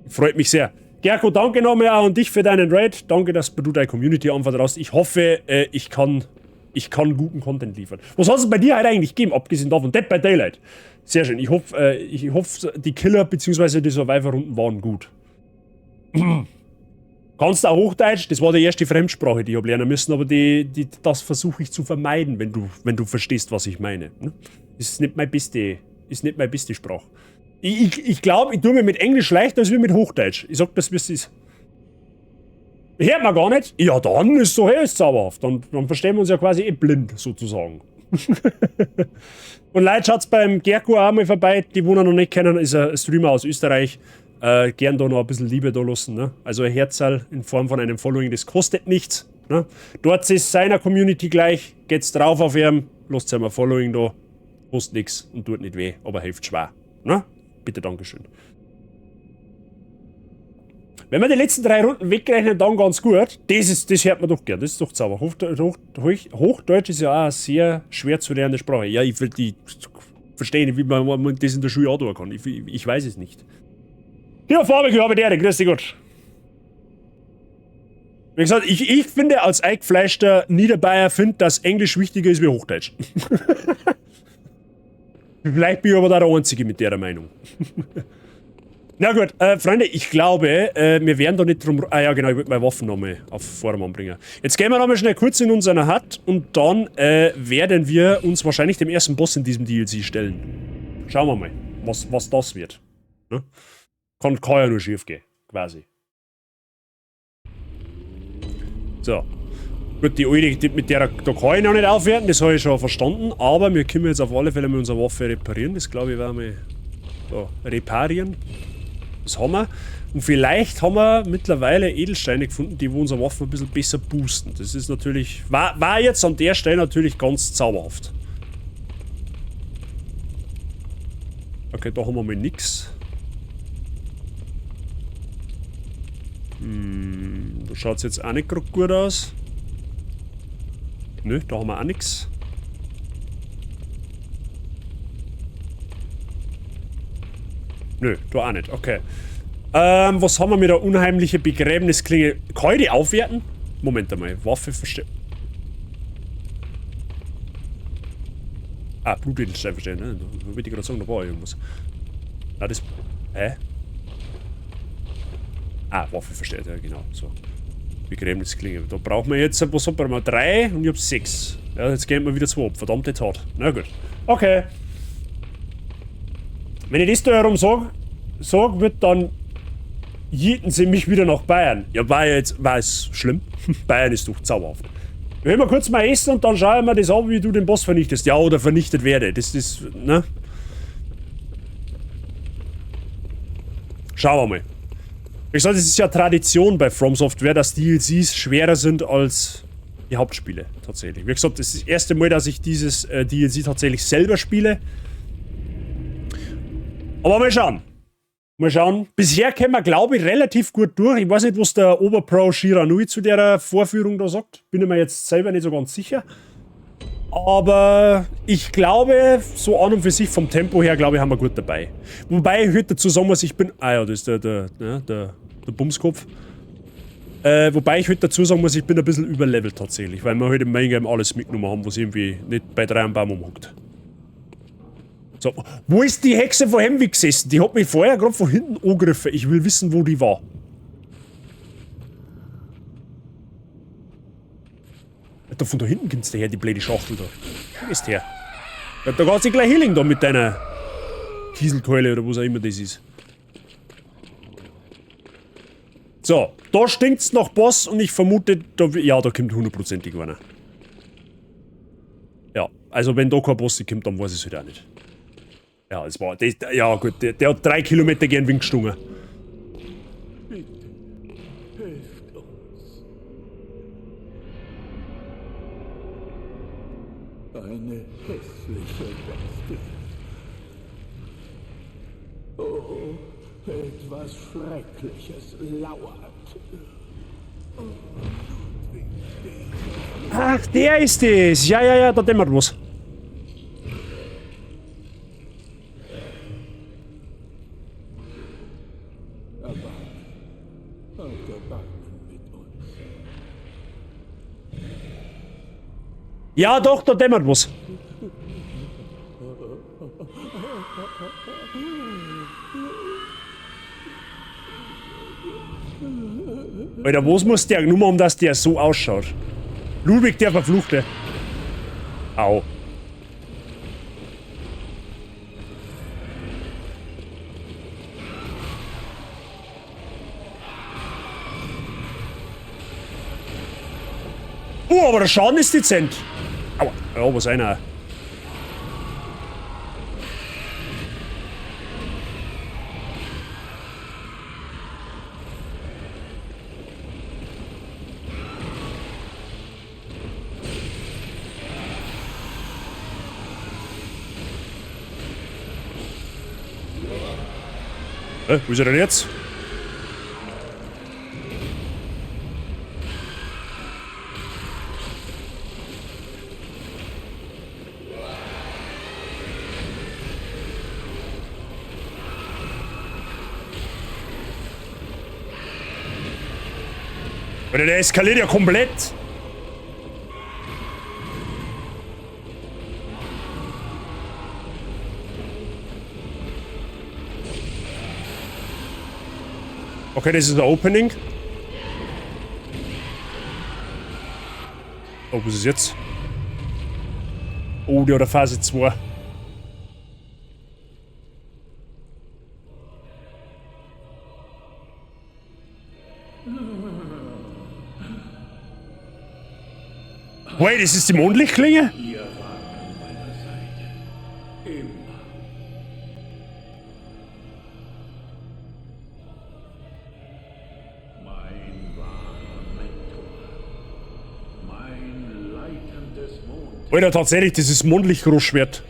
Freut mich sehr. Gerko, danke nochmal auch an dich für deinen Raid. Danke, dass du deine Community anvertraust. Ich hoffe, ich kann guten Content liefern. Was hat es bei dir heute eigentlich gegeben, abgesehen davon? Dead by Daylight. Sehr schön. Ich hoffe, die Killer bzw. die Survivor-Runden waren gut. Kannst du auch Hochdeutsch? Das war die erste Fremdsprache, die ich habe lernen müssen, aber das versuche ich zu vermeiden, wenn du verstehst, was ich meine. Das ist nicht meine beste Sprache. Ich glaube, ich tue mir mit Englisch leichter als mit Hochdeutsch. Ich sag das, wie es ist. Hört man gar nicht? Ja, dann ist so her, ist zauberhaft. Dann verstehen wir uns ja quasi blind, sozusagen. Und Leute, schaut's beim Gerko auch mal vorbei. Die, die ihn noch nicht kennen, ist ein Streamer aus Österreich. Gern da noch ein bisschen Liebe da lassen. Ne? Also ein Herzal in Form von einem Following, das kostet nichts. Ne? Dort ist seiner Community gleich. Geht's drauf auf ihm, lasst ihm ein Following da. Kostet nichts und tut nicht weh, aber hilft schwer. Ne? Bitte, Dankeschön. Wenn wir die letzten 3 Runden wegrechnen, dann ganz gut. Das hört man doch gern, das ist doch sauber. Hochdeutsch ist ja auch eine sehr schwer zu lernende Sprache. Ja, ich verstehe nicht, wie man das in der Schule antun kann. Ich weiß es nicht. Ja, Fabio, habe der, grüß dich Gott. Wie gesagt, ich finde als eingefleischter Niederbayer, dass Englisch wichtiger ist wie Hochdeutsch. Vielleicht bin ich aber da der Einzige mit der Meinung. Na gut, Freunde, ich glaube, wir werden da nicht drum... Ah ja, genau, ich wollte meine Waffen nochmal auf Vordermann bringen. Jetzt gehen wir nochmal schnell kurz in unsere Hut und dann werden wir uns wahrscheinlich dem ersten Boss in diesem DLC stellen. Schauen wir mal, was das wird. Ne? Kann ja nur schief gehen, quasi. So. Gut, die alte, mit der da kann ich noch nicht aufwerten, das habe ich schon verstanden, aber wir können jetzt auf alle Fälle mal unsere Waffe reparieren. Das glaube ich werden wir so reparieren. Das haben wir. Und vielleicht haben wir mittlerweile Edelsteine gefunden, die wo unsere Waffen ein bisschen besser boosten. Das ist natürlich, war jetzt an der Stelle natürlich ganz zauberhaft. Okay, da haben wir mal nix. Da schaut es jetzt auch nicht gerade gut aus. Nö, da haben wir auch nichts. Nö, da auch nicht, okay. Was haben wir mit der unheimlichen Begräbnisklinge? Kann ich die aufwerten? Moment einmal, Waffe verstehen. Ah, Blutedelstein verstehen, ne? Da würde ich gerade sagen, da war irgendwas. Na, das... Hä? Ah, Waffe versteht, ja genau, so. Begräbnisklinge. Da brauchen wir jetzt, was haben wir mal, 3 und ich hab 6. Ja, jetzt gehen wir wieder 2 ab. Verdammt, jetzt hart. Na gut. Okay. Wenn ich das da herum sag, wird dann jieten sie mich wieder nach Bayern. Ja, war es schlimm? Bayern ist doch zauberhaft. Wir hören mal kurz mal essen und dann schauen wir das an, wie du den Boss vernichtest. Ja, oder vernichtet werde. Das ist, ne? Schauen wir mal. Wie gesagt, es ist ja Tradition bei From Software, dass DLCs schwerer sind als die Hauptspiele, tatsächlich. Wie gesagt, das ist das erste Mal, dass ich dieses DLC tatsächlich selber spiele. Aber mal schauen. Mal schauen. Bisher kommen wir, glaube ich, relativ gut durch. Ich weiß nicht, was der Oberpro Shiranui zu der Vorführung da sagt. Bin ich mir jetzt selber nicht so ganz sicher. Aber ich glaube, so an und für sich vom Tempo her, glaube ich, haben wir gut dabei. Wobei ich heute dazu sagen muss, ich bin... Ah ja, das ist der Bumskopf. Wobei ich heute dazu sagen muss, ich bin ein bisschen überlevelt tatsächlich, weil wir heute im Main Game alles mitgenommen haben, was irgendwie nicht bei 3 am Baum umhockt. So, wo ist die Hexe von Hemwick gesessen? Die hat mich vorher gerade von hinten angegriffen. Ich will wissen, wo die war. Da von da hinten kommst du her, die blöde Schachtel da. Wo ist her? Ja, da geht sie gleich Healing da mit deiner Kieselkeule oder was auch immer das ist. So, da stinkt's nach Boss und ich vermute, da kommt hundertprozentig einer. Ja, also wenn da kein Boss kommt, dann weiß ich es halt auch nicht. Ja, es war. Ja gut, der hat 3 Kilometer gern Wind gestungen. Hilft uns. Eine hässliche Bestie. Oh, etwas Schreckliches lauert. Ach, der ist es. Ja, da dämmert was. Ja, doch, da dämmert was. Alter, was muss der nur um, dass der so ausschaut? Ludwig, der Verfluchte. Au. Oh, aber der Schaden ist dezent. Aua. Ja, was einer. Wo ist er denn jetzt? Oder der eskaliert ja komplett. Okay, das ist ein Opening. Oh, was ist jetzt? Oh, die hat eine Phase 2. Wait, das ist die Mondlichtklinge? Ihr wart an meiner Seite. Immer. Mein wahrer Mentor. Mein leitendes Mond. Alter, tatsächlich, das ist Mondlichtgroßschwert.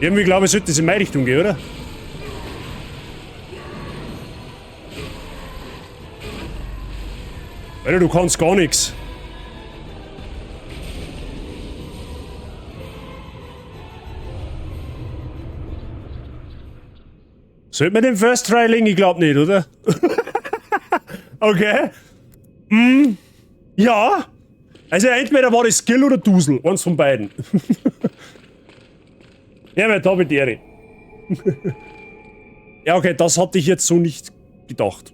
Irgendwie glaube ich, sollte es in meine Richtung gehen, oder? Alter, du kannst gar nichts. Sollte man den First Try legen? Ich glaube nicht, oder? Okay. Ja. Also entweder war das Skill oder Dusel. Eins von beiden. Ja, weil da bin ich. Ja, okay, das hatte ich jetzt so nicht gedacht.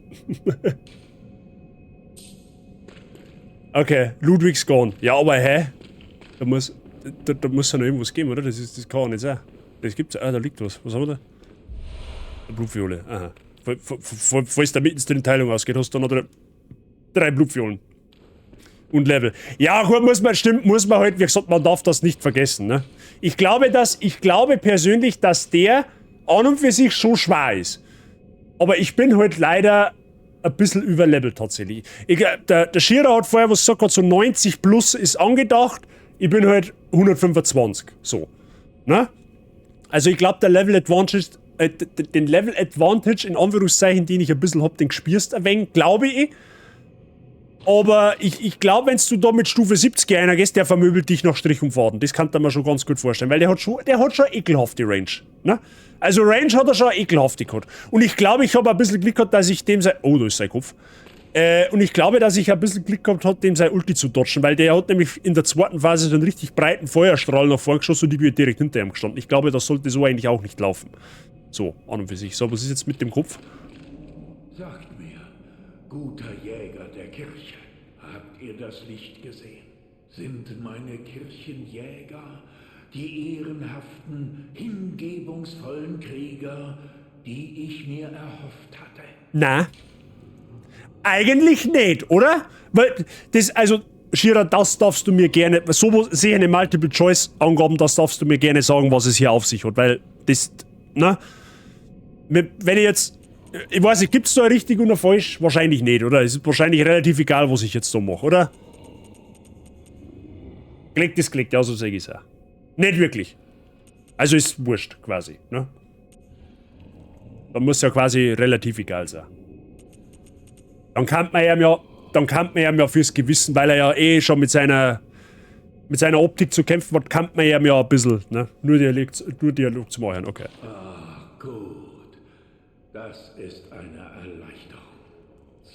Okay, Ludwig's gone. Ja, aber hä? Da muss ja noch irgendwas geben, oder? Das kann ja nicht sein. Das gibt's. Ah, da liegt was. Was haben wir da? Eine Blutviole. Aha. Falls der mitten in die Teilung ausgeht, hast du dann noch drei Blutviolen. Und Level. Ja, gut, muss man halt, wie gesagt, man darf das nicht vergessen, ne? Ich glaube persönlich, dass der an und für sich schon schwer ist. Aber ich bin halt leider ein bisschen überlevelt tatsächlich. Der Schierer hat vorher was gesagt, so 90 plus ist angedacht. Ich bin halt 125. So. Ne? Also ich glaube, der Level Advantage, den Level Advantage in Anführungszeichen, den ich ein bisschen hab, den gespürst ein wenig, glaube ich. Aber ich glaube, wenn du da mit Stufe 70 einer gehst, der vermöbelt dich nach Strich und Faden. Das kann man mir schon ganz gut vorstellen, weil der hat schon ekelhafte Range. Ne? Also Range hat er schon ekelhafte gehabt. Und ich glaube, ich habe ein bisschen Glück gehabt, dass ich dem sein... Oh, da ist sein Kopf. Und ich glaube, dass ich ein bisschen Glück gehabt habe, dem sein Ulti zu dodgen, weil der hat nämlich in der zweiten Phase so einen richtig breiten Feuerstrahl nach vorne geschossen und ich bin direkt hinter ihm gestanden. Ich glaube, das sollte so eigentlich auch nicht laufen. So, an und für sich. So, was ist jetzt mit dem Kopf? Sagt mir, guter Jäger der Kirche, habt ihr das Licht gesehen? Sind meine Kirchenjäger die ehrenhaften, hingebungsvollen Krieger, die ich mir erhofft hatte? Na, eigentlich nicht, oder? Weil das, also, Schierer, das darfst du mir gerne, so sehe eine Multiple-Choice-Angaben, das darfst du mir gerne sagen, was es hier auf sich hat, weil das, ne? Wenn ich jetzt, ich weiß nicht, gibt es da ein richtig und ein falsch? Wahrscheinlich nicht, oder? Es ist wahrscheinlich relativ egal, was ich jetzt so mache, oder? Klickt ist klickt, ja, so sage ich es auch. Nicht wirklich. Also ist wurscht, quasi, ne? Da muss ja quasi relativ egal sein. Dann kann man ihm ja fürs Gewissen, weil er ja eh schon mit seiner Optik zu kämpfen hat, kann man ihm ja ein bisschen, ne? Nur Dialog zu machen, okay. Ah, gut. Das ist eine Erleichterung.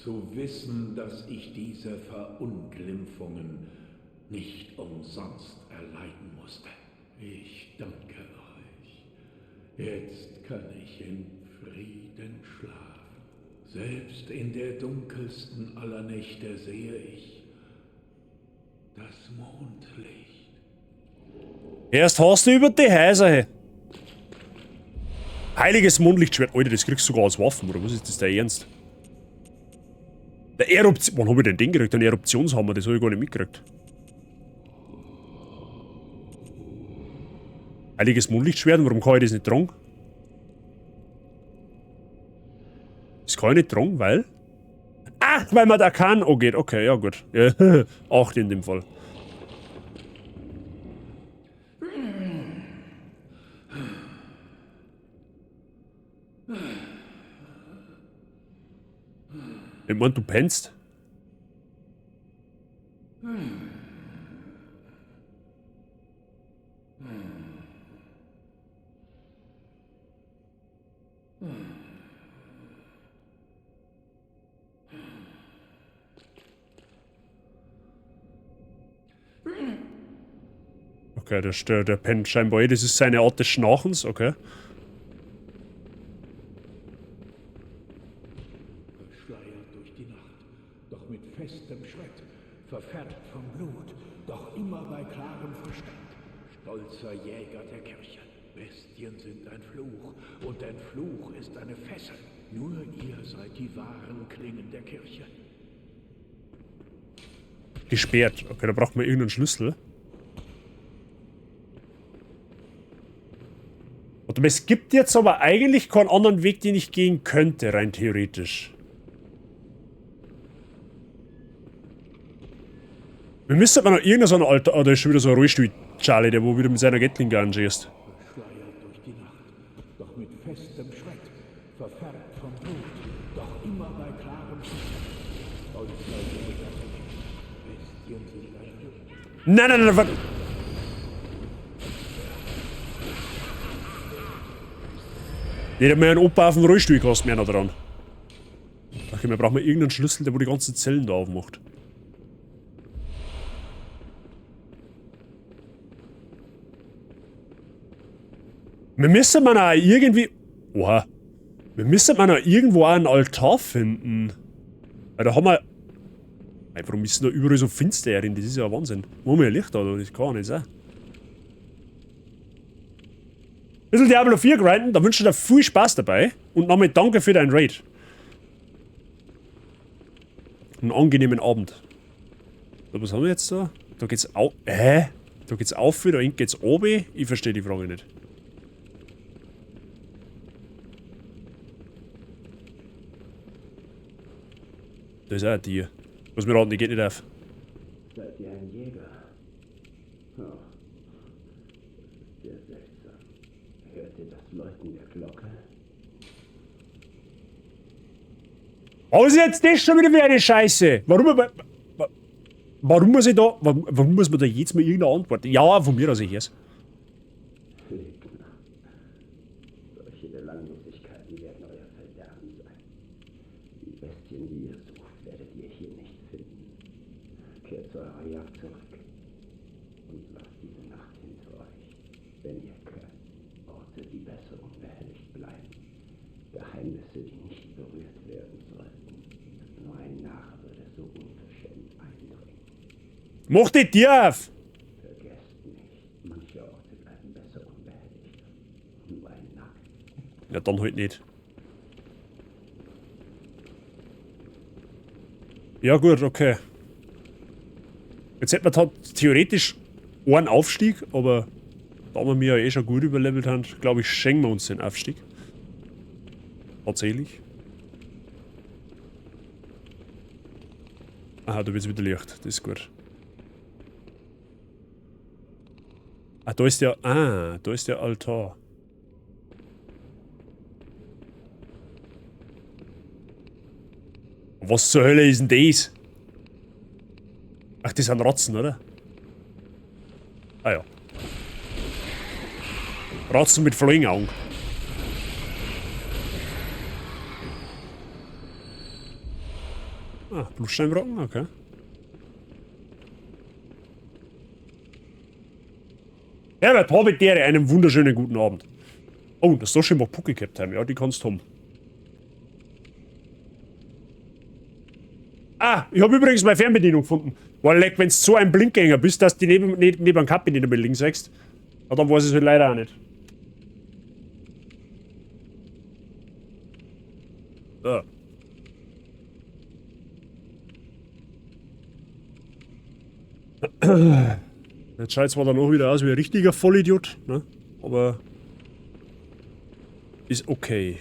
Zu wissen, dass ich diese Verunglimpfungen nicht umsonst erleiden musste. Ich danke euch. Jetzt kann ich in Frieden schlafen. Selbst in der dunkelsten aller Nächte sehe ich das Mondlicht. Erst hast du über die Häuser. Heiliges Mondlichtschwert. Alter, das kriegst du sogar als Waffen, oder was ist das der Ernst? Der Eruption... Wann hab ich denn den gekriegt? Einen Eruptionshammer, das hab ich gar nicht mitgekriegt. Heiliges Mondlichtschwert, warum kann ich das nicht tragen? Das kann ich nicht tragen, weil... Ach, weil man da kann. Oh, geht. Okay, ja gut. Ja, 8 in dem Fall. Ich mein, du pennst. Okay, der pennt scheinbar eh. Das ist seine Art des Schnarchens, okay. Verschleiert durch die Nacht, doch mit festem Schritt, verfärbt vom Blut, doch immer bei klarem Verstand. Stolzer Jäger der Kirche. Bestien sind ein Fluch, und ein Fluch ist eine Fessel. Nur ihr seid die wahren Klingen der Kirche. Gesperrt. Okay, da braucht man irgendeinen Schlüssel. Und es gibt jetzt aber eigentlich keinen anderen Weg, den ich gehen könnte, rein theoretisch. Wir müssen aber noch irgendeinen Alter... Oh, da ist schon wieder so ein Rollstuhl-Charlie, der wo wieder mit seiner Gatling anschießt. Verschleiert durch die Nacht, doch mit festem Schritt, verfärbt vom Blut, doch immer bei klarem Verstand. Stolzer Jäger der Kirche. Bestien sind ein Fluch. Nein, warte. Der hat mir einen Opa auf dem Rollstuhl gekostet, mehr noch dran. Okay, wir brauchen mal irgendeinen Schlüssel, der wo die ganzen Zellen da aufmacht. Wir müssen man auch irgendwie... Oha. Wir müssen man auch irgendwo einen Altar finden. Weil da haben wir... Ey, warum ist denn da überall so finster drin? Das ist ja ein Wahnsinn. Wo haben wir ein Licht da? Das kann nicht sein. Bisschen Diablo 4 grinden, da wünsche ich dir viel Spaß dabei. Und nochmal danke für deinen Raid. Einen angenehmen Abend. So, was haben wir jetzt da? Da geht's auf. Da geht's auf, da hinten geht's oben. Ich verstehe die Frage nicht. Da ist auch ein Tier. Was mir raten, die geht nicht auf. Seid ihr ein Jäger? Oh. Sehr seltsam. Hört ihr das Läuten der Glocke? Was ist jetzt das schon wieder für eine Scheiße? Warum muss ich da... Warum muss man da jetzt mal irgendeine Antwort... Ja, von mir aus ich es. Lügner. Solche Belanglosigkeiten werden euer Verderben sein. Die Bestien, die ihr sucht, werdet ihr hier nicht finden. Kehrt zu eurer Jagd zurück und lasst diese Nacht hinter euch, wenn ihr könnt. Orte, die besser unbehelligt bleiben. Geheimnisse, die nicht berührt werden sollten. Nur ein Narr würde so unverschämt eindringen. Mach die Tür auf! Vergesst nicht, manche Orte bleiben besser unbehelligt. Nur ein Narr. Ja, dann halt nicht. Ja gut, okay. Jetzt hätten wir theoretisch einen Aufstieg, aber da wir mir ja eh schon gut überlevelt haben, glaube ich, schenken wir uns den Aufstieg. Tatsächlich. Aha, da wird es wieder Licht. Das ist gut. Ah, da ist der... Ah, da ist der Altar. Was zur Hölle ist denn das? Ach, das sind Ratzen, oder? Ah ja. Ratzen mit Fliegenaugen. Ah, Blutsteinbrocken, okay. Herbert, Habitäre, einen wunderschönen guten Abend. Oh, das soll schon mal Pucke gehabt haben. Ja, die kannst du haben. Ah, ich habe übrigens meine Fernbedienung gefunden. Weil, like, wenn du so ein Blinkgänger bist, dass du neben einem Kabinett links sagst, dann weiß ich es halt leider auch nicht. Ja. Jetzt schaut zwar dann auch wieder aus wie ein richtiger Vollidiot, ne? Aber ist okay.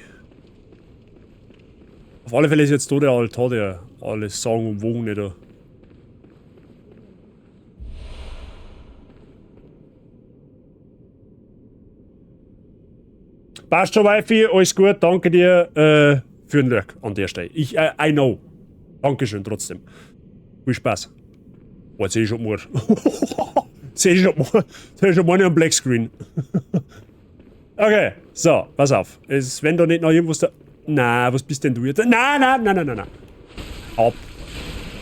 Auf alle Fälle ist jetzt da der Altar, der alles sagen und wogen nicht da. Passt schon, Wifi, alles gut, danke dir für den Lurk an der Stelle. I know. Dankeschön trotzdem. Viel Spaß. Oh, jetzt sehe ich schon mal. Sehe ich schon mal am Blackscreen. Okay, so, pass auf. Wenn da nicht noch irgendwas da... Na, was bist denn du jetzt? Nein. Ab.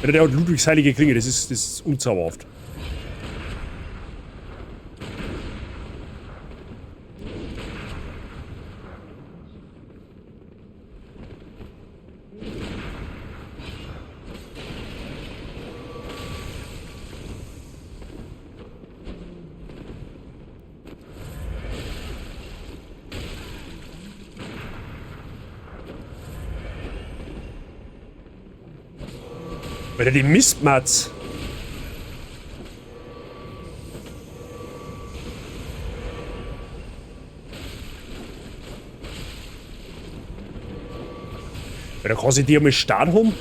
Der hat Ludwigs heilige Klinge, das ist unzauberhaft. Oder die Mistmatz. Oder kann sie die einmal starten haben?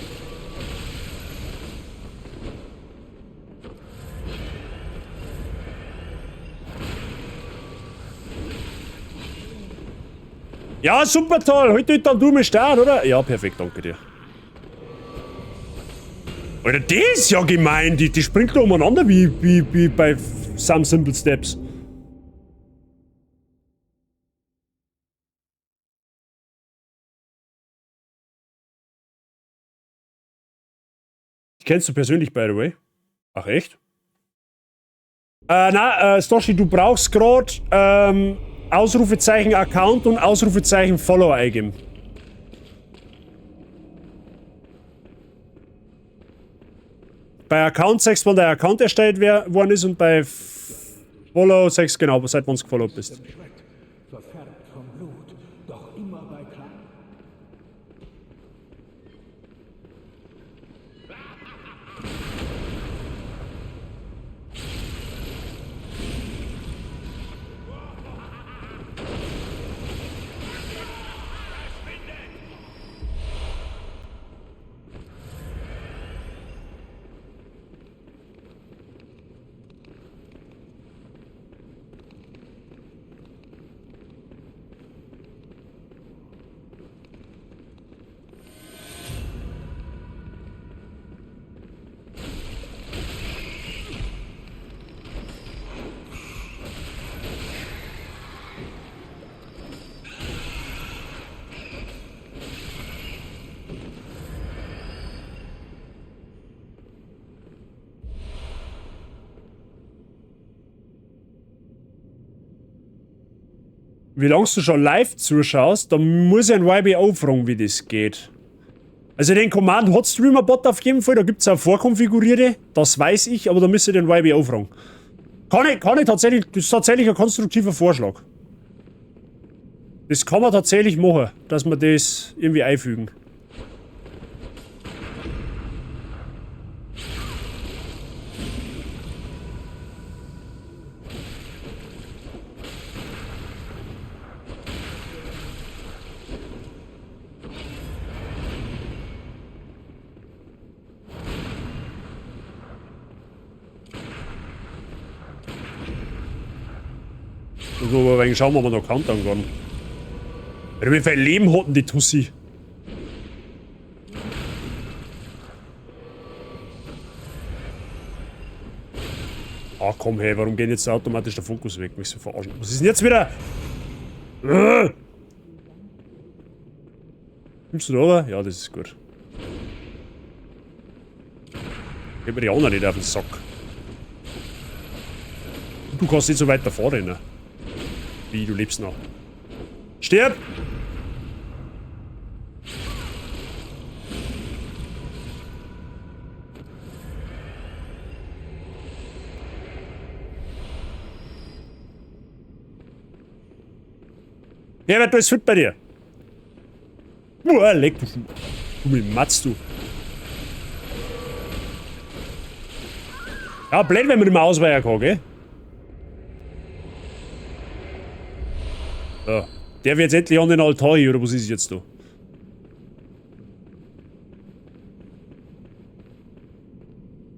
Ja, super toll. Heute dann du mich starten, oder? Ja, perfekt, danke dir. Alter, die ist ja gemein, die springt da umeinander wie bei Some Simple Steps. Kennst du persönlich, by the way? Ach, echt? Stoshi, du brauchst gerade Ausrufezeichen Account und Ausrufezeichen Follower eingeben. Bei Account sagst du, wann der Account erstellt worden ist und bei Follow sagst du genau, seit wann du gefollowt bist. Verfärbt vom Blut, doch immer bei Klang. Wie lange du schon live zuschaust, dann muss ich ein YBO fragen, wie das geht. Also den Command Hot Streamer Bot auf jeden Fall, da gibt es auch vorkonfigurierte, das weiß ich, aber da müsst ihr den YBO fragen. Kann ich tatsächlich, das ist tatsächlich ein konstruktiver Vorschlag. Das kann man tatsächlich machen, dass wir das irgendwie einfügen. Also, aber wegen schauen wir mal noch Countdown gehen. Wie viel Leben hatten die Tussi? Ah komm hey, warum geht jetzt automatisch der Fokus weg? Mich so verarschen. Was ist denn jetzt wieder? Nimmst du da oder? Ja, das ist gut. Gib mir die anderen nicht auf den Sack. Du kannst nicht so weit davor rennen. Wie, du lebst noch. Stirb! Herbert, du bist fit bei dir. Boah, leck du. Du mich matzt du. Ja, blöd, wenn man nicht mehr ausweichen kann, gell? So. Der wird jetzt endlich an den Altar hier, oder was ist es jetzt da?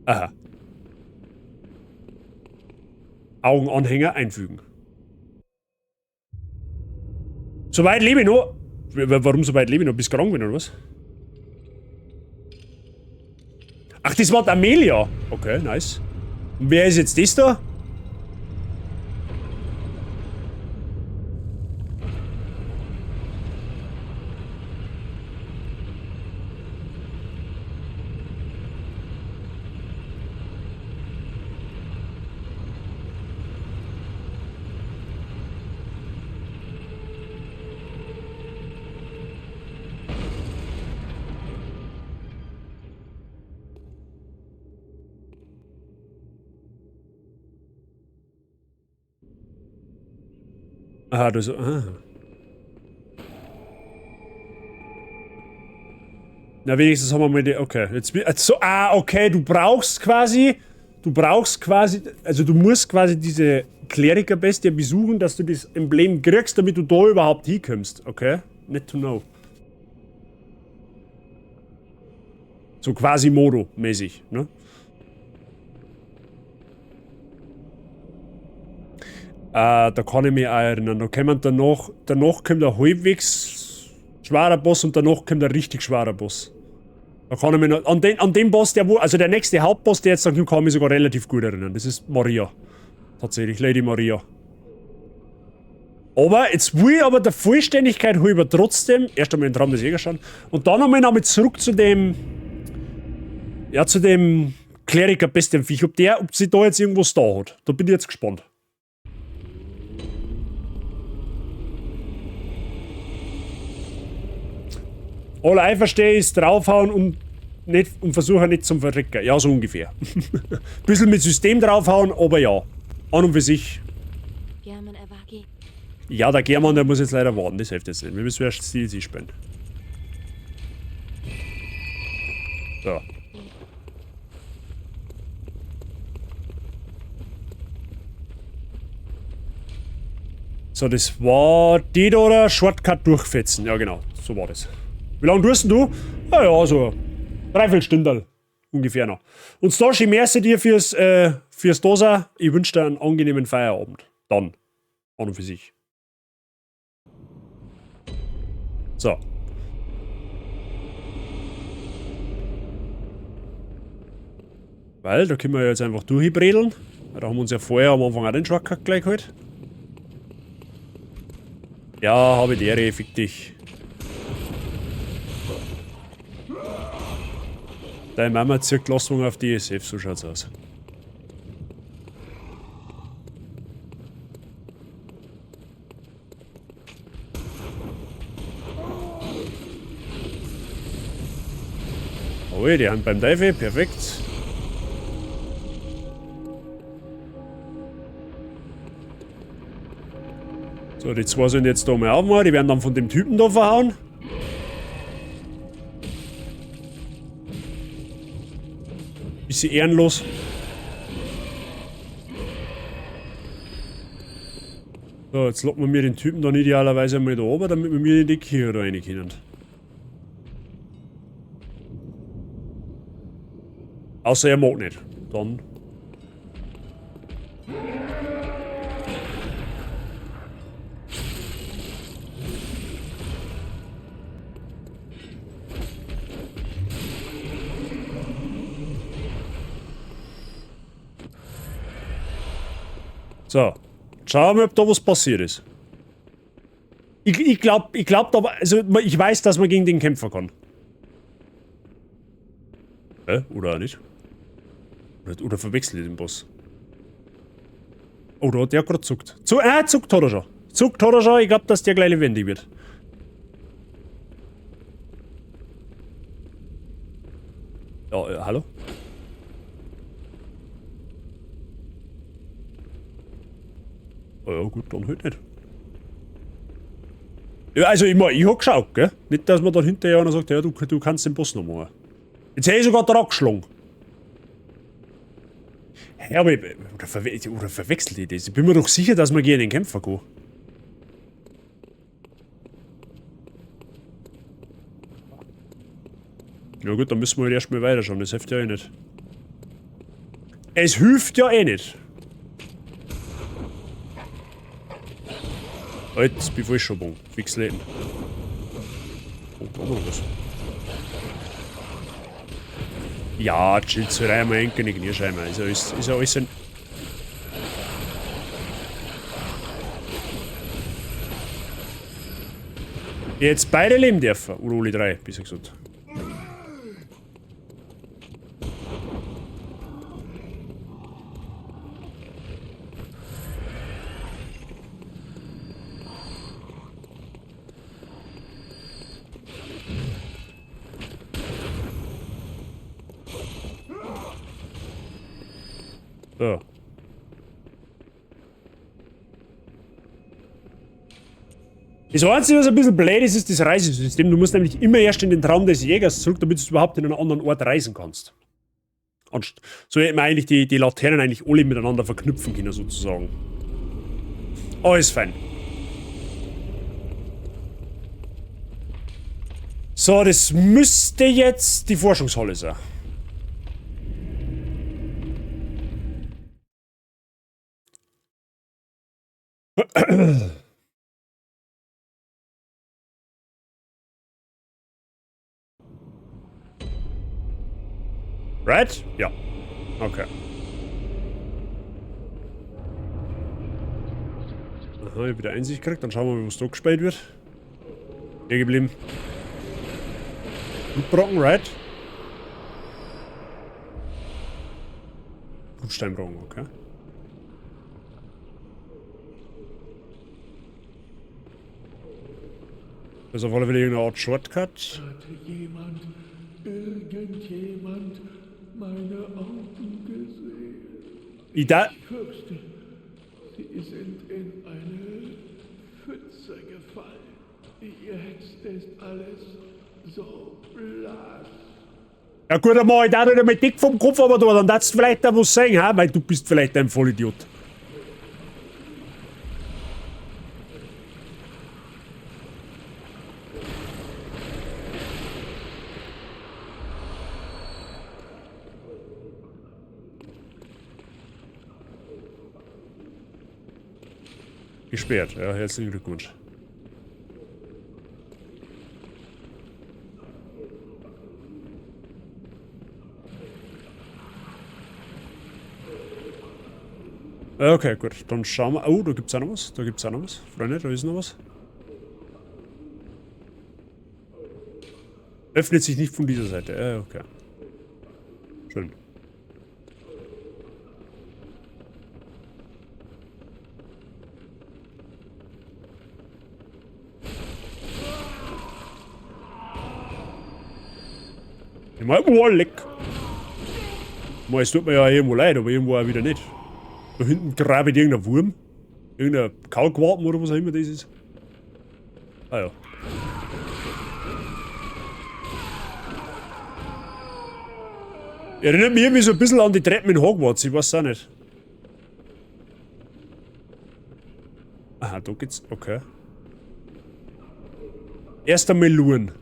Aha. Augenanhänger einfügen. Soweit lebe ich noch. Warum soweit lebe ich noch? Bist du krank geworden, oder was? Ach, das war die Amelia. Okay, nice. Und wer ist jetzt das da? Aha, du so. Aha. Na, wenigstens haben wir mal die. Okay, jetzt. So, okay, du brauchst quasi. Also, du musst quasi diese Kleriker-Bestie besuchen, dass du das Emblem kriegst, damit du da überhaupt hinkommst. Okay? Net to know. So quasi Modo-mäßig, ne? Da kann ich mich auch erinnern. Da kommt danach kommt ein halbwegs schwerer Boss und danach kommt ein richtig schwerer Boss. Da kann ich mich noch, an den Boss, also der nächste Hauptboss, der jetzt sagt, kann ich mich sogar relativ gut erinnern. Das ist Maria. Tatsächlich, Lady Maria. Aber jetzt will ich aber der Vollständigkeit halber trotzdem, erst einmal in den Traum des Jägers schauen, und dann einmal zurück zu dem, ja, zu dem Kleriker-Bestienviech, ob sie da jetzt irgendwas da hat. Da bin ich jetzt gespannt. All ich verstehe ist draufhauen und versuchen nicht zum Verrecken. Ja, so ungefähr. Bisschen mit System draufhauen, aber ja. An und für sich. Ja, der German, der muss jetzt leider warten, das hilft jetzt nicht. Wir müssen erst DLC spielen. So. So, das war die da oder Shortcut durchfetzen. Ja, genau, so war das. Wie lange tust denn du? Ja, so 3/4 Stunde ungefähr noch. Und Stashi, merci dir fürs Dosa. Ich wünsche dir einen angenehmen Feierabend. Dann. An und für sich. So. Weil, da können wir jetzt einfach durchbredeln. Da haben wir uns ja vorher am Anfang auch den Shortcut gleich geholt. Ja, habe ich die fick dich. Deine Mama zirkt Lastwagen auf die ESF, so schaut's aus. Oh, die Hand beim Teufel, perfekt. So, die zwei sind jetzt da mal aufmachen, die werden dann von dem Typen da verhauen. Bisschen ehrenlos. So, jetzt locken wir den Typen dann idealerweise mal da oben, damit wir mir in die Kirche da rein können. Außer er mag nicht. Dann. So. Schauen wir, ob da was passiert ist. Ich glaub aber, also ich weiß, dass man gegen den kämpfen kann. Oder auch nicht? Oder verwechselt den Boss? Oh, da hat der gerade zuckt. Zuckt hat er schon. Zuckt hat er schon, ich glaube, dass der gleich lebendig wird. Ja, hallo? Oh ja, gut, dann halt nicht. Ja, also ich hab geschaut, gell? Nicht, dass man dann hinterher einer sagt, ja, du kannst den Boss noch machen. Jetzt hätte ich sogar dran geschlagen. Ja, aber oder verwechselt ich das? Ich bin mir doch sicher, dass wir gegen den Kämpfer gehen. Ja gut, dann müssen wir halt erstmal weiterschauen, das hilft ja eh nicht. Es hilft ja eh nicht. Halt, jetzt bin ich voll schon fix leben. Oh, da noch was. Ja, chillt so rein, mal enkel nicht scheinbar. Ist ja alles ein. Jetzt beide leben dürfen. Oder alle drei, besser gesagt. So. Das Einzige, was ein bisschen blöd ist, ist das Reisesystem. Du musst nämlich immer erst in den Traum des Jägers zurück, damit du überhaupt in einen anderen Ort reisen kannst. Und so hätten wir eigentlich die Laternen eigentlich alle miteinander verknüpfen können, sozusagen. Alles fein. So, das müsste jetzt die Forschungshalle sein. Right? Ja. Okay. Aha, ich hab wieder Einsicht gekriegt. Dann schauen wir mal, was da gespielt wird. Hier geblieben. Blutbrocken, right? Blutsteinbrocken, okay. Das ist auf alle Fälle irgendeine Art Shortcut. Irgendjemand meine Augen gesehen? Ich fürchte, sie sind in eine Pfütze gefallen. Jetzt ist alles so blass. Ja gut, dann mach ich da nicht einmal dick vom Kopf, aber dann darfst du vielleicht da was sagen, ha? Weil du bist vielleicht ein Vollidiot. Gesperrt, ja, herzlichen Glückwunsch. Okay, gut, dann schauen wir. Oh, da gibt's auch noch was. Da gibt's auch noch was. Freunde, da ist noch was. Öffnet sich nicht von dieser Seite. Okay. Schön. Mal, oh, leck. Mal, es tut mir ja irgendwo leid, aber irgendwo auch wieder nicht. Da hinten grabt irgendein Wurm. Irgendein Kalkwappen oder was auch immer das ist. Ah ja. Erinnert mich irgendwie so ein bisschen an die Treppen in Hogwarts, ich weiß auch nicht. Aha, da geht's. Okay. Erst einmal luren.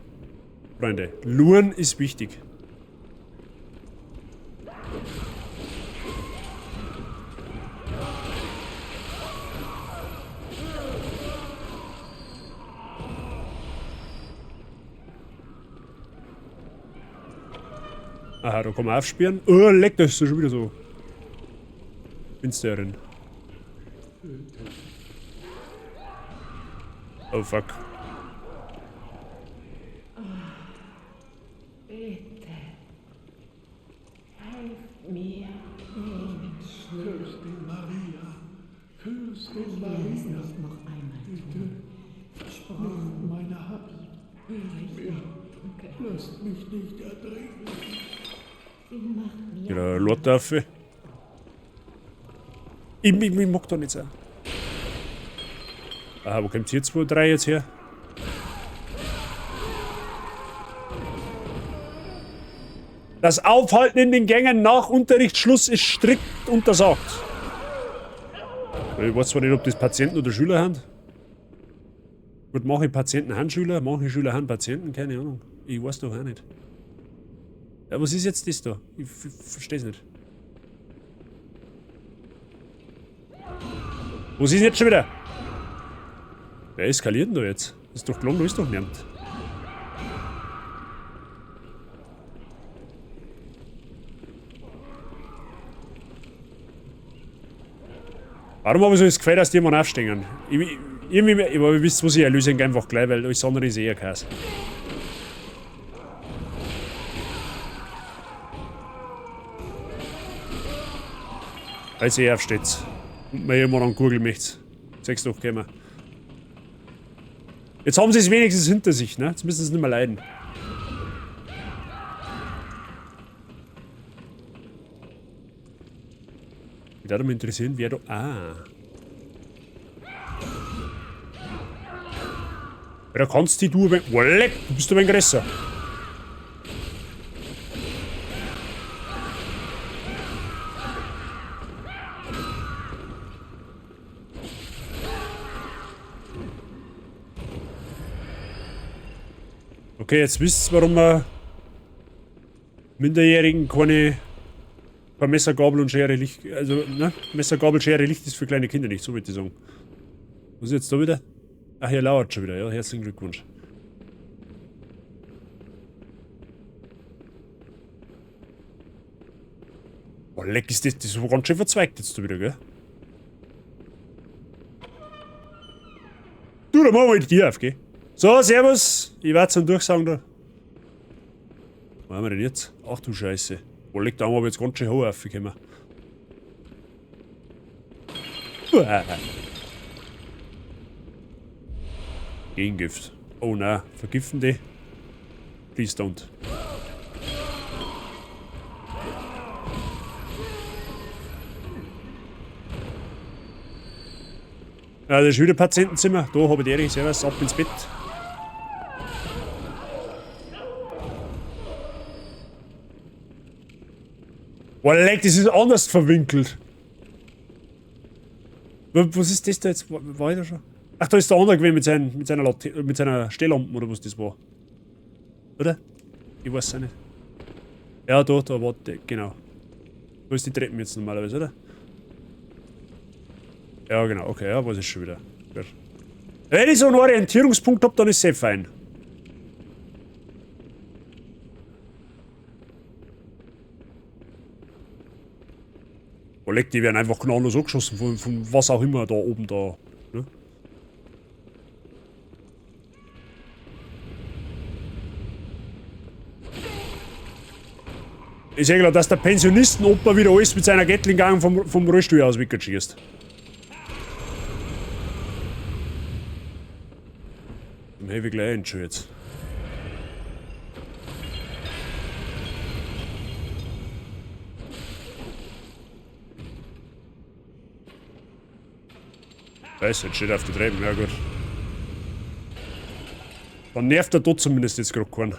Freunde, luren ist wichtig. Aha, da kann man aufsperren. Oh, leck, das ist schon wieder so. Finsterin. Oh, fuck. Bitte. Helft mir. Fürstin Maria. Fürstin Maria. Lass mich noch einmal tun. Versprochen. Meine Hand. Lasst mich nicht ertrinken. Sie macht mir Ja, Lord dafür. Ich mag da nicht sein. Aha, wo kommt hier 2, 3 jetzt her? Das Aufhalten in den Gängen nach Unterrichtsschluss ist strikt untersagt. Ich weiß zwar nicht, ob das Patienten oder Schüler haben. Gut, manche Patienten haben Schüler, manche Schüler haben Patienten, keine Ahnung. Ich weiß doch auch nicht. Ja, was ist jetzt das da? Ich verstehe es nicht. Was ist denn jetzt schon wieder? Wer eskaliert denn da jetzt? Ist doch gelungen, da ist doch niemand. Warum habe ich so das Gefühl, dass die mal aufstehen? Irgendwie, aber ihr wisst, was ich erlöse einfach gleich, weil alles andere ist eher Käse. Als ihr aufsteht und mir jemand an den Gurgel möchte. Sechs doch, gehen wir. Jetzt haben sie es wenigstens hinter sich, ne? Jetzt müssen sie es nicht mehr leiden. Ich würde mich interessieren, wer da. Ah. Da kannst du ein wenig. Wolle, du bist ein wenig größer. Okay, jetzt wisst ihr, warum wir Minderjährigen kein Messer, Gabel und Schere, Licht. Also, ne? Messer, Gabel, Schere, Licht ist für kleine Kinder nicht, so würde ich sagen. Was ist jetzt da wieder? Ach, hier lauert schon wieder, ja, herzlichen Glückwunsch. Oh, leck, ist das so ganz schön verzweigt jetzt da wieder, gell? Du, dann machen wir die Tür auf, gell? So, servus, ich werde zum Durchsagen da. Was haben wir denn jetzt? Ach du Scheiße. Wo liegt da, haben wir jetzt ganz schön hoch aufgekommen. Gegengift. Oh nein, vergiften die? Please don't. Ja, das ist wieder Patientenzimmer. Da habe ich die Erich, servus, ab ins Bett. Boah, leck, das ist anders verwinkelt. Was ist das da jetzt? War ich da schon? Ach, da ist der andere gewesen mit seiner Stehlampe oder was das war. Oder? Ich weiß es nicht. Ja, da war der, genau. Da ist die Treppen jetzt normalerweise, oder? Ja, genau, okay, ja, was ist schon wieder. Gut. Wenn ich so einen Orientierungspunkt habe, dann ist es fein. Oh, leck, die werden einfach gnadenlos angeschossen von was auch immer da oben da. Ne? Ich sehe klar, dass der Pensionisten-Opa wieder alles mit seiner Gatling-Gang vom Rollstuhl aus weggeschießt. Dann habe ich gleich einen schon jetzt. Weiß, jetzt steht auf der Treppe, ja gut. Dann nervt er dort zumindest jetzt gerade keinen.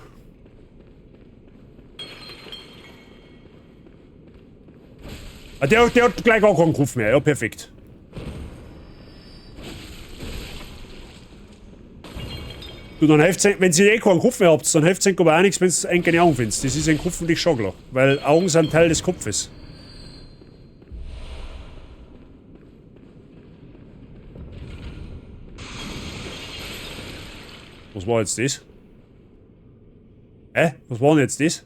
Ah, der hat gleich gar keinen Kopf mehr, ja perfekt. Du, dann helft's, wenn ihr eh keinen Kopf mehr habt, dann hilft's aber auch nichts, wenn ihr einen keine Augen findet. Das ist ein hoffentlich schon klar, weil Augen sind Teil des Kopfes. Was war jetzt das? Hä? Was war denn jetzt das?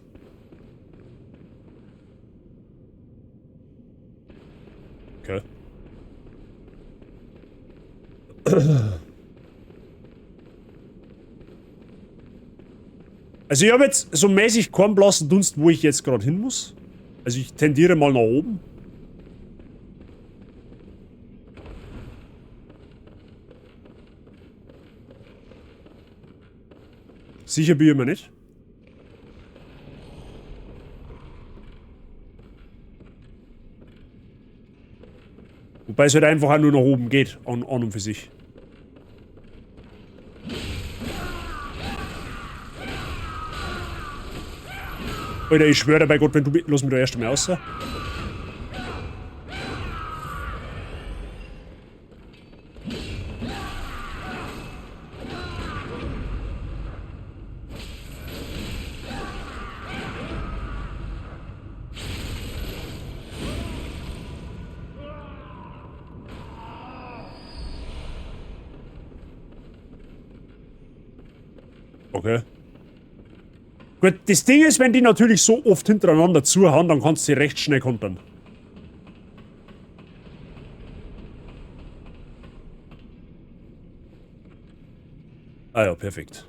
Okay. Also ich habe jetzt so mäßig keinen blassen Dunst, wo ich jetzt gerade hin muss. Also ich tendiere mal nach oben. Sicher bin ich mir nicht. Wobei es halt einfach auch nur nach oben geht, an und für sich. Alter, ich schwöre bei Gott, wenn du... Lass mich da erst einmal raus. Okay. Gut, das Ding ist, wenn die natürlich so oft hintereinander zuhauen, dann kannst du sie recht schnell kontern. Ah ja, perfekt.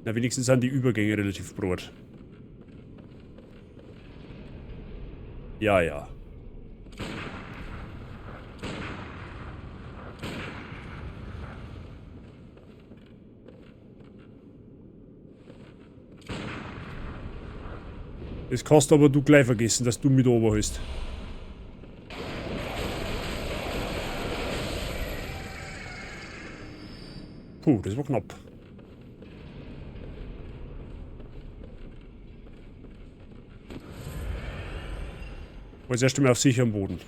Na, wenigstens sind die Übergänge relativ brot. Ja, ja. Das kannst aber du gleich vergessen, dass du mit oberhältst. Puh, das war knapp. War jetzt erst einmal auf sicherem Boden.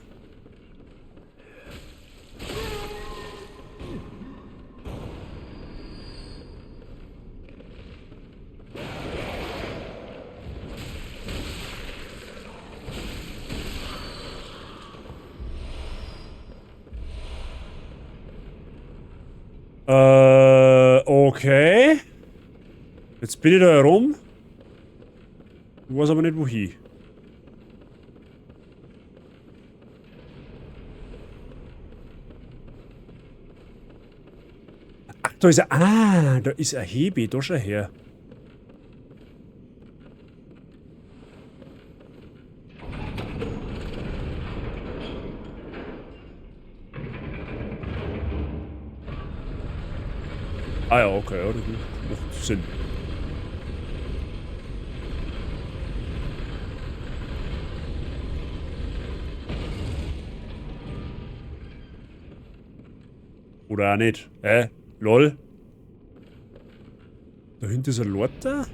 Okay. Jetzt bin ich da herum. Ich weiß aber nicht wohin. Ach, da ist er. Ah, da ist ein Hebe. Da schau her. Ah ja, okay, ja, das macht Sinn. Oder auch nicht. Lol. Da hinten ist ein Lotter.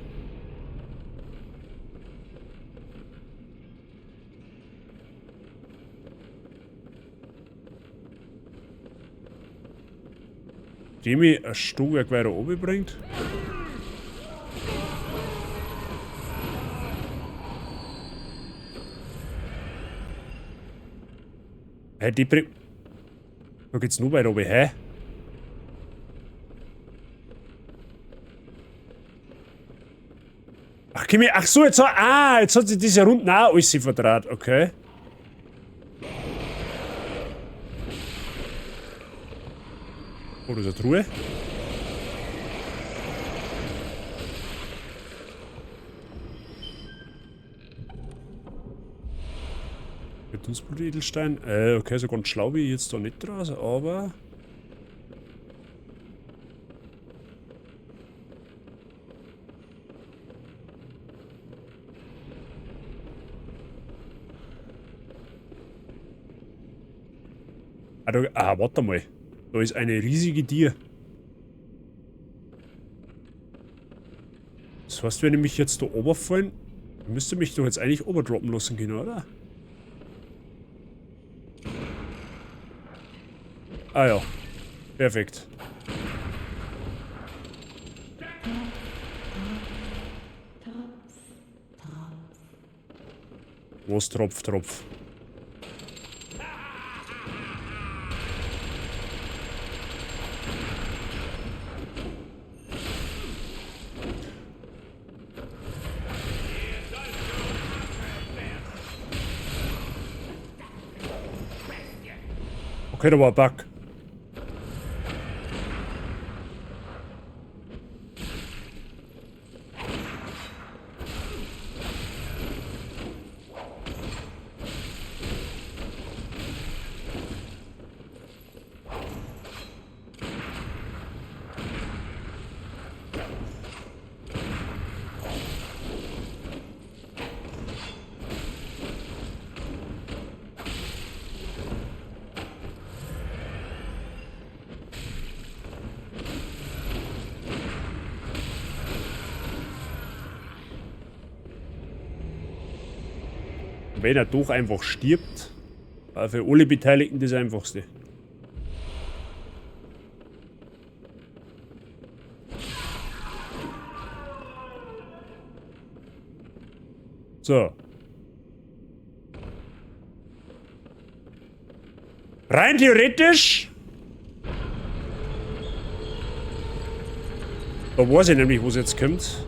Die mich ein Stockwerk weiter oben bringt. Die bringt... Da geht's nur weiter oben, hä? Ach, Kimi, ach so, jetzt hat sich diese Runden auch alles verdraht, okay. Oh, das ist eine Truhe. Betonspult-Edelstein. Okay, so ganz schlau wie ich jetzt da nicht draus, aber... warte mal. Da ist eine riesige Tier. Das heißt, wenn ich mich jetzt da oben fallen, müsste mich doch jetzt eigentlich oberdroppen lassen können, oder? Ah ja. Perfekt. Was Tropf, Tropf? Okay, da war ein Bug. wenn er doch einfach stirbt, war für alle Beteiligten das Einfachste. So. Rein theoretisch. Da weiß ich nämlich, wo es jetzt kommt.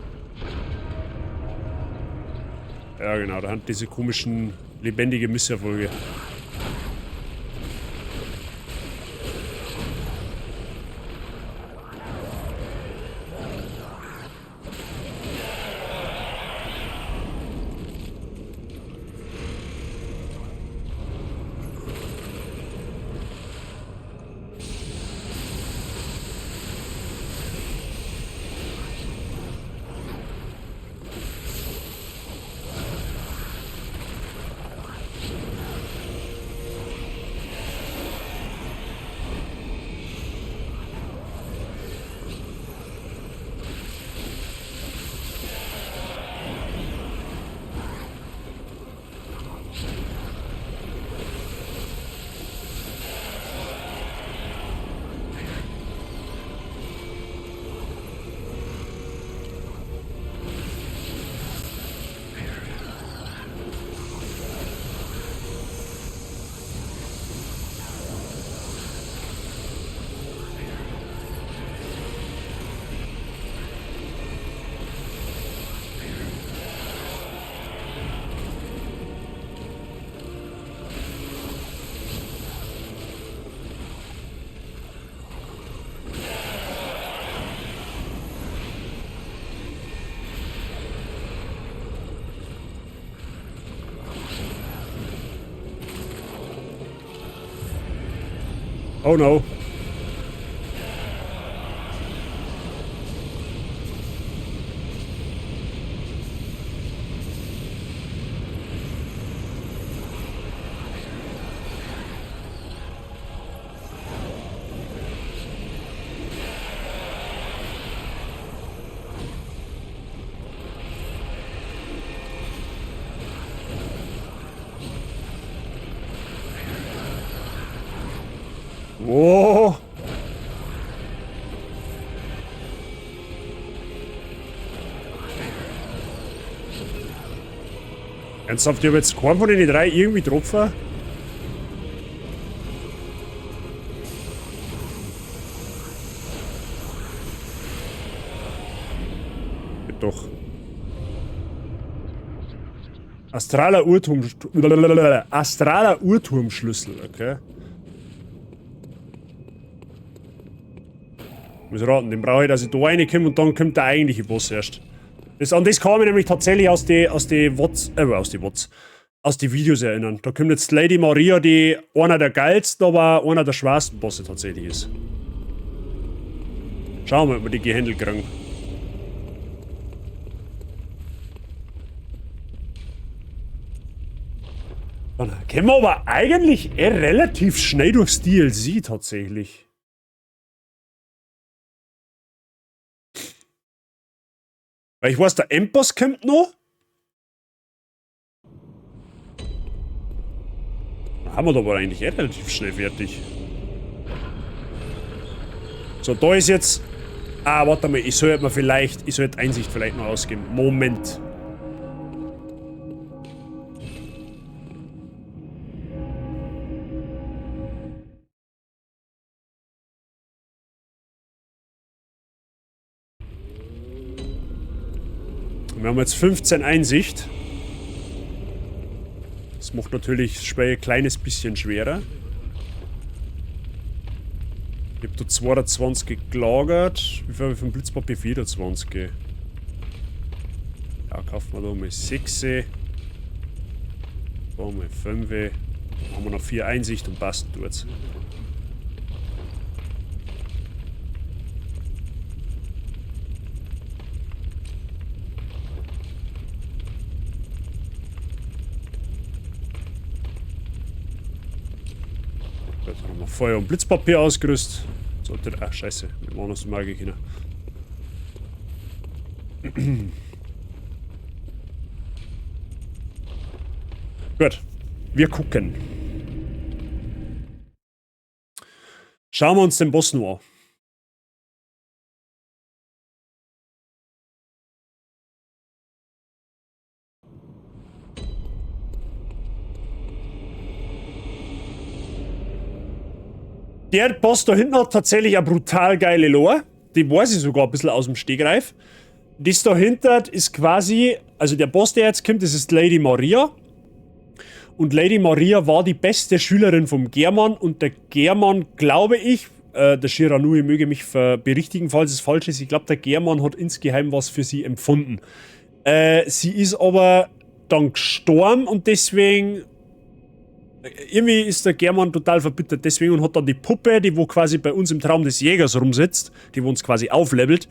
Ja genau, da haben diese komischen lebendige Misserfolge. Oh no. Oh. Ernsthaft, ich habe jetzt keinen von den drei irgendwie getroffen. Doch. Astraler Uhrturmschlüssel, okay. Ich muss raten, den brauche ich, dass ich da reinkomme und dann kommt der eigentliche Boss erst. An das kann ich mich nämlich tatsächlich aus den Videos erinnern. Da kommt jetzt Lady Maria, die einer der geilsten, aber einer der schwersten Bosse tatsächlich ist. Schauen wir, ob wir die gehandelt kriegen. Dann kommen wir aber eigentlich relativ schnell durchs DLC tatsächlich. Weil ich weiß, der Endboss kommt noch. Da haben wir doch aber eigentlich relativ schnell fertig. So, da ist jetzt... Ah, warte mal, ich sollte Einsicht vielleicht noch ausgeben. Moment. Wir haben jetzt 15 Einsicht. Das macht natürlich das Spiel ein kleines bisschen schwerer. Ich habe da 22 gelagert. Wie viel habe ich vom Blitzpapier? 24. Ja, kaufen wir da mal 6. Da mal 5. Dann haben wir noch 4 Einsicht und passt tut's. Jetzt haben wir Feuer und Blitzpapier ausgerüstet. Sollte. Ach, scheiße. Wir waren aus dem Magie können. Gut. Wir gucken. Schauen wir uns den Boss nur an. Der Boss da hinten hat tatsächlich eine brutal geile Lore. Die weiß ich sogar ein bisschen aus dem Stegreif. Das dahinter ist quasi, also der Boss, der jetzt kommt, das ist Lady Maria. Und Lady Maria war die beste Schülerin vom German. Und der German, glaube ich, der Shiranui möge mich berichtigen, falls es falsch ist. Ich glaube, der German hat insgeheim was für sie empfunden. Sie ist aber dann gestorben und deswegen... Irgendwie ist der German total verbittert deswegen und hat dann die Puppe, die wo quasi bei uns im Traum des Jägers rumsitzt, die wo uns quasi auflevelt,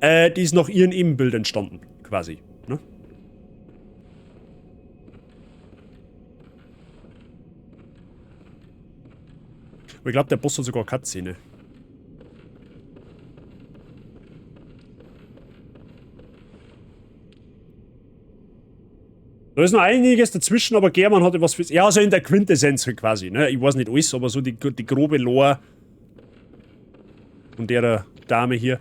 die ist nach ihrem Ebenbild entstanden, quasi. Ne? Aber ich glaube, der Boss hat sogar Cutscene. Da ist noch einiges dazwischen, aber German hatte was für... Ja, also in der Quintessenz quasi, ne? Ich weiß nicht alles, aber so die grobe Lore von der Dame hier.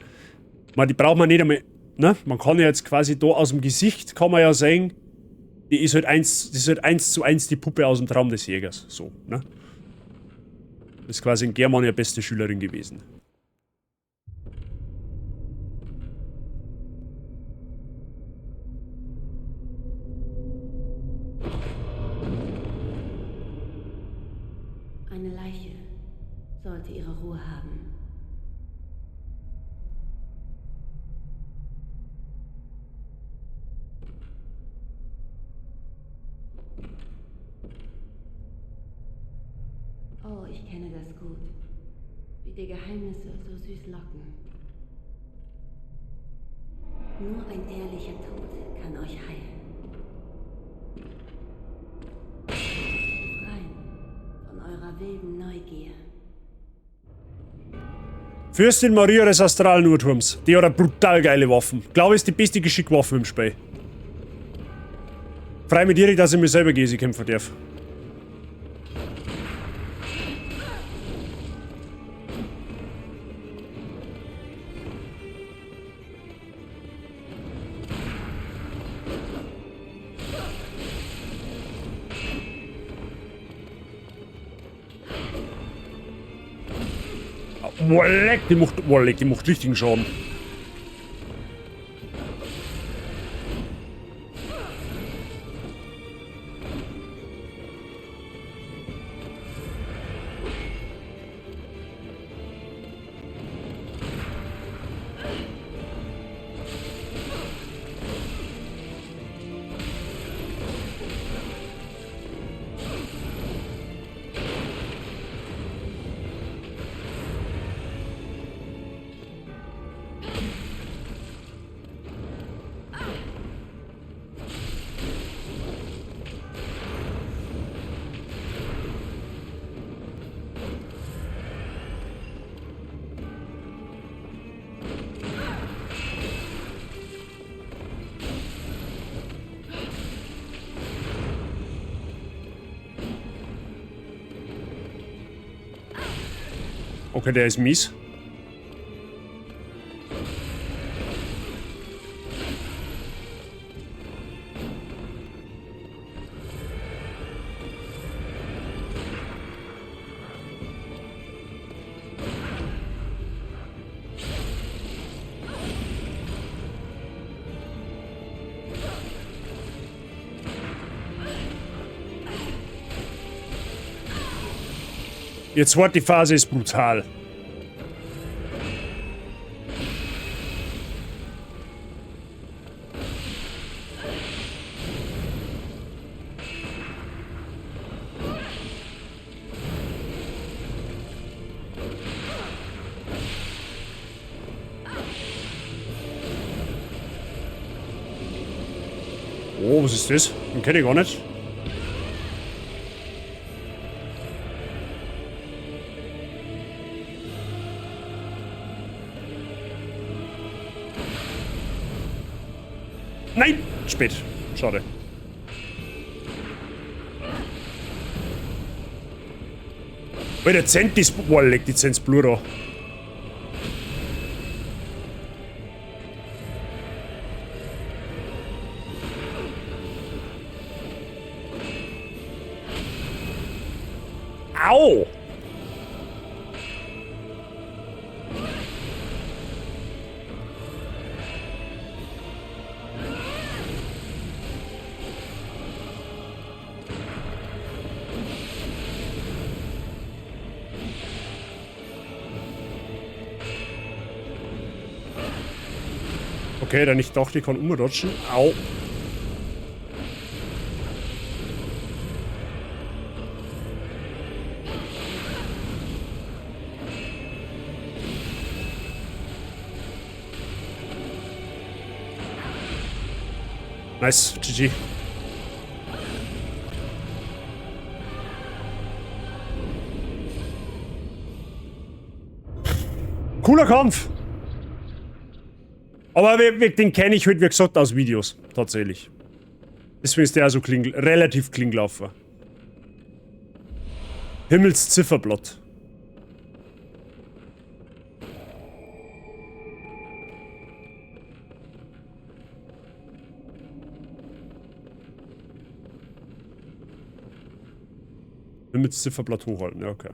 Die braucht man nicht einmal... Ne? Man kann ja jetzt quasi da aus dem Gesicht, kann man ja sehen, die ist halt 1:1 die Puppe aus dem Traum des Jägers. So, ne? Das ist quasi in German ihre beste Schülerin gewesen. Eine Leiche sollte ihre Ruhe haben. Oh, ich kenne das gut. Wie die Geheimnisse so süß locken. Nur ein ehrlicher Tod kann euch heilen. Eurer wilden Neugier. Fürstin Maria des astralen Urturms. Die hat eine brutal geile Waffen. Glaube ich, ist die beste Geschickwaffe im Spiel. Frei mit ihr, dass ich mir selber Gesi kämpfen darf. Walleck, die macht richtigen Schaden. Okay, der ist mies. Die zweite Phase ist brutal. Oh, was ist das? Den kenne ich gar nicht. Nein! Spät. Schade. Alter, Zentis... Boah, leg die Zens Blut an. Au! Okay, dann ich dachte, ich kann umrutschen. Au. Nice, GG. Cooler Kampf. Aber den kenne ich halt, wie gesagt, aus Videos. Tatsächlich. Deswegen ist der also relativ klinglaufer. Himmelszifferblatt. Himmelszifferblatt hochhalten, ja, okay.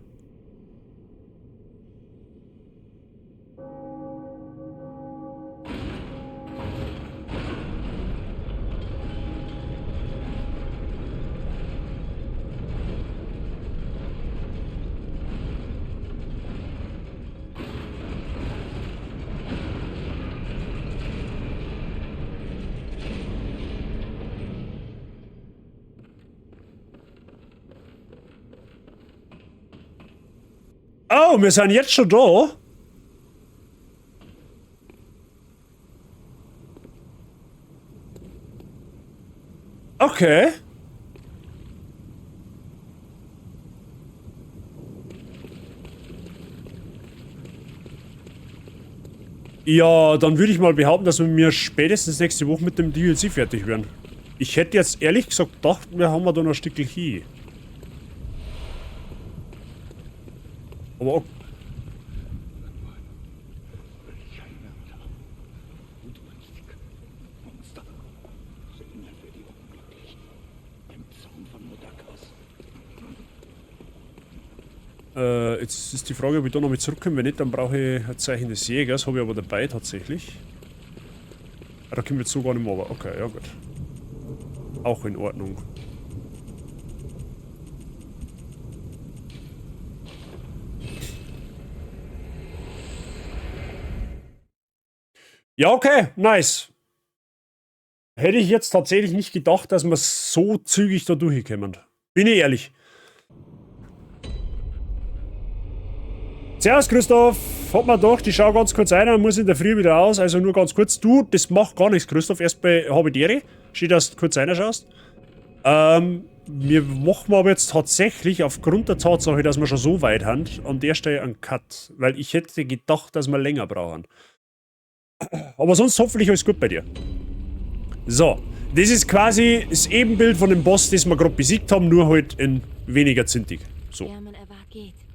Oh, wir sind jetzt schon da. Okay. Ja, dann würde ich mal behaupten, dass wir mir spätestens nächste Woche mit dem DLC fertig werden. Ich hätte jetzt ehrlich gesagt gedacht, wir haben da noch ein Stückchen hin. Aber okay. Jetzt ist die Frage, ob ich da noch mit zurückkomme. Wenn nicht, dann brauche ich ein Zeichen des Jägers. Habe ich aber dabei tatsächlich. Ah, da können wir jetzt so gar nicht mehr runter. Okay, ja gut. Auch in Ordnung. Ja, okay, nice. Hätte ich jetzt tatsächlich nicht gedacht, dass wir so zügig da durchkommen. Bin ich ehrlich. Servus Christoph, hat man doch, ich schau ganz kurz ein, dann muss in der Früh wieder aus, also nur ganz kurz. Du, das macht gar nichts, Christoph, erst bei Habidere. Steht, dass du kurz reinschaust. Wir machen aber jetzt tatsächlich aufgrund der Tatsache, dass wir schon so weit haben, an der Stelle einen Cut. Weil ich hätte gedacht, dass wir länger brauchen. Aber sonst hoffentlich alles gut bei dir. So, das ist quasi das Ebenbild von dem Boss, das wir gerade besiegt haben, nur halt in weniger zintig. So.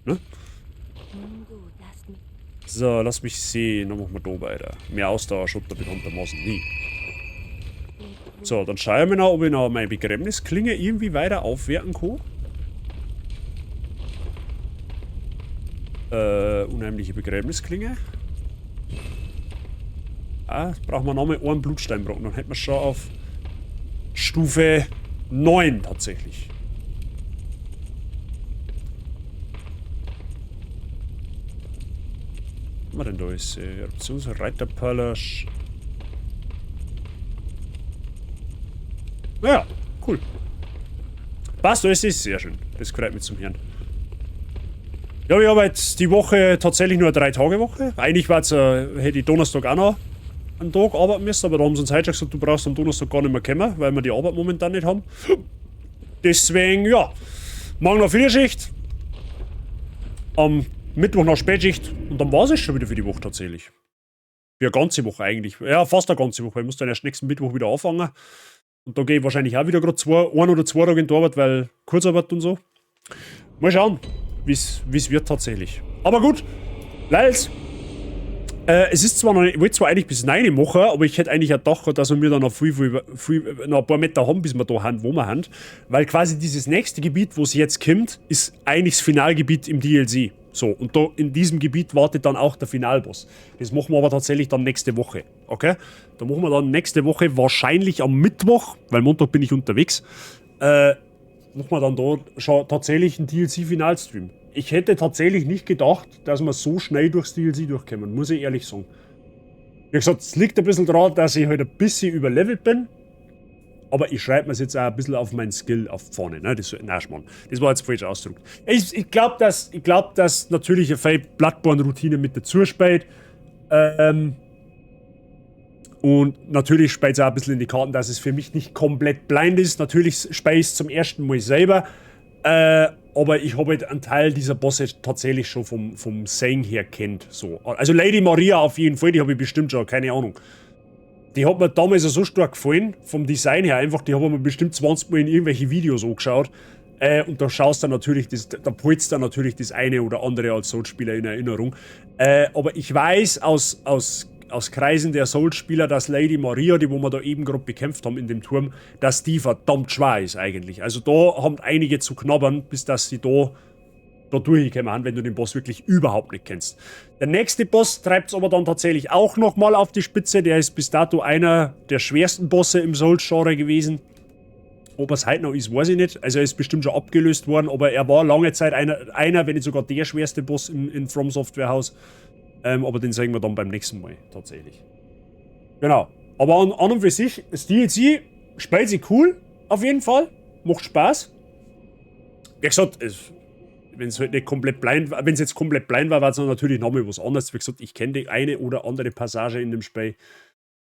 Ne? So, lass mich sehen, dann machen wir da weiter. Mehr Ausdauer schubt er bekanntermaßen nie. So, dann schauen wir noch, ob ich noch meine Begräbnisklinge irgendwie weiter aufwerten kann. Unheimliche Begräbnisklinge. Ah, jetzt brauchen wir nochmal einen Blutsteinbrocken. Dann hätten wir schon auf Stufe 9 tatsächlich. Was haben wir denn da? Ist Eruptionsreiterperlasch. Naja, cool. Passt, das ist sehr schön. Das freut mich zum Hören. Ja, ich habe jetzt die Woche tatsächlich nur eine 3-Tage-Woche. Eigentlich hätte ich Donnerstag auch noch einen Tag arbeiten müssen, aber da haben sie uns heute schon gesagt, du brauchst am Donnerstag gar nicht mehr kommen, weil wir die Arbeit momentan nicht haben. Deswegen, ja, morgen noch Frühschicht, am Mittwoch noch Spätschicht und dann war es schon wieder für die Woche tatsächlich. Für eine ganze Woche eigentlich. Ja, fast eine ganze Woche, weil ich muss dann erst nächsten Mittwoch wieder anfangen. Und da gehe ich wahrscheinlich auch wieder gerade 1 oder 2 Tage in die Arbeit, weil Kurzarbeit und so. Mal schauen. wie's wird tatsächlich. Aber gut, Leils. Es ist zwar noch nicht, ich wollte zwar eigentlich bis 9 machen, aber ich hätte eigentlich gedacht, dass wir dann noch noch ein paar Meter haben, bis wir da haben, wo wir haben. Weil quasi dieses nächste Gebiet, wo es jetzt kommt, ist eigentlich das Finalgebiet im DLC. So, und da in diesem Gebiet wartet dann auch der Finalboss. Das machen wir aber tatsächlich dann nächste Woche. Okay? Da machen wir dann nächste Woche wahrscheinlich am Mittwoch, weil Montag bin ich unterwegs, machen wir dann da schon tatsächlich einen DLC-Finalstream. Ich hätte tatsächlich nicht gedacht, dass wir so schnell durchs DLC durchkommen, muss ich ehrlich sagen. Wie gesagt, es liegt ein bisschen daran, dass ich halt ein bisschen überlevelt bin. Aber ich schreibe mir es jetzt auch ein bisschen auf meinen Skill auf die Fahne. Ne? Das war jetzt falsch ausgedrückt. Ich glaube, dass natürlich eine Bloodborne-Routine mit dazu spielt. Und natürlich spielt es auch ein bisschen in die Karten, dass es für mich nicht komplett blind ist. Natürlich spiele ich es zum ersten Mal selber. Aber ich habe halt einen Teil dieser Bosse tatsächlich schon vom Saying her kennt. So. Also Lady Maria auf jeden Fall, die habe ich bestimmt schon, keine Ahnung. Die hat mir damals so stark gefallen, vom Design her einfach, die habe ich mir bestimmt 20 Mal in irgendwelche Videos angeschaut. Und da schaust du natürlich, da pulst dann natürlich das eine oder andere als Souls-Spieler in Erinnerung. Aber ich weiß aus Kreisen der Souls-Spieler, dass Lady Maria, die wo wir da eben gerade bekämpft haben in dem Turm, dass die verdammt schwer ist eigentlich. Also da haben einige zu knabbern, bis dass sie da durchgekommen haben, wenn du den Boss wirklich überhaupt nicht kennst. Der nächste Boss treibt es aber dann tatsächlich auch nochmal auf die Spitze. Der ist bis dato einer der schwersten Bosse im Souls-Genre gewesen. Ob er es heute noch ist, weiß ich nicht. Also er ist bestimmt schon abgelöst worden, aber er war lange Zeit einer wenn nicht sogar der schwerste Boss in From Software Haus. Aber den sagen wir dann beim nächsten Mal tatsächlich. Genau. Aber an und für sich, das DLC spielt sich cool, auf jeden Fall. Macht Spaß. Wie gesagt, wenn es halt nicht komplett blind war, wenn es jetzt komplett blind war, war es natürlich nochmal was anderes. Wie gesagt, ich kenne die eine oder andere Passage in dem Spiel.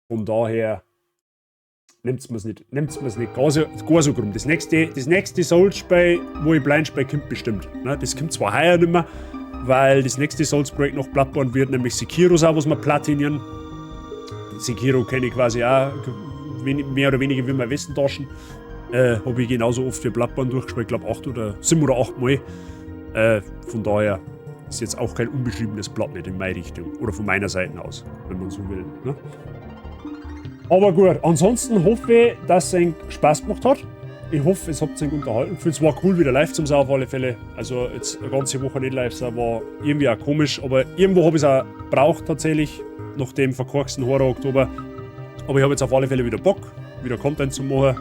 Von daher nimmt es mir nicht gar so krumm. Das nächste Souls-Spiel, wo ich blind spiele, kommt bestimmt. Ne? Das kommt zwar heuer nicht mehr, weil das nächste Souls-Projekt nach Bloodborne wird, nämlich Sekiro, was wir platinieren. Sekiro kenne ich quasi auch mehr oder weniger wie meine Westentaschen. Habe ich genauso oft wie Bloodborne durchgespielt, ich glaube 7 oder 8 Mal. Von daher ist jetzt auch kein unbeschriebenes Blatt nicht in meine Richtung. Oder von meiner Seite aus, wenn man so will. Ne? Aber gut, ansonsten hoffe ich, dass es euch Spaß gemacht hat. Ich hoffe, es habt euch unterhalten. Ich finde es war cool, wieder live zu sein auf alle Fälle. Also jetzt eine ganze Woche nicht live sein, war irgendwie auch komisch. Aber irgendwo habe ich es auch gebraucht tatsächlich, nach dem verkorksten Horror-Oktober. Aber ich habe jetzt auf alle Fälle wieder Bock, wieder Content zu machen.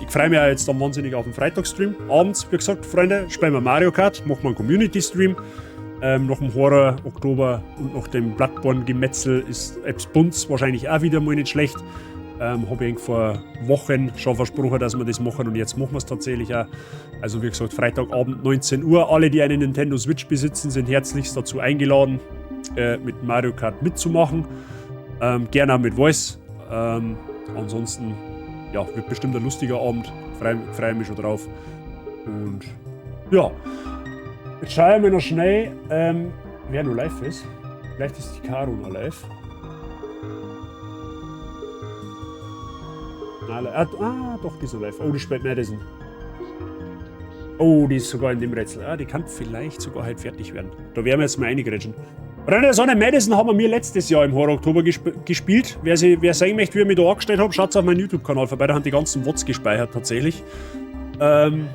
Ich freue mich auch jetzt dann wahnsinnig auf den Freitagsstream. Abends, wie gesagt, Freunde, spielen wir Mario Kart, machen wir einen Community-Stream. Nach dem Horror-Oktober und nach dem Bloodborne-Gemetzel ist Apps Bunz wahrscheinlich auch wieder mal nicht schlecht. Habe ich vor Wochen schon versprochen, dass wir das machen und jetzt machen wir es tatsächlich auch. Also wie gesagt, Freitagabend 19 Uhr. Alle, die eine Nintendo Switch besitzen, sind herzlichst dazu eingeladen, mit Mario Kart mitzumachen. Gerne auch mit Voice. Ansonsten ja, wird bestimmt ein lustiger Abend. Freue mich schon drauf. Und ja, jetzt schauen wir noch schnell, wer noch live ist. Vielleicht ist die Caro noch live. Doch, die ist noch live. Oh, die spielt Madison. Oh, die ist sogar in dem Rätsel. Die kann vielleicht sogar halt fertig werden. Da werden wir jetzt mal eingrätschen. René Sonne Madison haben wir letztes Jahr im Horror-Oktober gespielt. Wer sehen möchte, wie ich mich da angestellt habe, schaut auf meinen YouTube-Kanal vorbei. Da haben die ganzen Wots gespeichert tatsächlich. War ein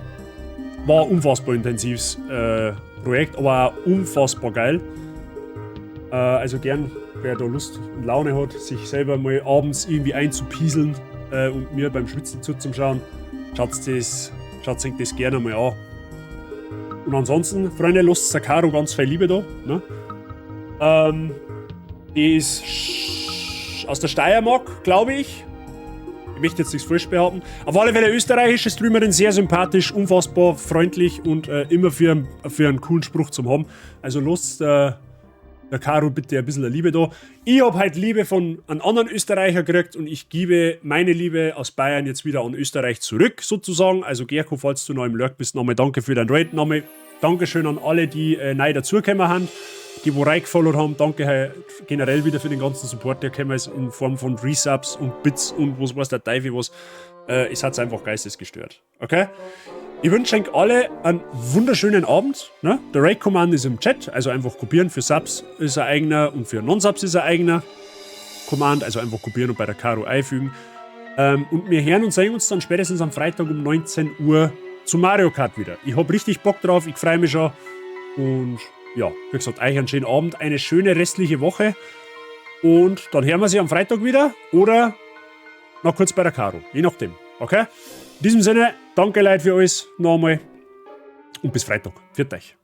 unfassbar intensives Projekt, aber auch unfassbar geil. Also gern, wer da Lust und Laune hat, sich selber mal abends irgendwie einzupieseln und mir beim Schwitzen zuzuschauen, schaut sich das gerne mal an. Und ansonsten, Freunde, lasst der Caro ganz viel Liebe da. Ne? Die ist aus der Steiermark, glaube ich. Ich möchte jetzt nichts falsch behaupten. Auf alle Fälle österreichische Streamerin, sehr sympathisch, unfassbar freundlich und immer für einen coolen Spruch zum haben. Also lasst der Caro bitte ein bisschen Liebe da. Ich habe halt Liebe von einem anderen Österreicher gekriegt und ich gebe meine Liebe aus Bayern jetzt wieder an Österreich zurück, sozusagen. Also Gerko, falls du noch im Lurk bist, nochmal danke für deinen Raid. Nochmal Dankeschön an alle, die neu dazugekommen haben, die wo reingefollowt haben. Danke generell wieder für den ganzen Support, der gekommen ist in Form von Resubs und Bits und was weiß der Teufel was. Es hat einfach geistesgestört. Okay? Ich wünsche euch alle einen wunderschönen Abend. Ne? Der Raid-Command ist im Chat, also einfach kopieren. Für Subs ist ein eigener und für Non-Subs ist ein eigener Command, also einfach kopieren und bei der Karo einfügen. Und wir hören und sehen uns dann spätestens am Freitag um 19 Uhr zu Mario Kart wieder. Ich habe richtig Bock drauf, ich freue mich schon. Und ja, wie gesagt, euch einen schönen Abend, eine schöne restliche Woche. Und dann hören wir sie am Freitag wieder oder noch kurz bei der Karo, je nachdem. Okay? In diesem Sinne, danke Leute für alles nochmal und bis Freitag. Viert euch.